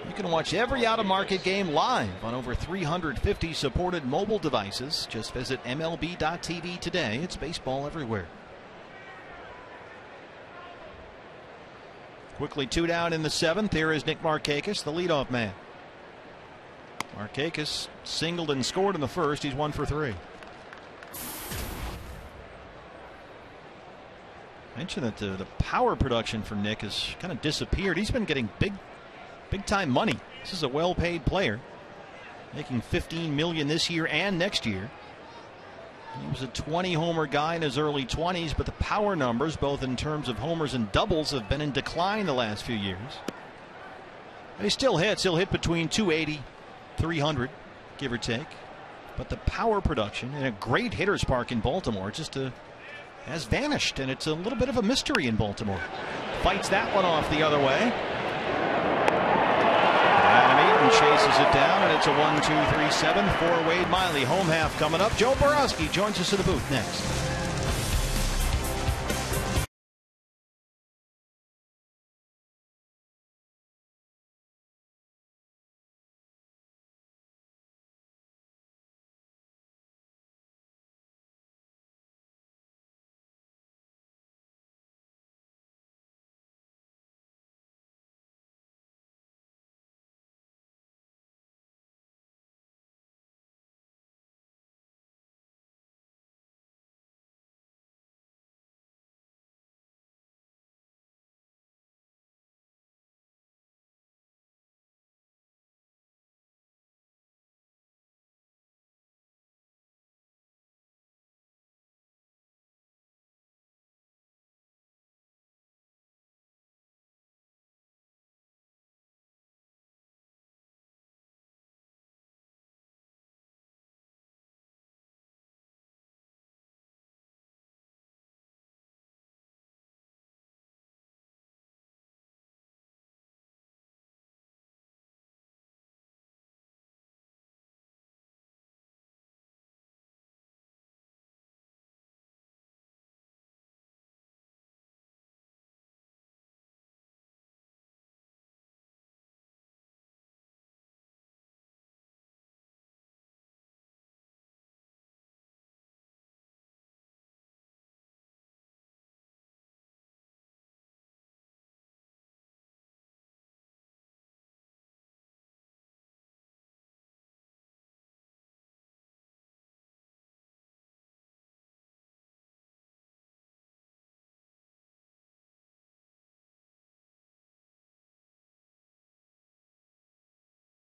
You can watch every out-of-market game live on over 350 supported mobile devices. Just visit MLB.tv today. It's baseball everywhere. Quickly 2 down in the 7th. Here is Nick Markakis, the leadoff man. Markakis singled and scored in the first. He's 1 for 3. Mentioned that the power production for Nick has kind of disappeared. He's been getting big time money. This is a well-paid player, making $15 million this year and next year. He was a 20-homer guy in his early 20s, but the power numbers, both in terms of homers and doubles, have been in decline the last few years. He still hits. He'll hit between 280, 300, give or take. But the power production in a great hitter's park in Baltimore just has vanished, and it's a little bit of a mystery in Baltimore. Fights that one off the other way. Adam Eaton chases it down, and it's a 1-2-3-7 for Wade Miley. Home half coming up. Joe Borowski joins us in the booth next.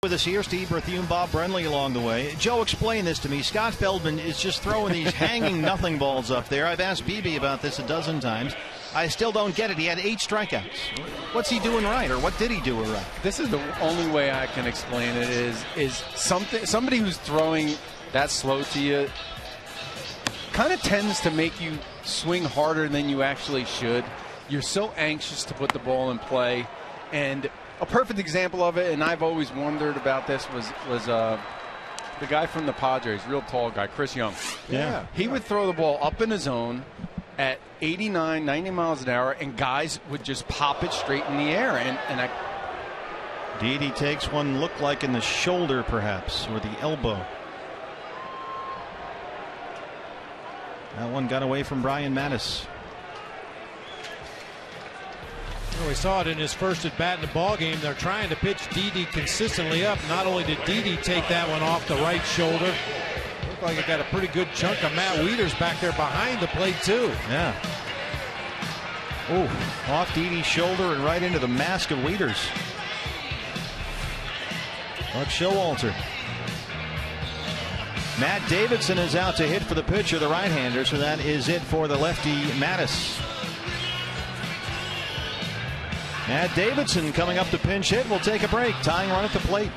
With us here, Steve Berthiaume, Bob Brenly along the way. Joe, explain this to me. Scott Feldman is just throwing these hanging nothing balls up there. I've asked BB about this a dozen times. I still don't get it. He had 8 strikeouts. What's he doing right, or what did he do right? This is the only way I can explain it is somebody who's throwing that slow to you kind of tends to make you swing harder than you actually should. You're so anxious to put the ball in play, and a perfect example of it, and I've always wondered about this, was the guy from the Padres, real tall guy, Chris Young. Yeah. He would throw the ball up in his zone at 89, 90 miles an hour, and guys would just pop it straight in the air. And Didi takes one, look like in the shoulder perhaps, or the elbow. That one got away from Brian Mattis. Well, we saw it in his first at bat in the ball game. They're trying to pitch Didi consistently up. Not only did Didi take that one off the right shoulder, looked like it got a pretty good chunk of Matt Wieters back there behind the plate too. Yeah. Oh, off Didi's shoulder and right into the mask of Wieters. Buck Showalter. Matt Davidson is out to hit for the pitcher, the right-hander, so that is it for the lefty Mattis. Matt Davidson coming up to pinch hit. We'll take a break. Tying run at the plate.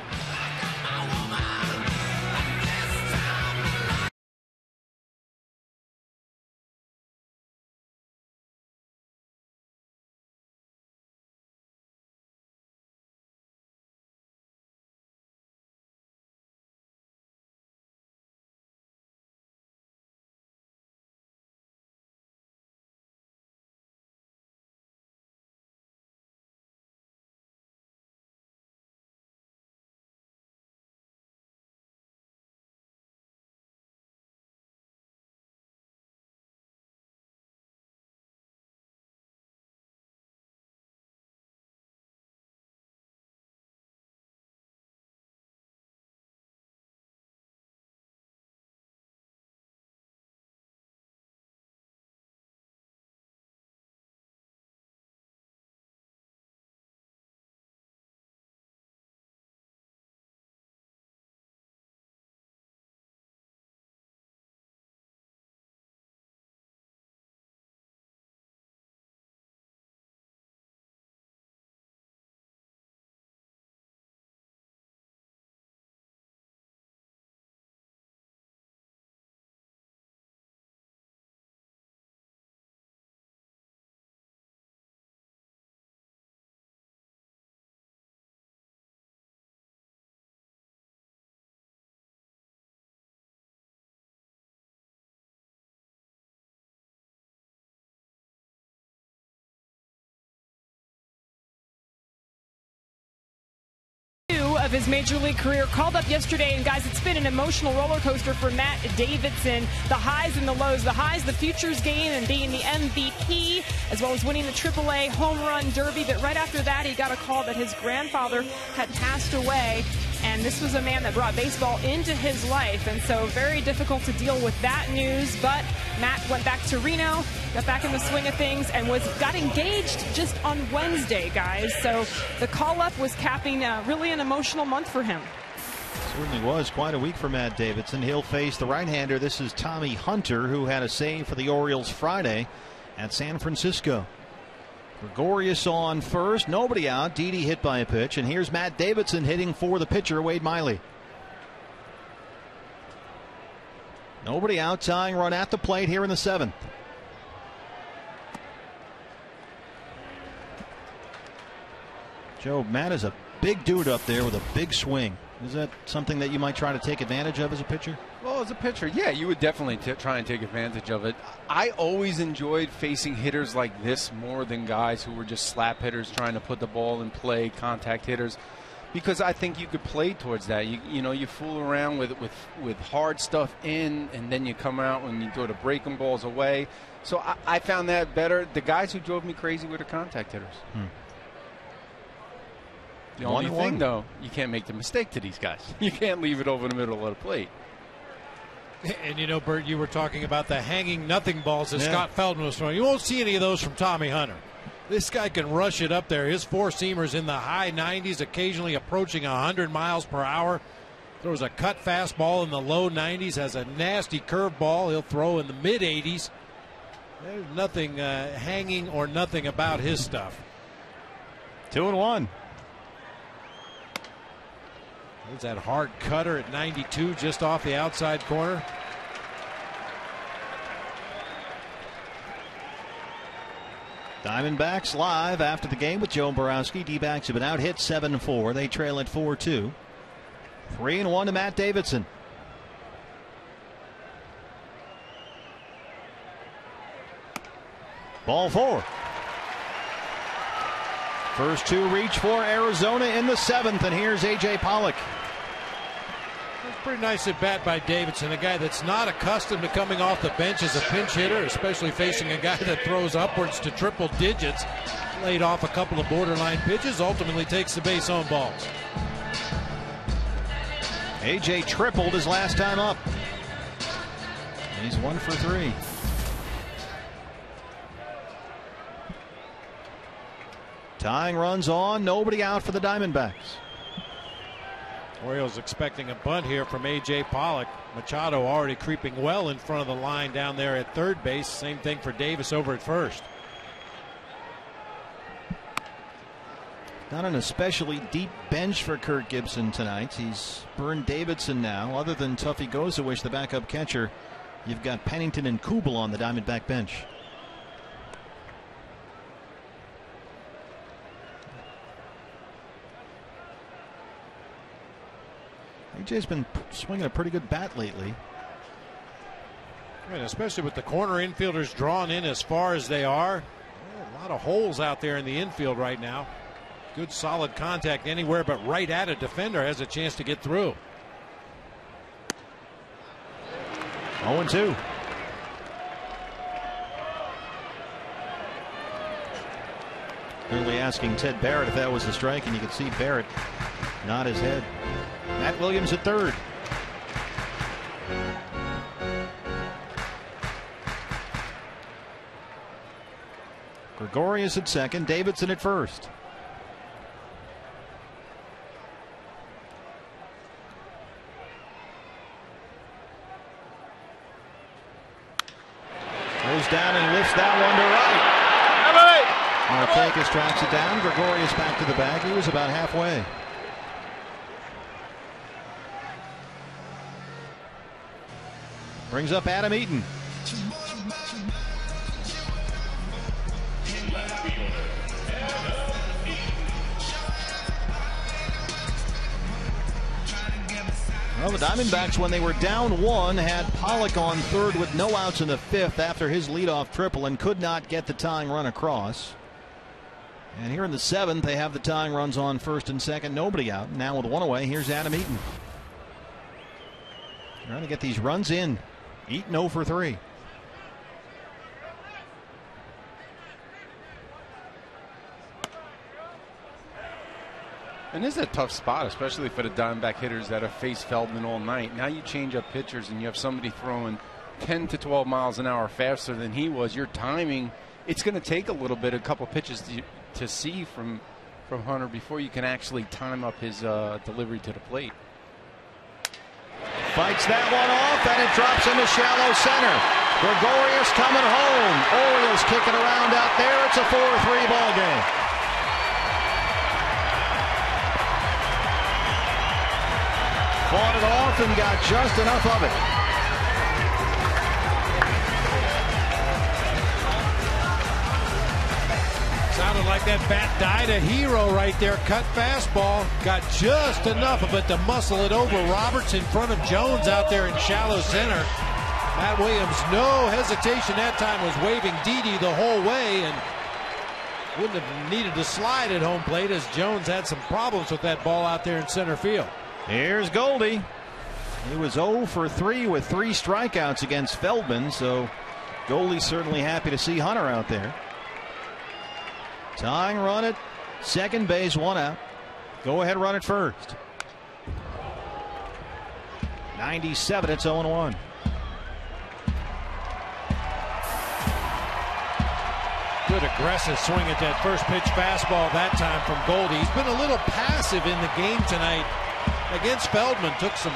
of his major league career called up yesterday. And guys, it's been an emotional roller coaster for Matt Davidson. The highs and the lows. The highs, the futures game and being the MVP, as well as winning the AAA home run derby. But right after that, he got a call that his grandfather had passed away. And this was a man that brought baseball into his life. And so very difficult to deal with that news. But Matt went back to Reno, got back in the swing of things, and got engaged just on Wednesday, guys. So the call-up was capping really an emotional month for him. Certainly was quite a week for Matt Davidson. He'll face the right-hander. This is Tommy Hunter, who had a save for the Orioles Friday at San Francisco. Gregorius on first, nobody out. Didi hit by a pitch, and here's Matt Davidson hitting for the pitcher, Wade Miley. Nobody out, tying run at the plate here in the 7th. Joe, Matt is a big dude up there with a big swing. Is that something that you might try to take advantage of as a pitcher? Well, as a pitcher, yeah, you would definitely try and take advantage of it. I always enjoyed facing hitters like this more than guys who were just slap hitters trying to put the ball in play, contact hitters, because I think you could play towards that. You know, you fool around with hard stuff in, and then you come out when you go to breaking balls away. So I found that better. The guys who drove me crazy were the contact hitters. The only thing, though, you can't make the mistake to these guys. You can't leave it over the middle of the plate. And you know, Bert, you were talking about the hanging nothing balls that Scott Feldman was throwing. You won't see any of those from Tommy Hunter. This guy can rush it up there. His four-seamer's in the high 90s, occasionally approaching 100 miles per hour. Throws a cut fastball in the low 90s, has a nasty curveball he'll throw in the mid-80s. There's nothing hanging or nothing about his stuff. 2-1. There's that hard cutter at 92 just off the outside corner. Diamondbacks live after the game with Joe Borowski. D-backs have been out hit 7-4. They trail at 4-2. 3-1 to Matt Davidson. Ball 4. First two reach for Arizona in the 7th, and here's A.J. Pollock. It's pretty nice at bat by Davidson, a guy that's not accustomed to coming off the bench as a pinch hitter, especially facing a guy that throws upwards to triple digits. Laid off a couple of borderline pitches, ultimately takes the base on balls. A.J. tripled his last time up. He's 1 for 3. Tying runs on, nobody out for the Diamondbacks. Orioles expecting a bunt here from A.J. Pollock. Machado already creeping well in front of the line down there at third base. Same thing for Davis over at first. Not an especially deep bench for Kirk Gibson tonight. He's burned Davidson now. Other than Tuffy Gozawish, the backup catcher, you've got Pennington and Kubel on the Diamondback bench. AJ's been swinging a pretty good bat lately. And especially with the corner infielders drawn in as far as they are. A lot of holes out there in the infield right now. Good solid contact anywhere but right at a defender has a chance to get through. 0-2. Clearly asking Ted Barrett if that was a strike, and you can see Barrett nod his head. Matt Williams at third. Gregorius at second. Davidson at first. Goes down and lifts that one to right. Markakis tracks it down. Gregorius back to the bag. He was about halfway. Brings up Adam Eaton. Well, the Diamondbacks, when they were down 1, had Pollock on third with no outs in the 5th after his leadoff triple and could not get the tying run across. And here in the 7th, they have the tying runs on first and second. Nobody out. Now with one away, here's Adam Eaton. Trying to get these runs in. Eaton 0 for 3. And this is a tough spot, especially for the Diamondback hitters that have faced Feldman all night. Now you change up pitchers and you have somebody throwing 10 to 12 miles an hour faster than he was. Your timing, it's going to take a little bit, a couple pitches to see from Hunter before you can actually time up his delivery to the plate. Fights that one off, and it drops into shallow center. Gregorius coming home. Orioles kicking around out there. It's a 4-3 ball game. Fought it off and got just enough of it. Sounded like that bat died a hero right there. Cut fastball. Got just enough of it to muscle it over Roberts in front of Jones out there in shallow center. Matt Williams, no hesitation that time, was waving Didi the whole way and wouldn't have needed to slide at home plate as Jones had some problems with that ball out there in center field. Here's Goldie. He was 0 for 3 with 3 strikeouts against Feldman, so Goldie's certainly happy to see Hunter out there. Tying run at second base, 1 out. Go ahead, run at first. 97, it's 0-1. Good aggressive swing at that first pitch fastball that time from Goldie. He's been a little passive in the game tonight against Feldman. Took some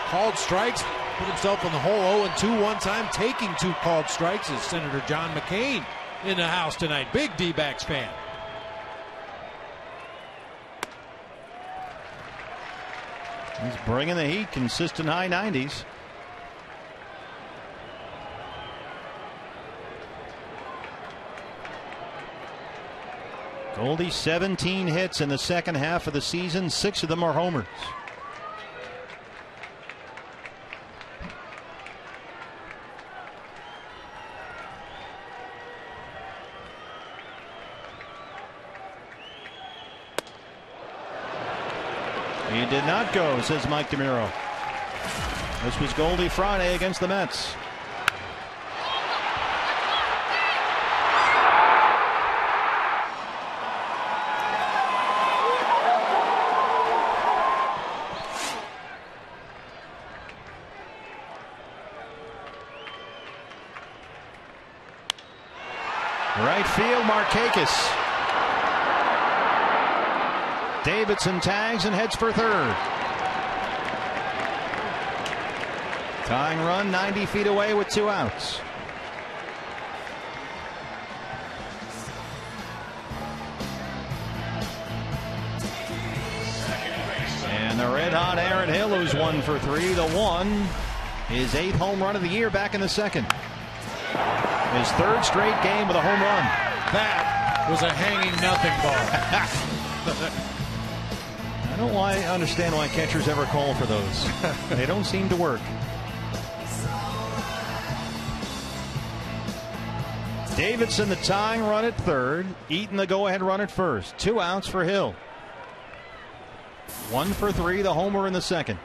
called strikes, put himself in the hole 0-2 one time, taking 2 called strikes is Senator John McCain in the house tonight. Big D-backs fan. He's bringing the heat, consistent high 90s. Goldie 17 hits in the second half of the season. 6 of them are homers. He did not go, says Mike DeMuro. This was Goldie Friday against the Mets. Right field, Markakis. Davidson tags and heads for third. Tying run 90 feet away with 2 outs. And the red-hot Aaron Hill, who's 1 for 3. The 1, his 8th home run of the year back in the second. His 3rd straight game with a home run. That was a hanging nothing ball. I don't understand why catchers ever call for those. They don't seem to work. Davidson the tying run at third. Eaton the go-ahead run at first. 2 outs for Hill. 1 for 3, the homer in the second.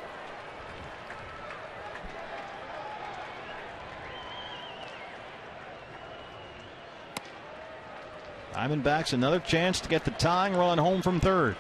Diamondbacks another chance to get the tying run home from third.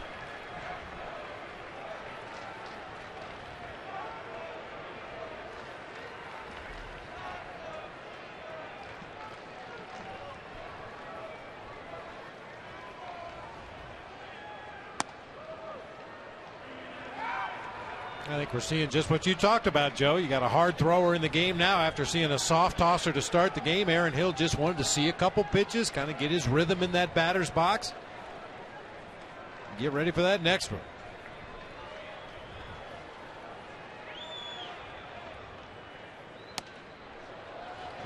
I think we're seeing just what you talked about, Joe. You got a hard thrower in the game now after seeing a soft tosser to start the game. Aaron Hill just wanted to see a couple pitches, kind of get his rhythm in that batter's box. Get ready for that next one.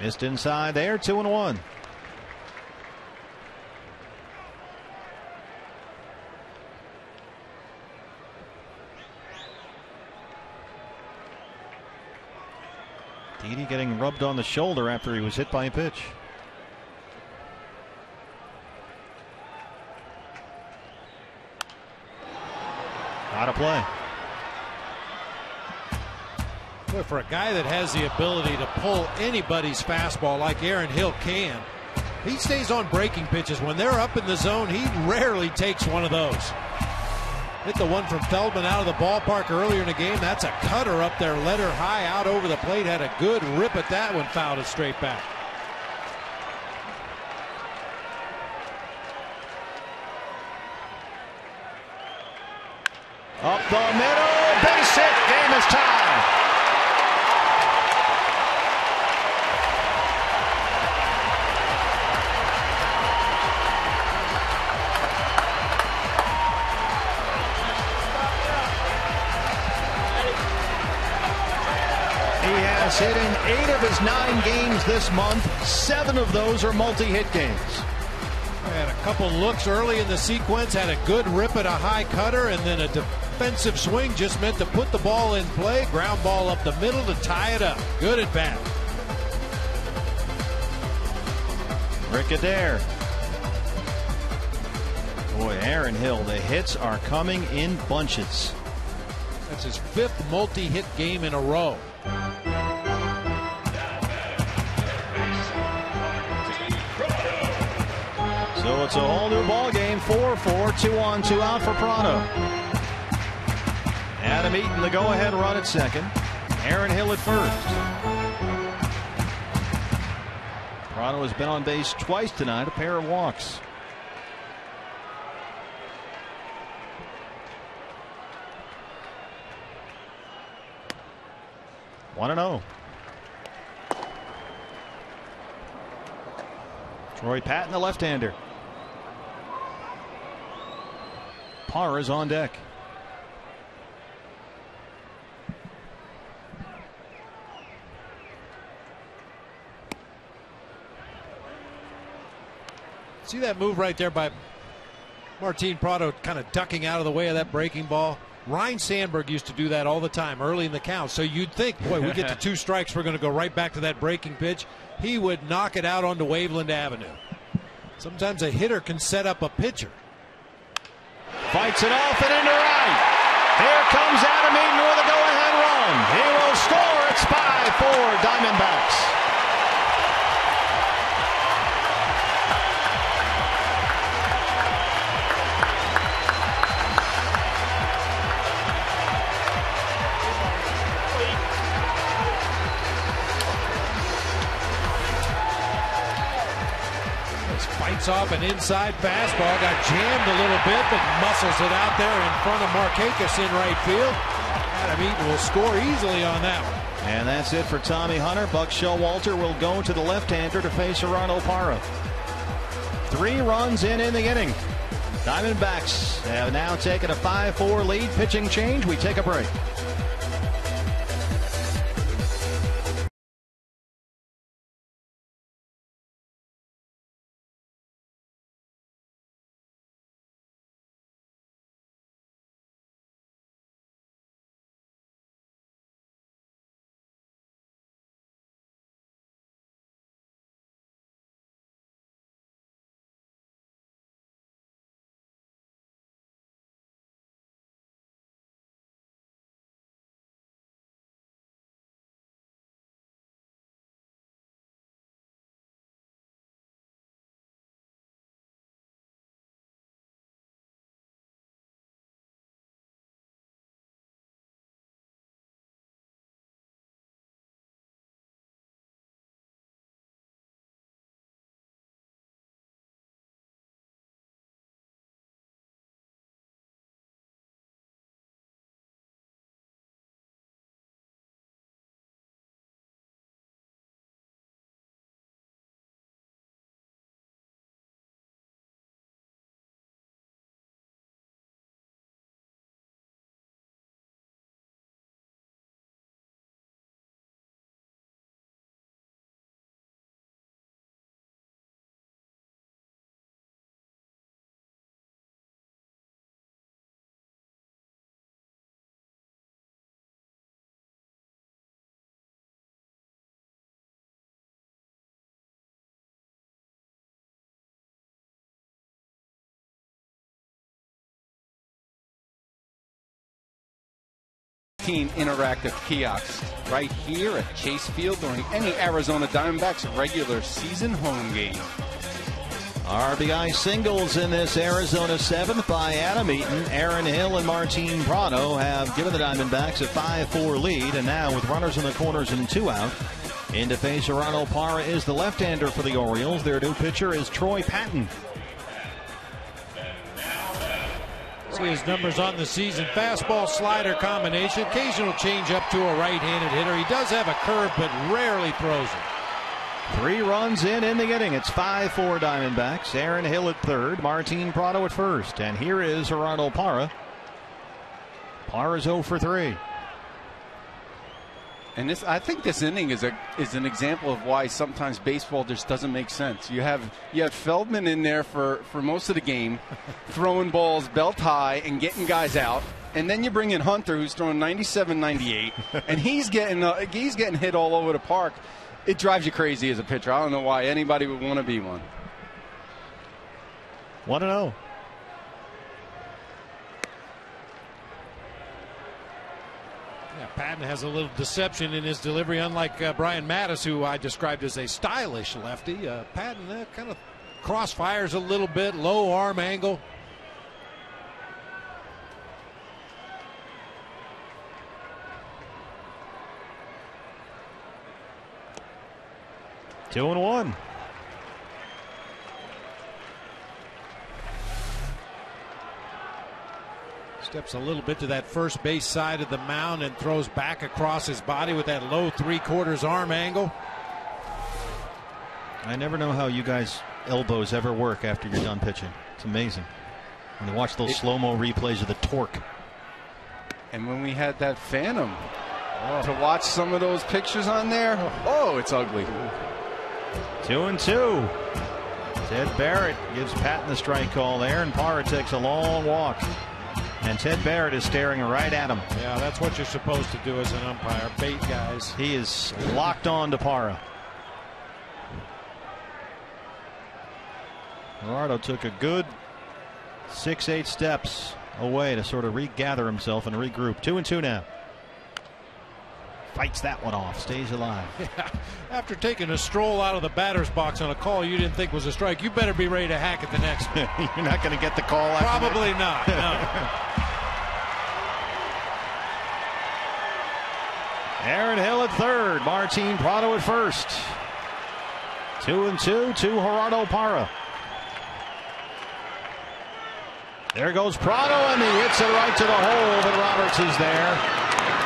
Missed inside there, 2-1. Didi getting rubbed on the shoulder after he was hit by a pitch. Out of play. Boy, for a guy that has the ability to pull anybody's fastball like Aaron Hill can, he stays on breaking pitches. When they're up in the zone, he rarely takes one of those. Hit the one from Feldman out of the ballpark earlier in the game. That's a cutter up there, led her high out over the plate. Had a good rip at that one, fouled it straight back. Up the middle, base hit, game is tied. He has hit in 8 of his 9 games this month. 7 of those are multi-hit games. Had a couple looks early in the sequence, had a good rip at a high cutter, and then a defensive swing just meant to put the ball in play. Ground ball up the middle to tie it up. Good at bat. Rick Adair. Boy, Aaron Hill, the hits are coming in bunches. That's his 5th multi-hit game in a row. So it's a whole new ball game. 4-4, 2 on, 2 out for Prado. Adam Eaton, the go-ahead run at second. Aaron Hill at first. Prado has been on base twice tonight, a pair of walks. One and 0. Troy Patton, the left-hander. Parra is on deck. See that move right there by Martin Prado, kind of ducking out of the way of that breaking ball. Ryne Sandberg used to do that all the time early in the count. So you'd think, boy, we get to 2 strikes, we're going to go right back to that breaking pitch. He would knock it out onto Waveland Avenue. Sometimes a hitter can set up a pitcher. Fights it off and into right. Here comes Adam Eaton with a go-ahead run. He will score. It's 5-4 Diamondbacks. Fights off an inside fastball, got jammed a little bit, but muscles it out there in front of Markakis in right field. Adam Eaton will score easily on that one. And that's it for Tommy Hunter. Buck Showalter will go to the left-hander to face Gerardo Parra. 3 runs in the inning. Diamondbacks have now taken a 5-4 lead. Pitching change. We take a break. interactive kiosks right here at Chase Field during any Arizona Diamondbacks regular season home game. RBI singles in this Arizona 7th by Adam Eaton. Aaron Hill and Martin Prado have given the Diamondbacks a 5-4 lead, and now with runners in the corners and 2 out, in to face Gerardo Parra is the left-hander for the Orioles. Their new pitcher is Troy Patton. See his numbers on the season. Fastball slider combination. Occasional change up to a right-handed hitter. He does have a curve, but rarely throws it. 3 runs in the inning. It's 5-4 Diamondbacks. Aaron Hill at third, Martin Prado at first. And here is Gerardo Parra. Parra's 0 for 3. And I think this inning is an example of why sometimes baseball just doesn't make sense. You have Feldman in there for most of the game, throwing balls belt high and getting guys out, and then you bring in Hunter, who's throwing 97, 98, and he's getting hit all over the park. It drives you crazy as a pitcher. I don't know why anybody would want to be one. 1-0. Patton has a little deception in his delivery, unlike Brian Mattis, who I described as a stylish lefty. Patton kind of crossfires a little bit, low arm angle. Two and one. Steps a little bit to that first base side of the mound and throws back across his body with that low 3/4 arm angle. I never know how you guys' elbows ever work after you're done pitching. It's amazing. When you watch those slow-mo replays of the torque. And when we had that Phantom, to watch some of those pictures on there, oh, it's ugly. 2-2. Ted Barrett gives Patton the strike call there, and Parra takes a long walk. And Ted Barrett is staring right at him. Yeah, that's what you're supposed to do as an umpire. Bait guys. He is locked on to Parra. Gerardo took a good 6-8 steps away to sort of regather himself and regroup. 2-2 now. Fights that one off. Stays alive. Yeah. After taking a stroll out of the batter's box on a call you didn't think was a strike, you better be ready to hack at the next one. You're not going to get the call after Probably not. No. Aaron Hill at third. Martin Prado at first. 2-2 to Gerardo Parra. There goes Prado, and he hits it right to the hole, but Roberts is there.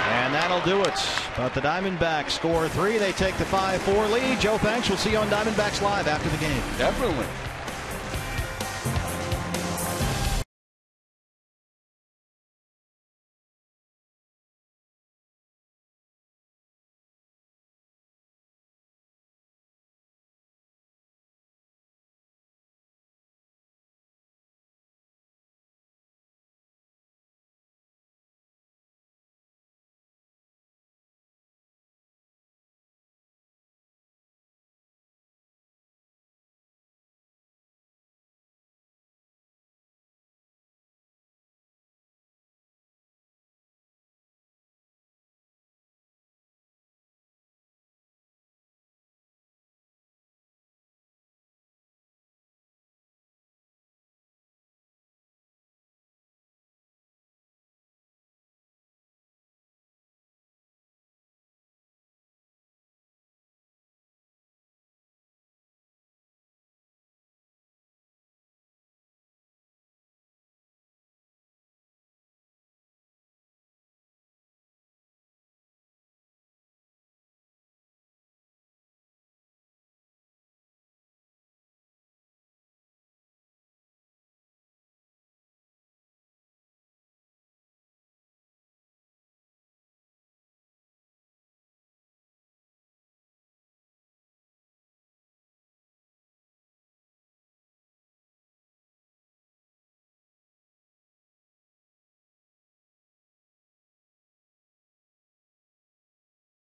And that'll do it. But the Diamondbacks score 3. They take the 5-4 lead. Joe, thanks. We'll see you on Diamondbacks Live after the game. Definitely.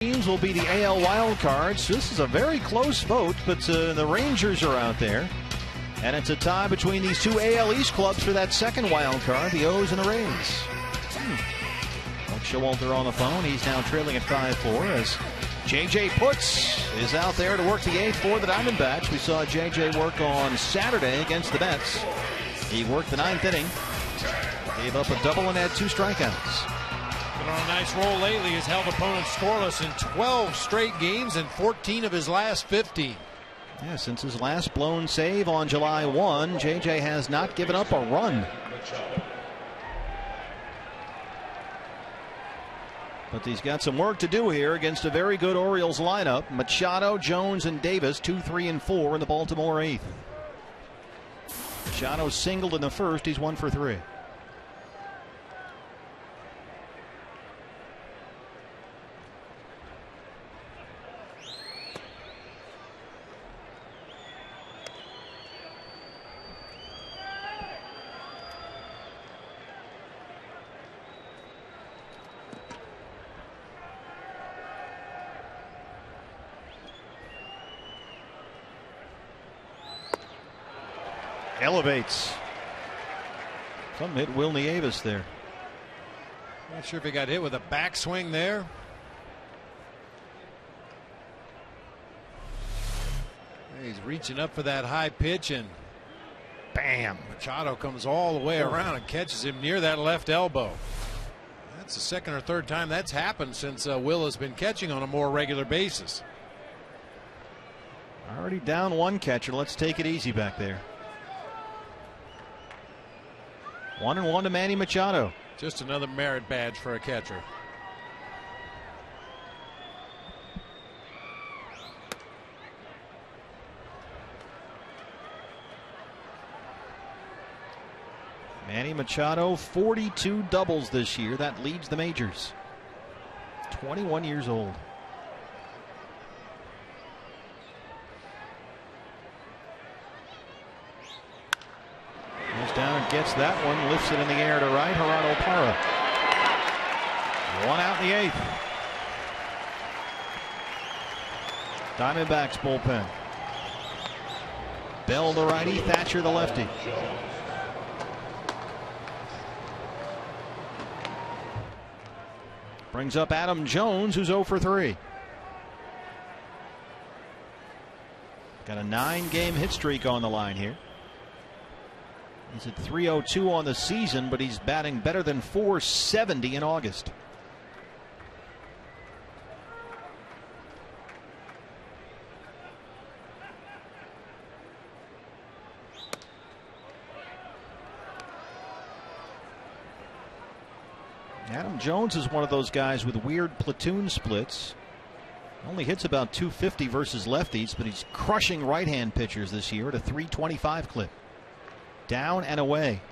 Teams will be the AL wild cards. This is a very close vote, but the Rangers are out there. And it's a tie between these two AL East clubs for that second wild card, the O's and the Rays. Mike Showalter on the phone. He's now trailing at 5-4 as J.J. Putz is out there to work the 8th for the Diamondbacks. We saw J.J. work on Saturday against the Mets. He worked the 9th inning, gave up a double and had 2 strikeouts. Been on a nice roll lately. Has held opponents scoreless in 12 straight games and 14 of his last 15. Yeah, since his last blown save on July 1, J.J. has not given up a run. But he's got some work to do here against a very good Orioles lineup. Machado, Jones, and Davis, 2, 3, and 4 in the Baltimore 8th. Machado singled in the first. He's 1 for 3. Elevates. Some hit Will Nieves there. Not sure if he got hit with a backswing there. He's reaching up for that high pitch and bam. Machado comes all the way around and catches him near that left elbow. That's the second or third time that's happened since Will has been catching on a more regular basis. Already down one catcher. Let's take it easy back there. 1-1 to Manny Machado. Just another merit badge for a catcher. Manny Machado, 42 doubles this year. That leads the majors. 21 years old. Goes down and gets that one, lifts it in the air to right. Gerardo Parra. 1 out in the 8th. Diamondbacks bullpen. Bell the righty, Thatcher the lefty. Brings up Adam Jones, who's 0 for 3. Got a 9-game hit streak on the line here. He's at .302 on the season, but he's batting better than .470 in August. Adam Jones is one of those guys with weird platoon splits. Only hits about .250 versus lefties, but he's crushing right-hand pitchers this year at a .325 clip. Down and away.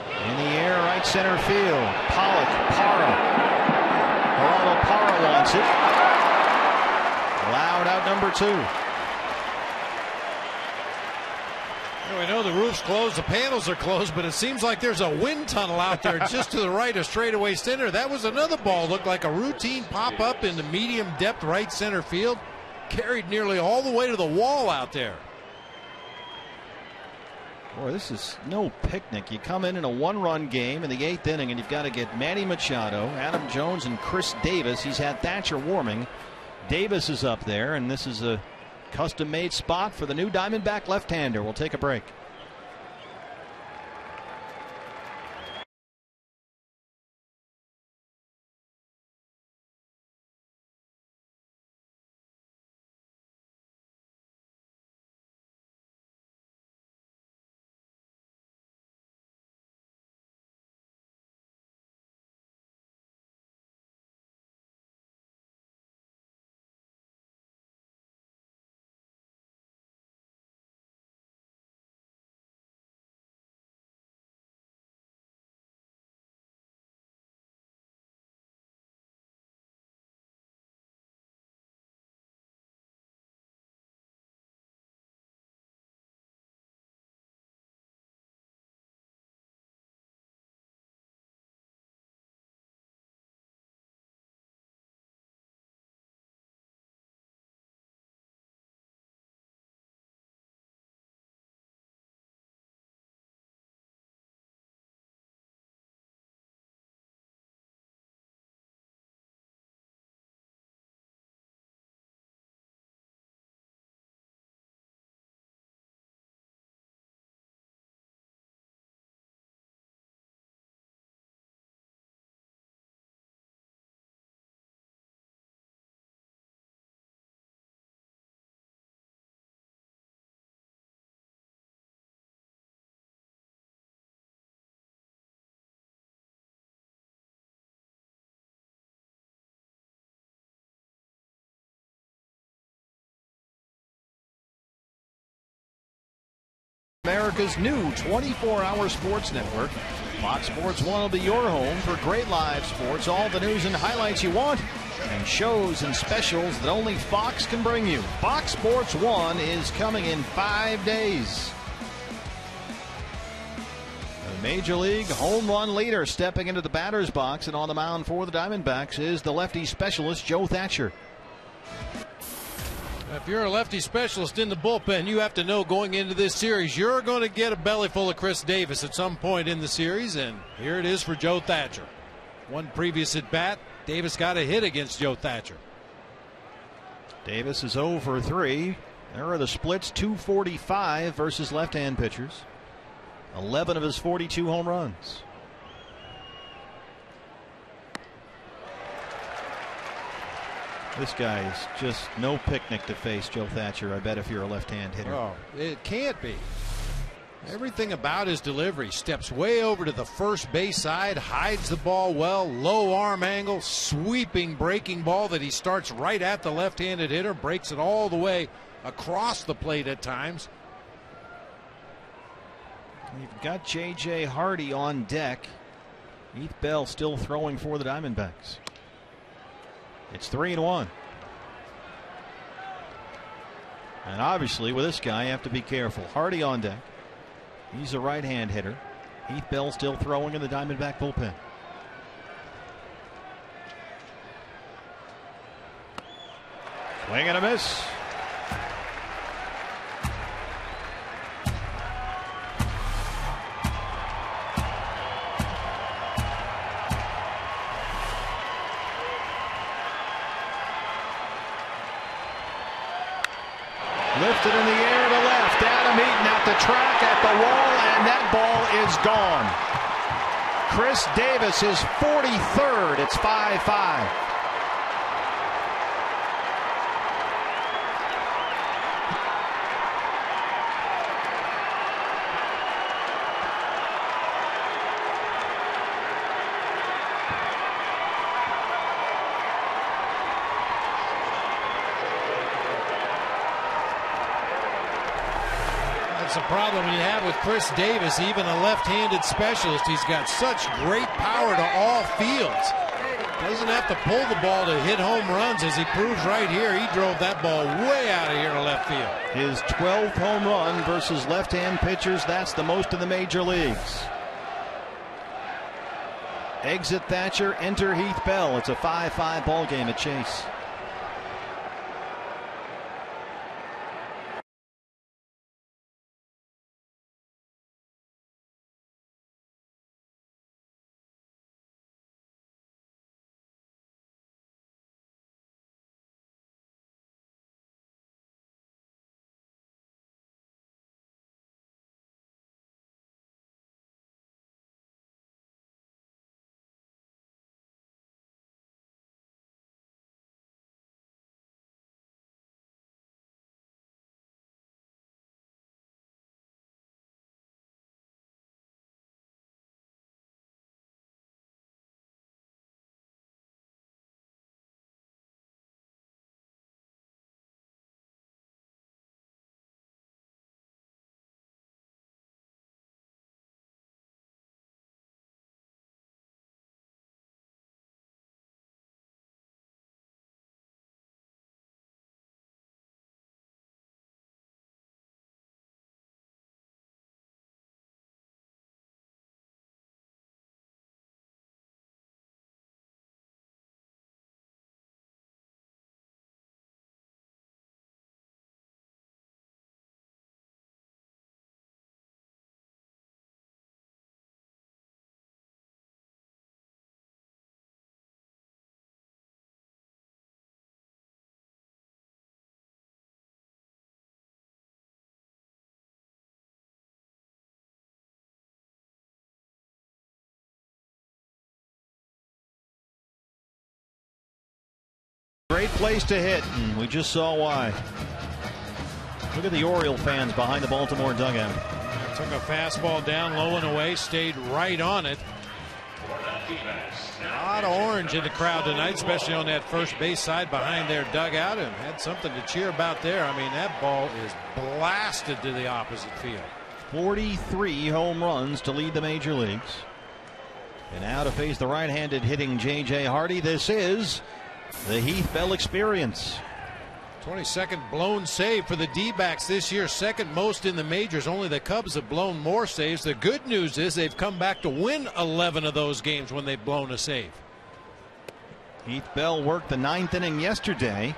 In the air, right center field. Pollock, Parra. Gerardo Parra wants it. Loud out number 2. Well, we know the roof's closed, the panels are closed, but it seems like there's a wind tunnel out there just to the right of straightaway center. That was another ball. Looked like a routine pop-up in the medium depth right center field. Carried nearly all the way to the wall out there. Boy, this is no picnic. You come in a 1-run game in the 8th inning, and you've got to get Manny Machado, Adam Jones, and Chris Davis. He's had Thatcher warming. Davis is up there, and this is a custom-made spot for the new Diamondback left-hander. We'll take a break. America's new 24-hour sports network. Fox Sports 1 will be your home for great live sports, all the news and highlights you want, and shows and specials that only Fox can bring you. Fox Sports 1 is coming in 5 days. The Major League home run leader stepping into the batter's box and on the mound for the Diamondbacks is the lefty specialist Joe Thatcher. If you're a lefty specialist in the bullpen, you have to know going into this series you're going to get a belly full of Chris Davis at some point in the series, and here it is for Joe Thatcher. One previous at bat, Davis got a hit against Joe Thatcher. Davis is 0 for 3. There are the splits, 245 versus left-hand pitchers. 11 of his 42 home runs. This guy's just no picnic to face, Joe Thatcher, I bet, if you're a left-hand hitter. Oh, it can't be. Everything about his delivery. Steps way over to the first base side, hides the ball well, low arm angle, sweeping breaking ball that he starts right at the left-handed hitter, breaks it all the way across the plate at times. You've got J.J. Hardy on deck. Heath Bell still throwing for the Diamondbacks. It's 3-1. And obviously with this guy you have to be careful. Hardy on deck. He's a right-hand hitter. Heath Bell still throwing in the Diamondback bullpen. Swing and a miss. Lifted in the air to left. Adam Eaton at the track, at the wall, and that ball is gone. Chris Davis, his 43rd. It's 5-5. That's the problem you have with Chris Davis, even a left-handed specialist. He's got such great power to all fields. Doesn't have to pull the ball to hit home runs, as he proves right here. He drove that ball way out of here to left field. His 12th home run versus left-hand pitchers. That's the most in the major leagues. Exit Thatcher, enter Heath Bell. It's a 5-5 ball game at Chase. Great place to hit, and we just saw why. Look at the Oriole fans behind the Baltimore dugout. Took a fastball down low and away, stayed right on it. A lot of orange in the crowd tonight, especially on that first base side behind their dugout, and had something to cheer about there. I mean, that ball is blasted to the opposite field. 43 home runs to lead the major leagues. And now to face the right-handed hitting J.J. Hardy, this is the Heath Bell experience. 22nd blown save for the D-backs this year, second most in the majors. Only the Cubs have blown more saves. The good news is they've come back to win 11 of those games when they've blown a save. Heath Bell worked the 9th inning yesterday.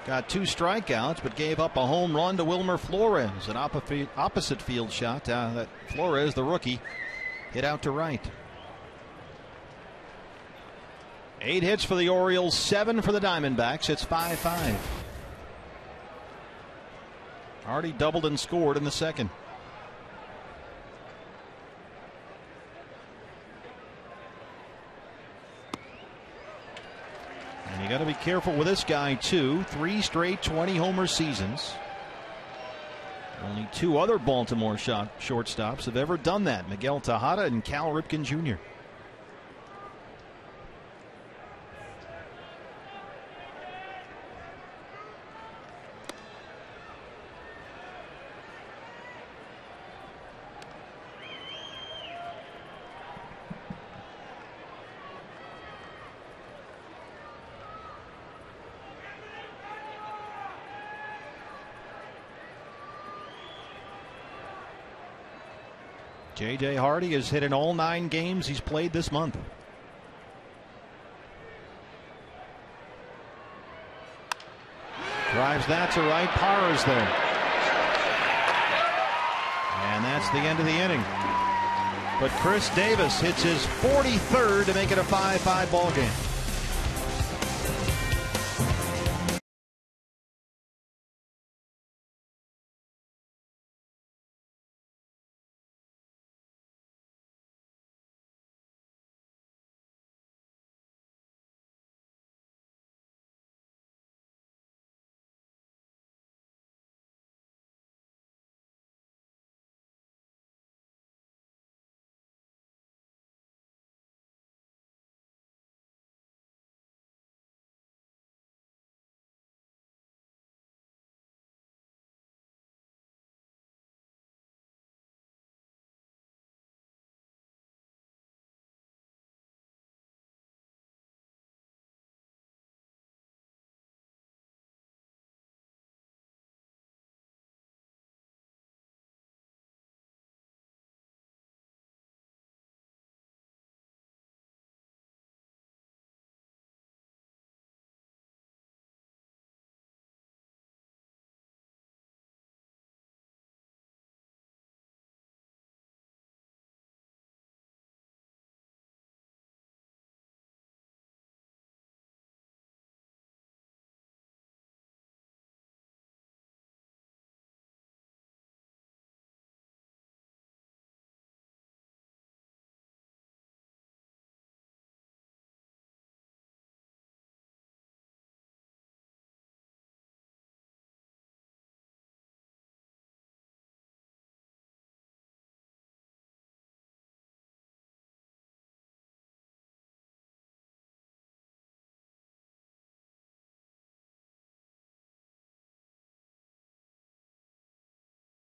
Got 2 strikeouts, but gave up a home run to Wilmer Flores. An opposite field shot that Flores, the rookie, hit out to right. 8 hits for the Orioles, 7 for the Diamondbacks. It's 5-5. Hardy doubled and scored in the second. And you got to be careful with this guy too. 3 straight 20-homer seasons. Only 2 other Baltimore shortstops have ever done that. Miguel Tejada and Cal Ripken Jr. J.J. Hardy has hit in all 9 games he's played this month. Drives that to right. Parra's there. And that's the end of the inning. But Chris Davis hits his 43rd to make it a 5-5 ball game.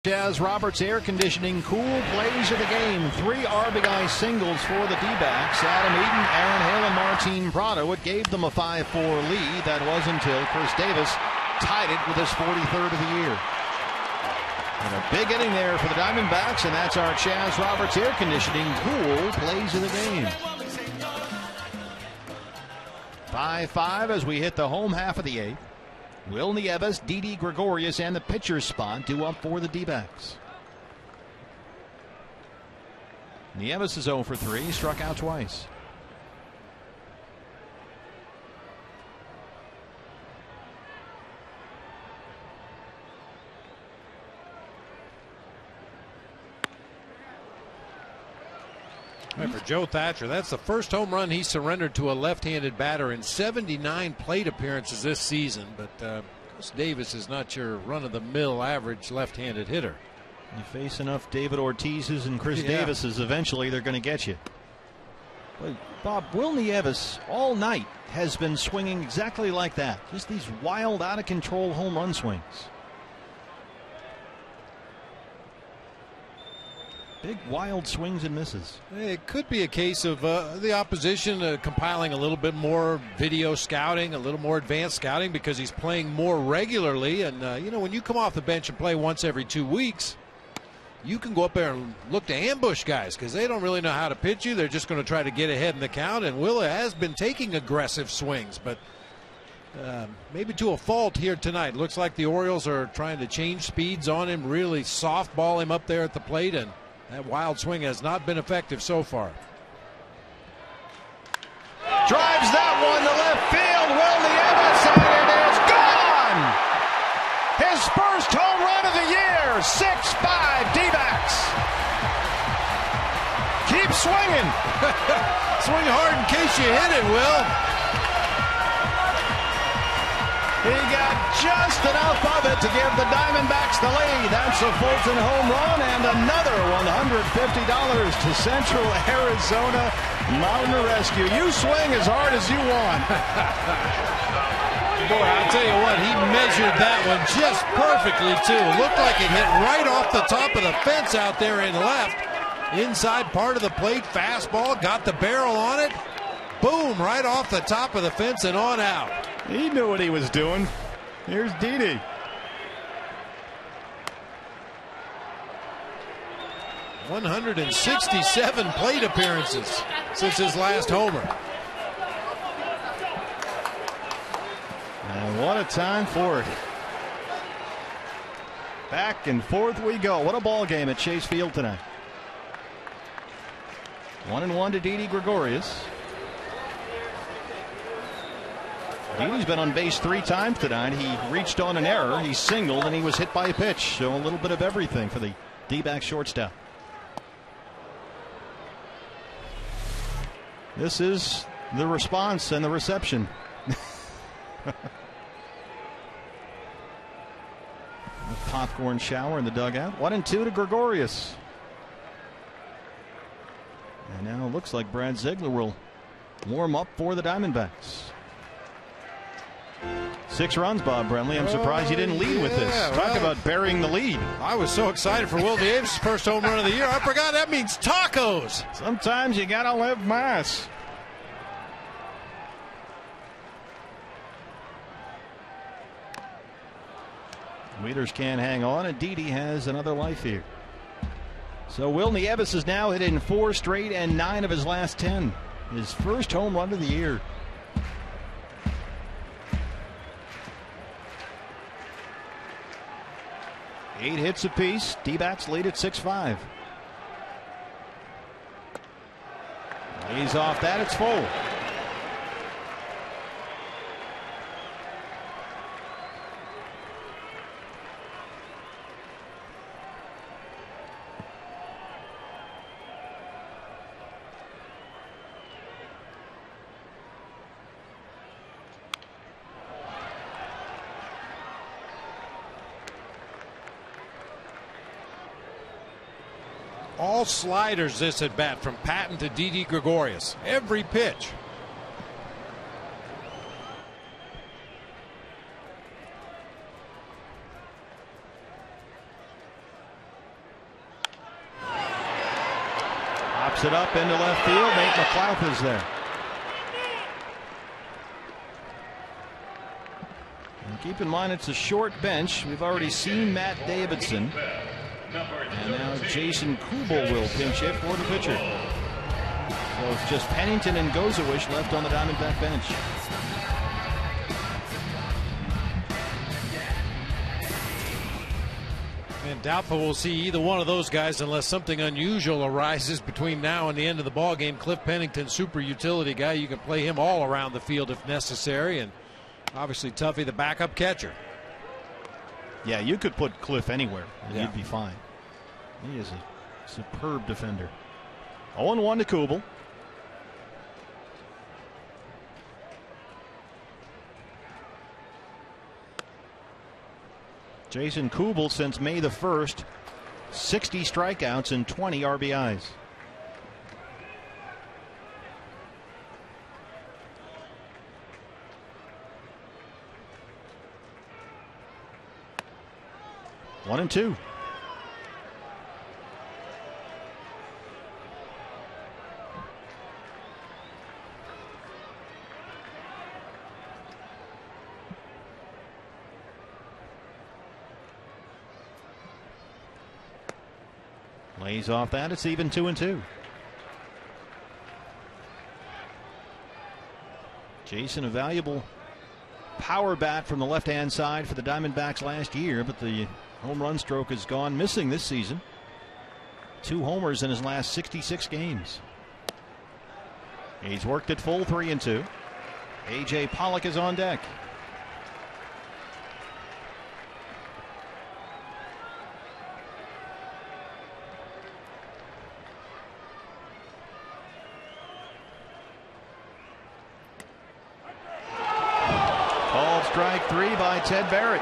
Jazz Roberts air conditioning cool plays of the game. 3 RBI singles for the D-backs. Adam Eaton, Aaron Hale, and Martin Prado. It gave them a 5-4 lead. That was until Chris Davis tied it with his 43rd of the year. And a big inning there for the Diamondbacks, and that's our Chaz Roberts air conditioning cool plays of the game. 5-5 as we hit the home half of the 8th. Will Nieves, Didi Gregorius, and the pitcher's spot due up for the D-backs. Nieves is 0 for 3, struck out twice. For Joe Thatcher, that's the first home run he surrendered to a left-handed batter in 79 plate appearances this season. But Chris Davis is not your run-of-the-mill average left-handed hitter. You face enough David Ortiz's and Chris Davis's, eventually they're going to get you. But Bob, Will Nieves all night has been swinging exactly like that. Just these wild, out-of-control home run swings. Big wild swings and misses. It could be a case of the opposition compiling a little bit more video scouting, a little more advanced scouting, because he's playing more regularly. And, you know, when you come off the bench and play once every 2 weeks, you can go up there and look to ambush guys because they don't really know how to pitch you. They're just going to try to get ahead in the count. And Willa has been taking aggressive swings, but maybe to a fault here tonight. Looks like the Orioles are trying to change speeds on him, really softball him up there at the plate, and that wild swing has not been effective so far. Drives that one to left field. Will Nieves, and it is gone! His first home run of the year. 6-5 D-backs. Keep swinging. Swing hard in case you hit it, Will. He got just enough of it to give the Diamondbacks the lead. That's a Fulton home run and another $150 to Central Arizona Mountain Rescue. You swing as hard as you want. Boy, I'll tell you what, he measured that one just perfectly, too. Looked like it hit right off the top of the fence out there in left. Inside part of the plate, fastball, got the barrel on it. Boom, right off the top of the fence and on out. He knew what he was doing. Here's Didi. $167 plate appearances since his last homer. And what a time for it. Back and forth we go. What a ball game at Chase Field tonight. 1-1 to Didi Gregorius. Didi's been on base 3 times tonight. He reached on an error. He singled and he was hit by a pitch. So a little bit of everything for the D-back shortstop. This is the response and the reception. Popcorn shower in the dugout. 1-2 to Gregorius. And now it looks like Brad Ziegler will warm up for the Diamondbacks. 6 runs, Bob Brenly. I'm surprised you didn't lead with this. Talk about burying the lead. I was so excited for Will Nieves' first home run of the year. I forgot that means tacos. Sometimes you gotta live mass. Weeders can't hang on, and Didi has another life here. So Will Nieves is now hit in 4 straight and 9 of his last 10. His first home run of the year. Eight hits apiece. D-backs lead at 6-5. He's off that. It's full. All sliders this at bat from Patton to Didi Gregorius. Every pitch. Pops it up into left field. Nate McLouth is there. And keep in mind it's a short bench. We've already seen Matt Davidson. And now Jason Kubel will pinch hit for the pitcher. So it's just Pennington and Gozawish left on the Diamondback bench. And doubtful we'll see either one of those guys unless something unusual arises between now and the end of the ball game. Cliff Pennington, super utility guy. You can play him all around the field if necessary. And obviously Tuffy, the backup catcher. Yeah, you could put Cliff anywhere and you'd be fine. He is a superb defender. 0-1 to Kubel. Jason Kubel since May the 1st, 60 strikeouts and 20 RBIs. One and two. Lays off that. It's even 2-2. Jason, a valuable power bat from the left-hand side for the Diamondbacks last year, but the home run stroke has gone missing this season. 2 homers in his last 66 games. He's worked at full 3-2. A.J. Pollock is on deck. Called strike 3 by Ted Barrett.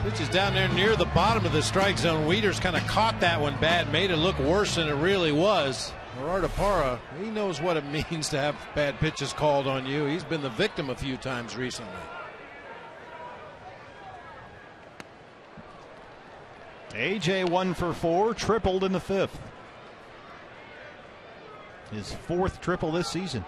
Pitch is down there near the bottom of the strike zone. Wieters kind of caught that one bad, made it look worse than it really was. Gerardo Parra, he knows what it means to have bad pitches called on you. He's been the victim a few times recently. AJ 1 for 4, tripled in the 5th. His 4th triple this season.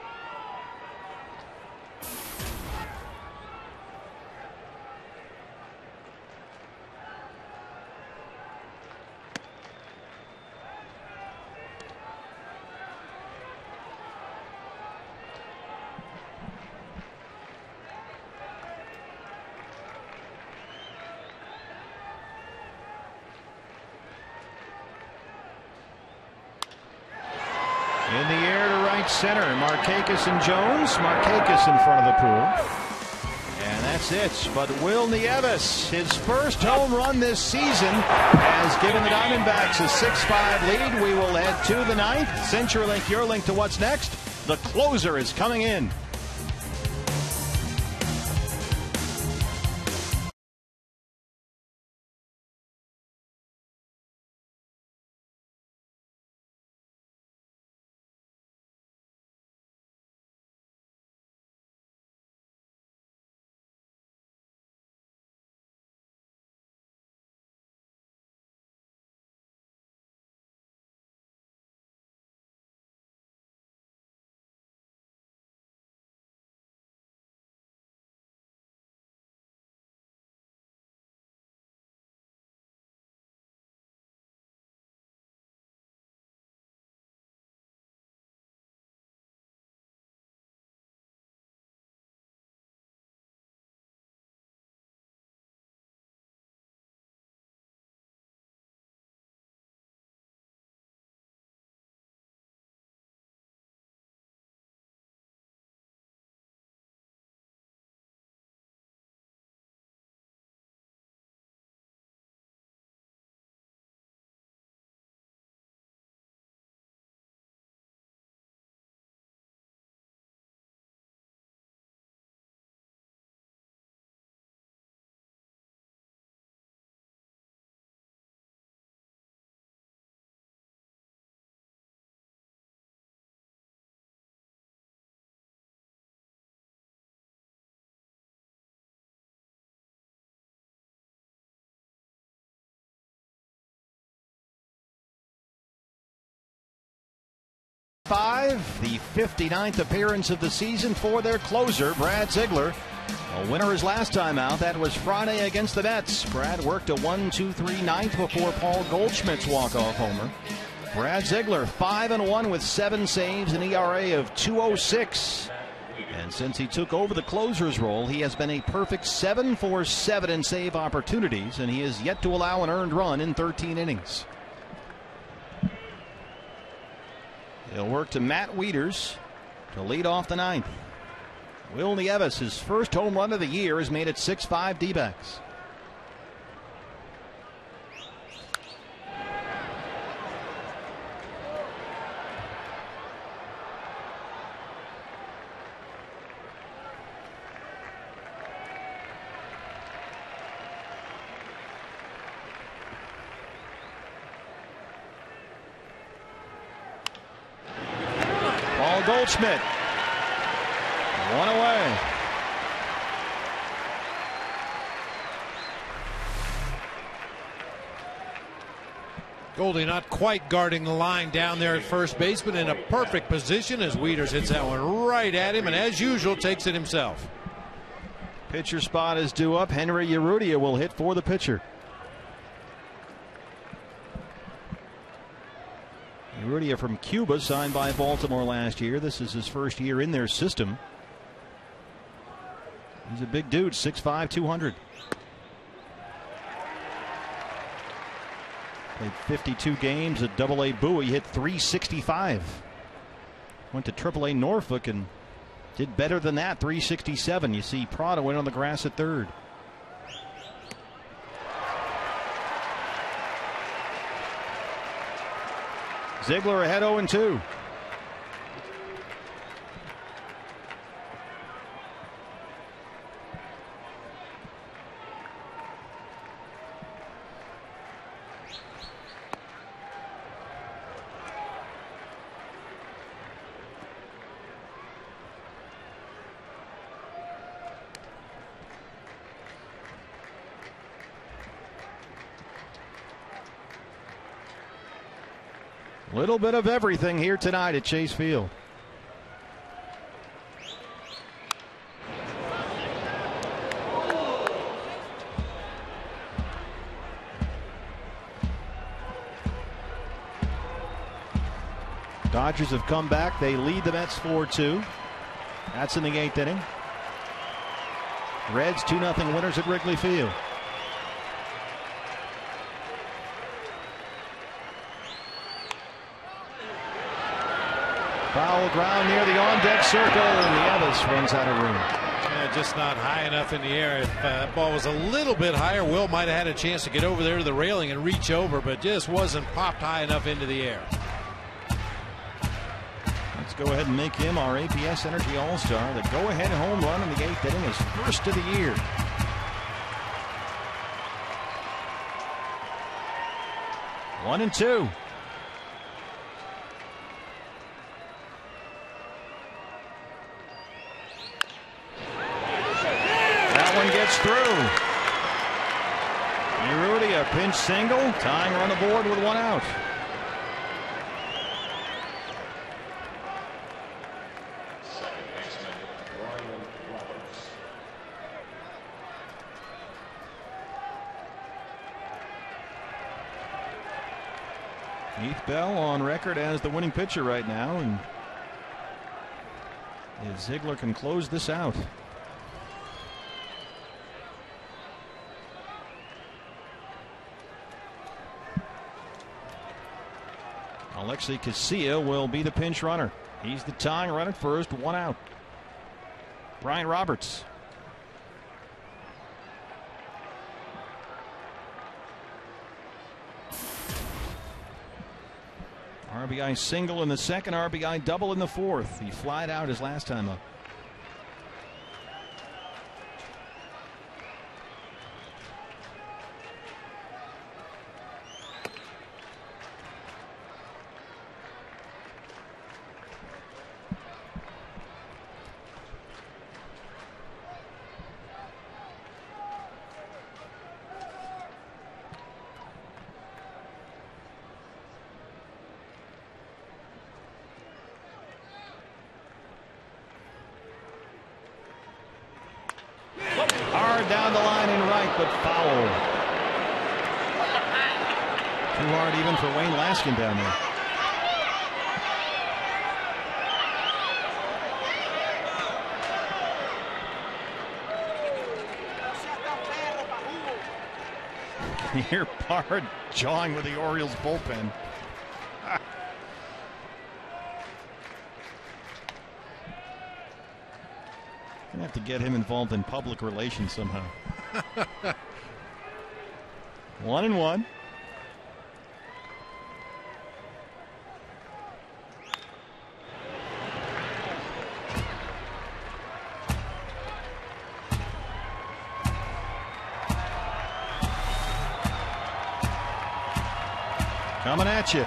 In the air to right center, Markakis and Jones. Markakis in front of the pool. And that's it. But Will Nieves, his first home run this season, has given the Diamondbacks a 6-5 lead. We will head to the 9th. CenturyLink, your link to what's next. The closer is coming in. The 59th appearance of the season for their closer, Brad Ziegler. A winner his last time out. That was Friday against the Mets. Brad worked a 1-2-3 ninth before Paul Goldschmidt's walk-off homer. Brad Ziegler 5-1 with 7 saves, an ERA of 2.06. And since he took over the closer's role, he has been a perfect 7 for 7 in save opportunities, and he has yet to allow an earned run in 13 innings. He'll work to Matt Wieters to lead off the 9th. Will Nieves, his first home run of the year, has made it 6-5 D-backs. Goldschmidt, 1 away. Goldie not quite guarding the line down there at first base, but in a perfect position as Wieters hits that one right at him, and as usual takes it himself. Pitcher spot is due up. Henry Urrutia will hit for the pitcher. Urrutia from Cuba, signed by Baltimore last year. This is his first year in their system. He's a big dude, 6'5", 200. Played 52 games at Double-A Bowie, hit .365. Went to Triple-A Norfolk and did better than that, .367. You see Prado went on the grass at third. Ziegler ahead 0-2. Little bit of everything here tonight at Chase Field. Dodgers have come back. They lead the Mets 4-2. That's in the 8th inning. Reds 2-0 winners at Wrigley Field. Foul ground near the on-deck circle, and the Ellis runs out of room. Yeah, just not high enough in the air. If that ball was a little bit higher, Will might have had a chance to get over there to the railing and reach over, but just wasn't popped high enough into the air. Let's go ahead and make him our APS Energy All-Star. The go-ahead home run in the 8th inning is first of the year. One and two. Gets through. Urrutia, a pinch single, tying run aboard with one out. Second baseman, Brian Roberts. Heath Bell on record as the winning pitcher right now, and if Ziegler can close this out. Alexei Casilla will be the pinch runner. He's the tying run at first, one out. Brian Roberts. RBI single in the second, RBI double in the fourth. He flied out his last time up. Hard down the line in right, but foul. Too hard even for Wayne Laskin down there. Here, Bard jawing with the Orioles bullpen. Gonna have to get him involved in public relations somehow. 1-1. Coming at you.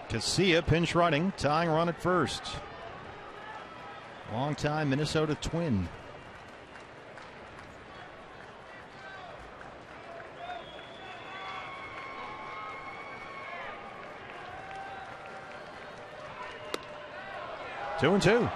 Casilla pinch running, tying run at first. Longtime Minnesota Twin. Two and two.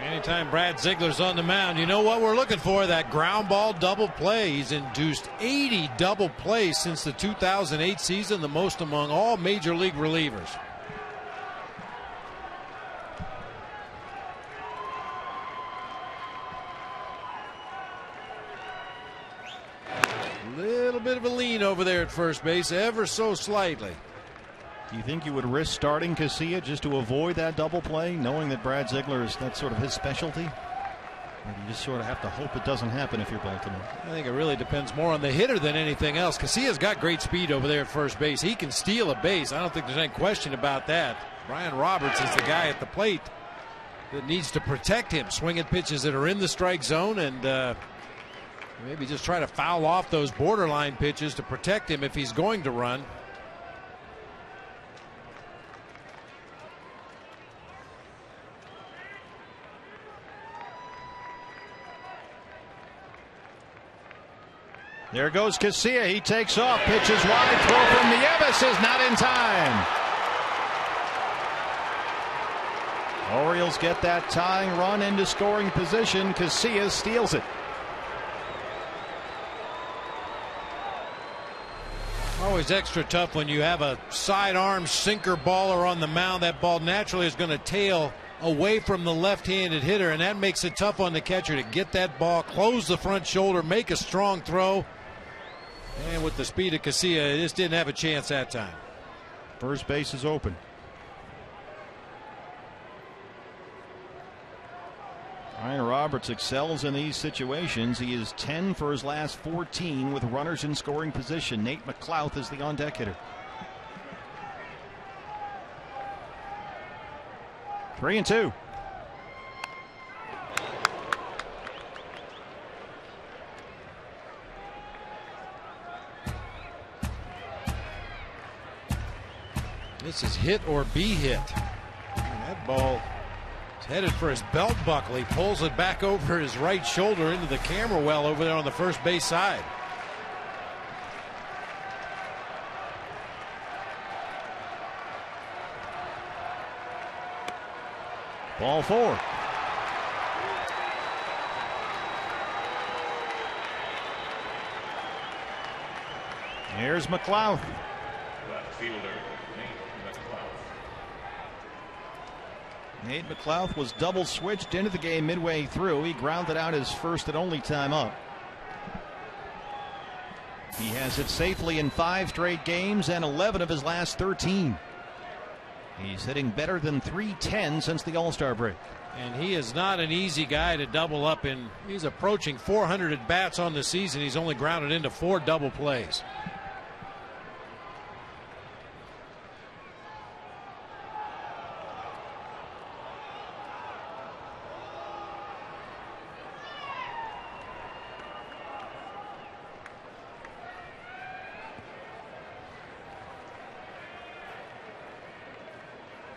Anytime Brad Ziegler's on the mound, you know what we're looking for, that ground ball double play. He's induced 80 double plays since the 2008 season, the most among all major league relievers. A little bit of a lean over there at first base, ever so slightly. Do you think you would risk starting Casilla just to avoid that double play, knowing that Brad Ziegler is that's sort of his specialty? Or do you just sort of have to hope it doesn't happen if you're Baltimore? I think it really depends more on the hitter than anything else. Casilla's got great speed over there at first base. He can steal a base. I don't think there's any question about that. Brian Roberts is the guy at the plate that needs to protect him, swinging pitches that are in the strike zone, and maybe just try to foul off those borderline pitches to protect him if he's going to run. There goes Casilla. He takes off, pitches wide, throw from Nieves is not in time. Orioles get that tying run into scoring position. Casilla steals it. Always extra tough when you have a sidearm sinker baller on the mound. That ball naturally is going to tail away from the left-handed hitter, and that makes it tough on the catcher to get that ball, close the front shoulder, make a strong throw. And with the speed of Casilla, it just didn't have a chance that time. First base is open. Brian Roberts excels in these situations. He is 10 for his last 14 with runners in scoring position. Nate McLouth is the on-deck hitter. 3-2. This is hit or be hit. And that ball is headed for his belt buckle. He pulls it back over his right shoulder into the camera well over there on the first base side. Ball four. Here's McLouth. Left fielder Nate McLouth was double switched into the game midway through. He grounded out his first and only time up. He has it safely in 5 straight games and 11 of his last 13. He's hitting better than .310 since the All-Star break. And he is not an easy guy to double up in. He's approaching 400 at bats on the season. He's only grounded into 4 double plays.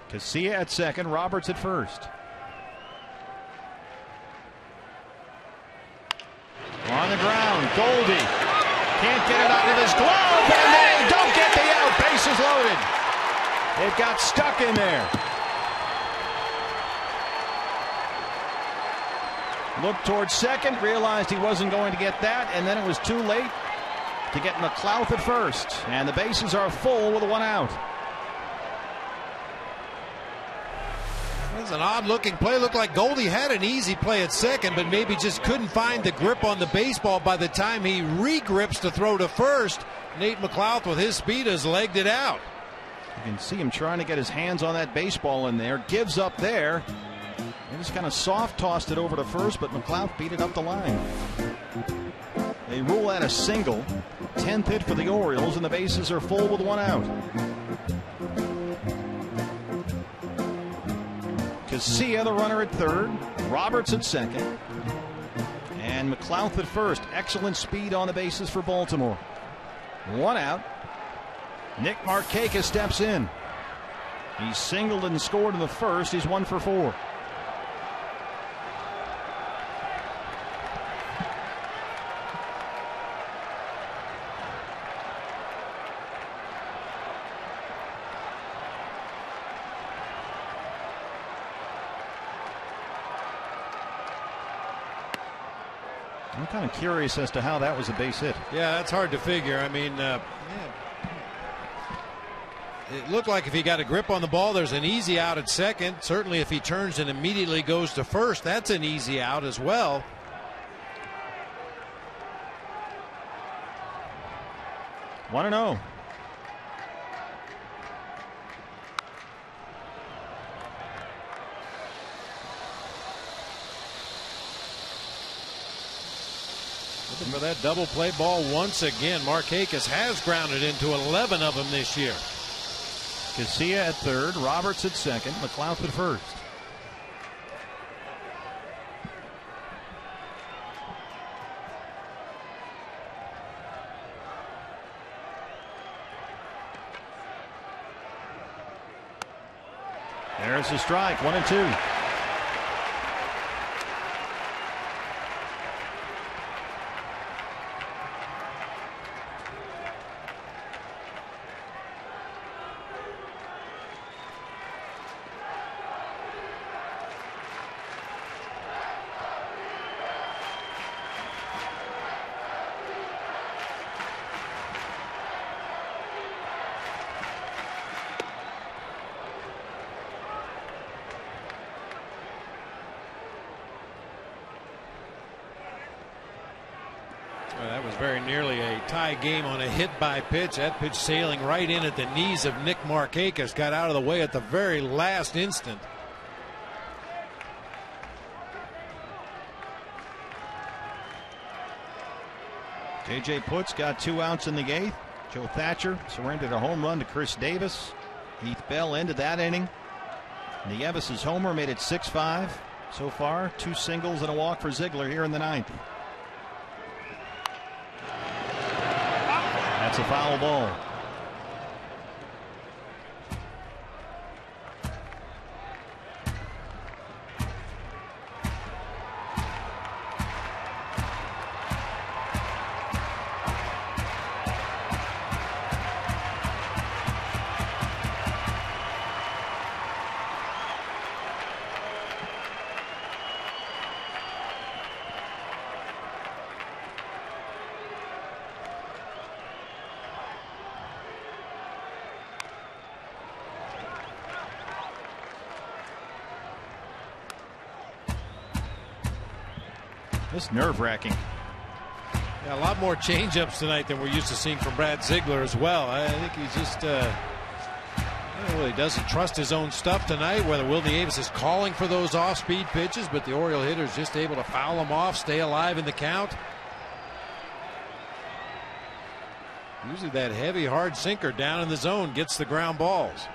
Casilla at second, Roberts at first. On the ground, Goldie can't get it out of his glove, and they don't get the out. Bases loaded. It got stuck in there. Looked towards second, realized he wasn't going to get that, and then it was too late to get McLouth at first. And the bases are full with 1 out. That's an odd looking play. Looked like Goldie had an easy play at second, but maybe just couldn't find the grip on the baseball by the time he re-grips to throw to first. Nate McLouth with his speed has legged it out. You can see him trying to get his hands on that baseball in there. Gives up there. He just kind of soft tossed it over to first, but McLouth beat it up the line. They rule out a single. 10th hit for the Orioles, and the bases are full with 1 out. Casilla the runner at third, Roberts at second, and and McLouth at first. Excellent speed on the bases for Baltimore. 1 out. Nick Markakis steps in. He singled and scored in the first. He's 1 for 4. I'm kind of curious as to how that was a base hit. Yeah, that's hard to figure. I mean, it looked like if he got a grip on the ball, there's an easy out at second. Certainly if he turns and immediately goes to first, that's an easy out as well. One and 0. Looking for that double play ball once again. Markakis has grounded into 11 of them this year. Casilla at third, Roberts at second, McLouth at first. There's the strike, 1 and 2. Well, that was very nearly a tie game on a hit by pitch. That pitch sailing right in at the knees of Nick Markakis. Got out of the way at the very last instant. J.J. Putz got 2 outs in the 8th. Joe Thatcher surrendered a home run to Chris Davis. Heath Bell ended that inning. Nieves' homer made it 6-5 so far. 2 singles and a walk for Ziegler here in the 9th. That's a foul ball. This nerve-wracking. Yeah, a lot more changeups tonight than we're used to seeing from Brad Ziegler as well. I think he's just he doesn't trust his own stuff tonight, whether Will Nieves is calling for those off-speed pitches, but the Oriole hitter's just able to foul them off, stay alive in the count. Usually that heavy, hard sinker down in the zone gets the ground balls.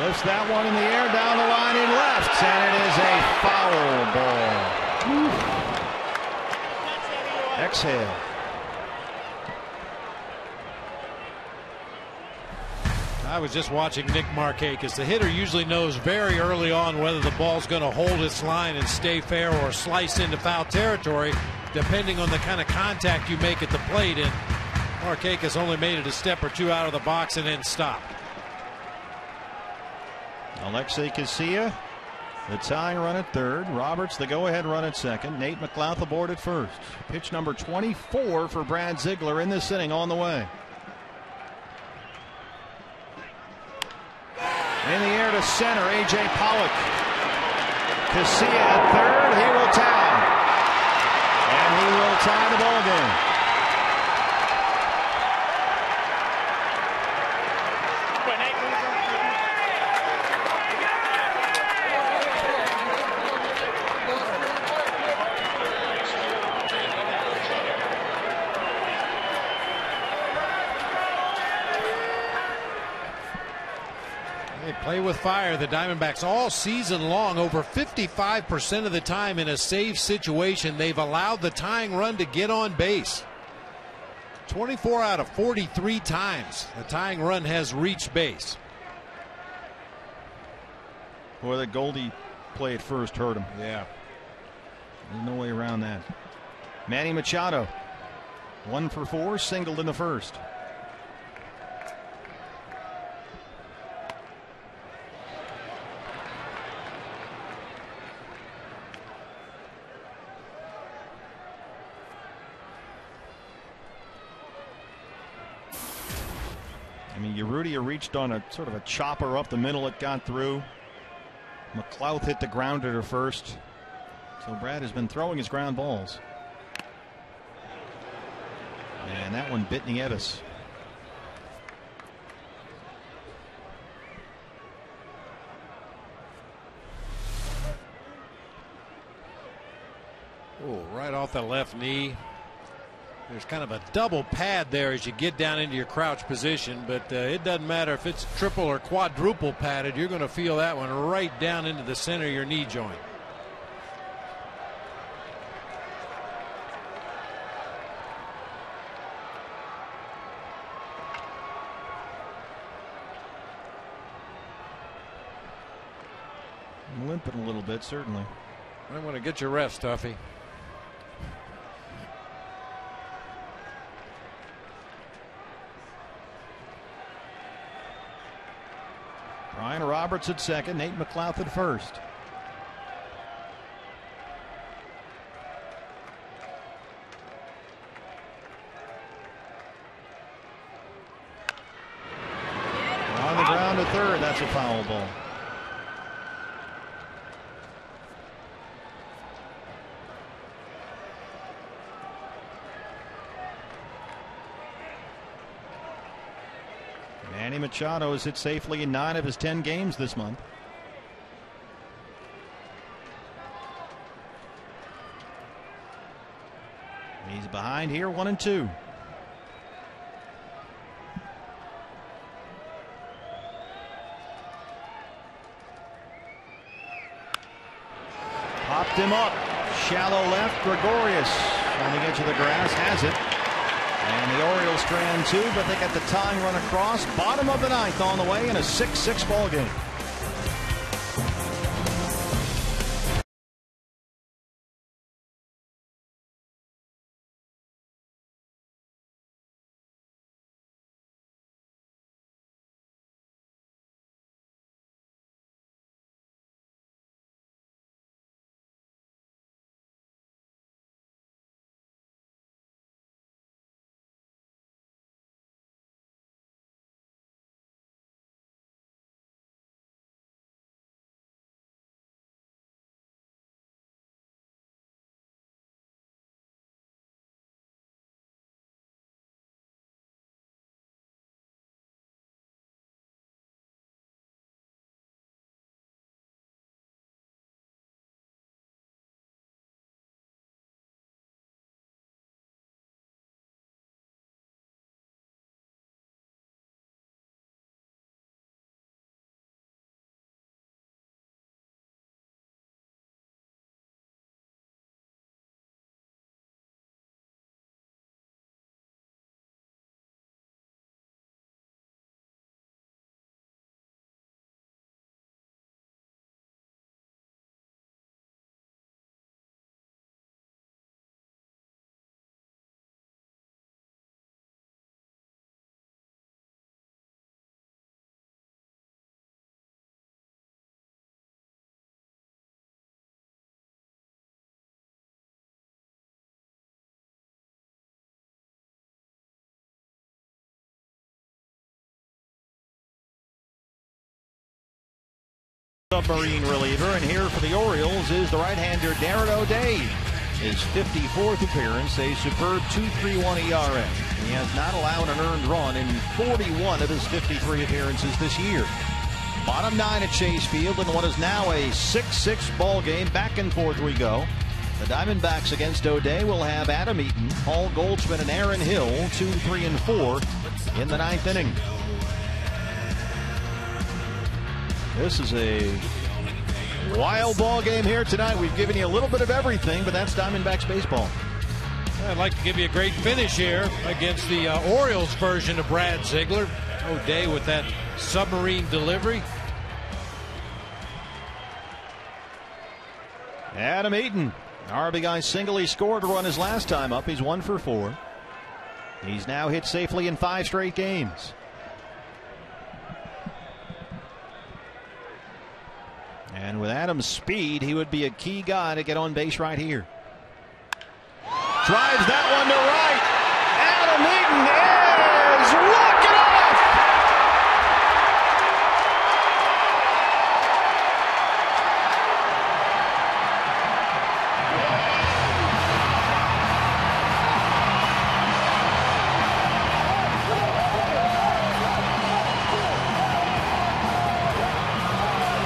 Lifts that one in the air, down the line in left, and it is a foul ball. Exhale. I was just watching Nick Markakis. The hitter usually knows very early on whether the ball's going to hold its line and stay fair or slice into foul territory, depending on the kind of contact you make at the plate. And Markakis only made it a step or two out of the box and then stopped. Alexei Casilla, the tying run at third. Roberts, the go-ahead run at second. Nate McLouth aboard at first. Pitch number 24 for Brad Ziegler in this inning on the way. In the air to center, A.J. Pollock. Casilla at third. He will tag. And he will tie the ball game. Play with fire. The Diamondbacks all season long, over 55% of the time in a save situation, they've allowed the tying run to get on base. 24 out of 43 times the tying run has reached base. Boy, that Goldie play at first hurt him. Yeah. There's no way around that. Manny Machado, 1 for 4, singled in the first. I mean, Urrutia reached on a sort of a chopper up the middle. It got through. McLouth hit the grounder to first. So Brad has been throwing his ground balls. And that one bit Nieves. Oh, right off the left knee. There's kind of a double pad there as you get down into your crouch position, but it doesn't matter if it's triple or quadruple padded. You're going to feel that one right down into the center of your knee joint. I'm limping a little bit, certainly. I want to get your rest, Tuffy. Brian Roberts at second, Nate McLouth at first. On the ground to third, that's a foul ball. Manny Machado has hit safely in 9 of his 10 games this month. He's behind here, 1-2. Popped him up. Shallow left. Gregorius on the edge of the grass has it. And the Orioles strand 2, but they got the tying run across. Bottom of the 9th on the way in a 6-6 ball game. Submarine reliever, and here for the Orioles is the right-hander Darren O'Day. His 54th appearance, a superb 2.31 ERA. He has not allowed an earned run in 41 of his 53 appearances this year. Bottom 9 at Chase Field in what is now a 6-6 ball game. Back and forth we go. The Diamondbacks against O'Day will have Adam Eaton, Paul Goldschmidt, and Aaron Hill 2, 3, and 4 in the 9th inning. This is a wild ball game here tonight. We've given you a little bit of everything, but that's Diamondbacks baseball. I'd like to give you a great finish here against the Orioles version of Brad Ziegler. O'Day with that submarine delivery. Adam Eaton, RBI single. He scored a run his last time up. He's 1 for 4. He's now hit safely in 5 straight games. And with Adam's speed, he would be a key guy to get on base right here. Drives that one to right. Adam Eaton is walking off.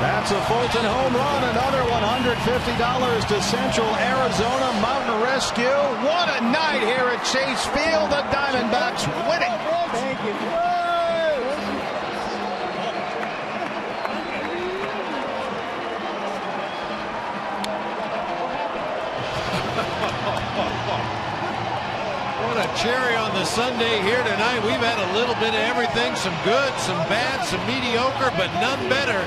That's a Fulton home run. Another $150 to Central Arizona Mountain Rescue. What a night here at Chase Field. The Diamondbacks winning. Thank you. What a cherry on the Sunday here tonight. We've had a little bit of everything, some good, some bad, some mediocre, but none better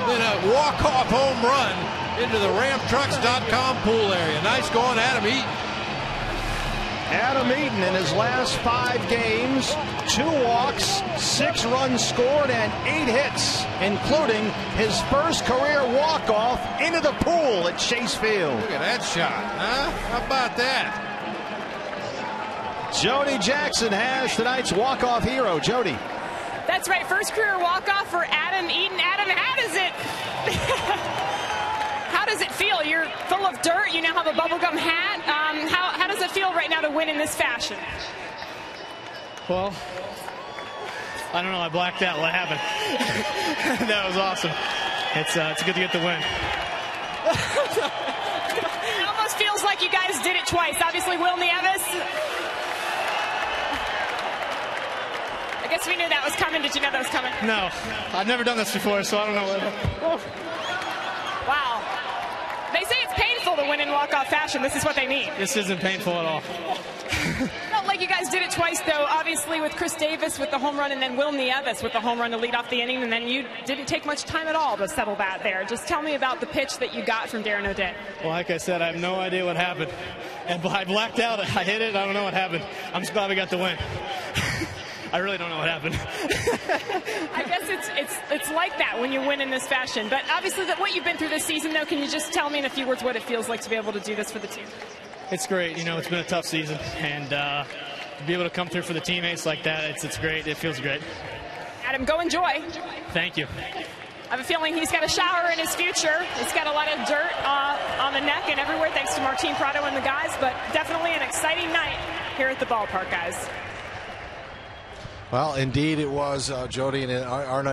than a walk-off home run into the RamTrucks.com pool area. Nice going, Adam Eaton. Adam Eaton in his last 5 games, 2 walks, 6 runs scored, and 8 hits, including his first career walk-off into the pool at Chase Field. Look at that shot, huh? How about that? Jody Jackson has tonight's walk-off hero. Jody. That's right, first career walk-off for Adam Eaton. Adam, how does it how does it feel? You're full of dirt. You now have a bubblegum hat. How does it feel right now to win in this fashion? Well, I don't know. I blacked out. What happened? That was awesome. It's good to get the win. It almost feels like you guys did it twice. Obviously, Will Nieves. I guess we knew that was coming. Did you know that was coming? No, I've never done this before, so I don't know what. Wow. They say it's painful to win in walk-off fashion. This is what they need. This isn't painful at all. Not like you guys did it twice, though. Obviously, with Chris Davis with the home run, and then Will Nieves with the home run to lead off the inning, and then you didn't take much time at all to settle that there. Just tell me about the pitch that you got from Darren O'Day. Well, like I said, I have no idea what happened, and I blacked out. I hit it. I don't know what happened. I'm just glad we got the win. I really don't know what happened. I guess it's like that when you win in this fashion. But obviously, what you've been through this season, though, can you just tell me in a few words what it feels like to be able to do this for the team? It's great. You know, it's been a tough season, and to be able to come through for the teammates like that, it's great. It feels great. Adam, go enjoy. Thank you. I have a feeling he's got a shower in his future. He's got a lot of dirt on the neck and everywhere, thanks to Martin Prado and the guys. But definitely an exciting night here at the ballpark, guys. Well, indeed it was, Jody, and our night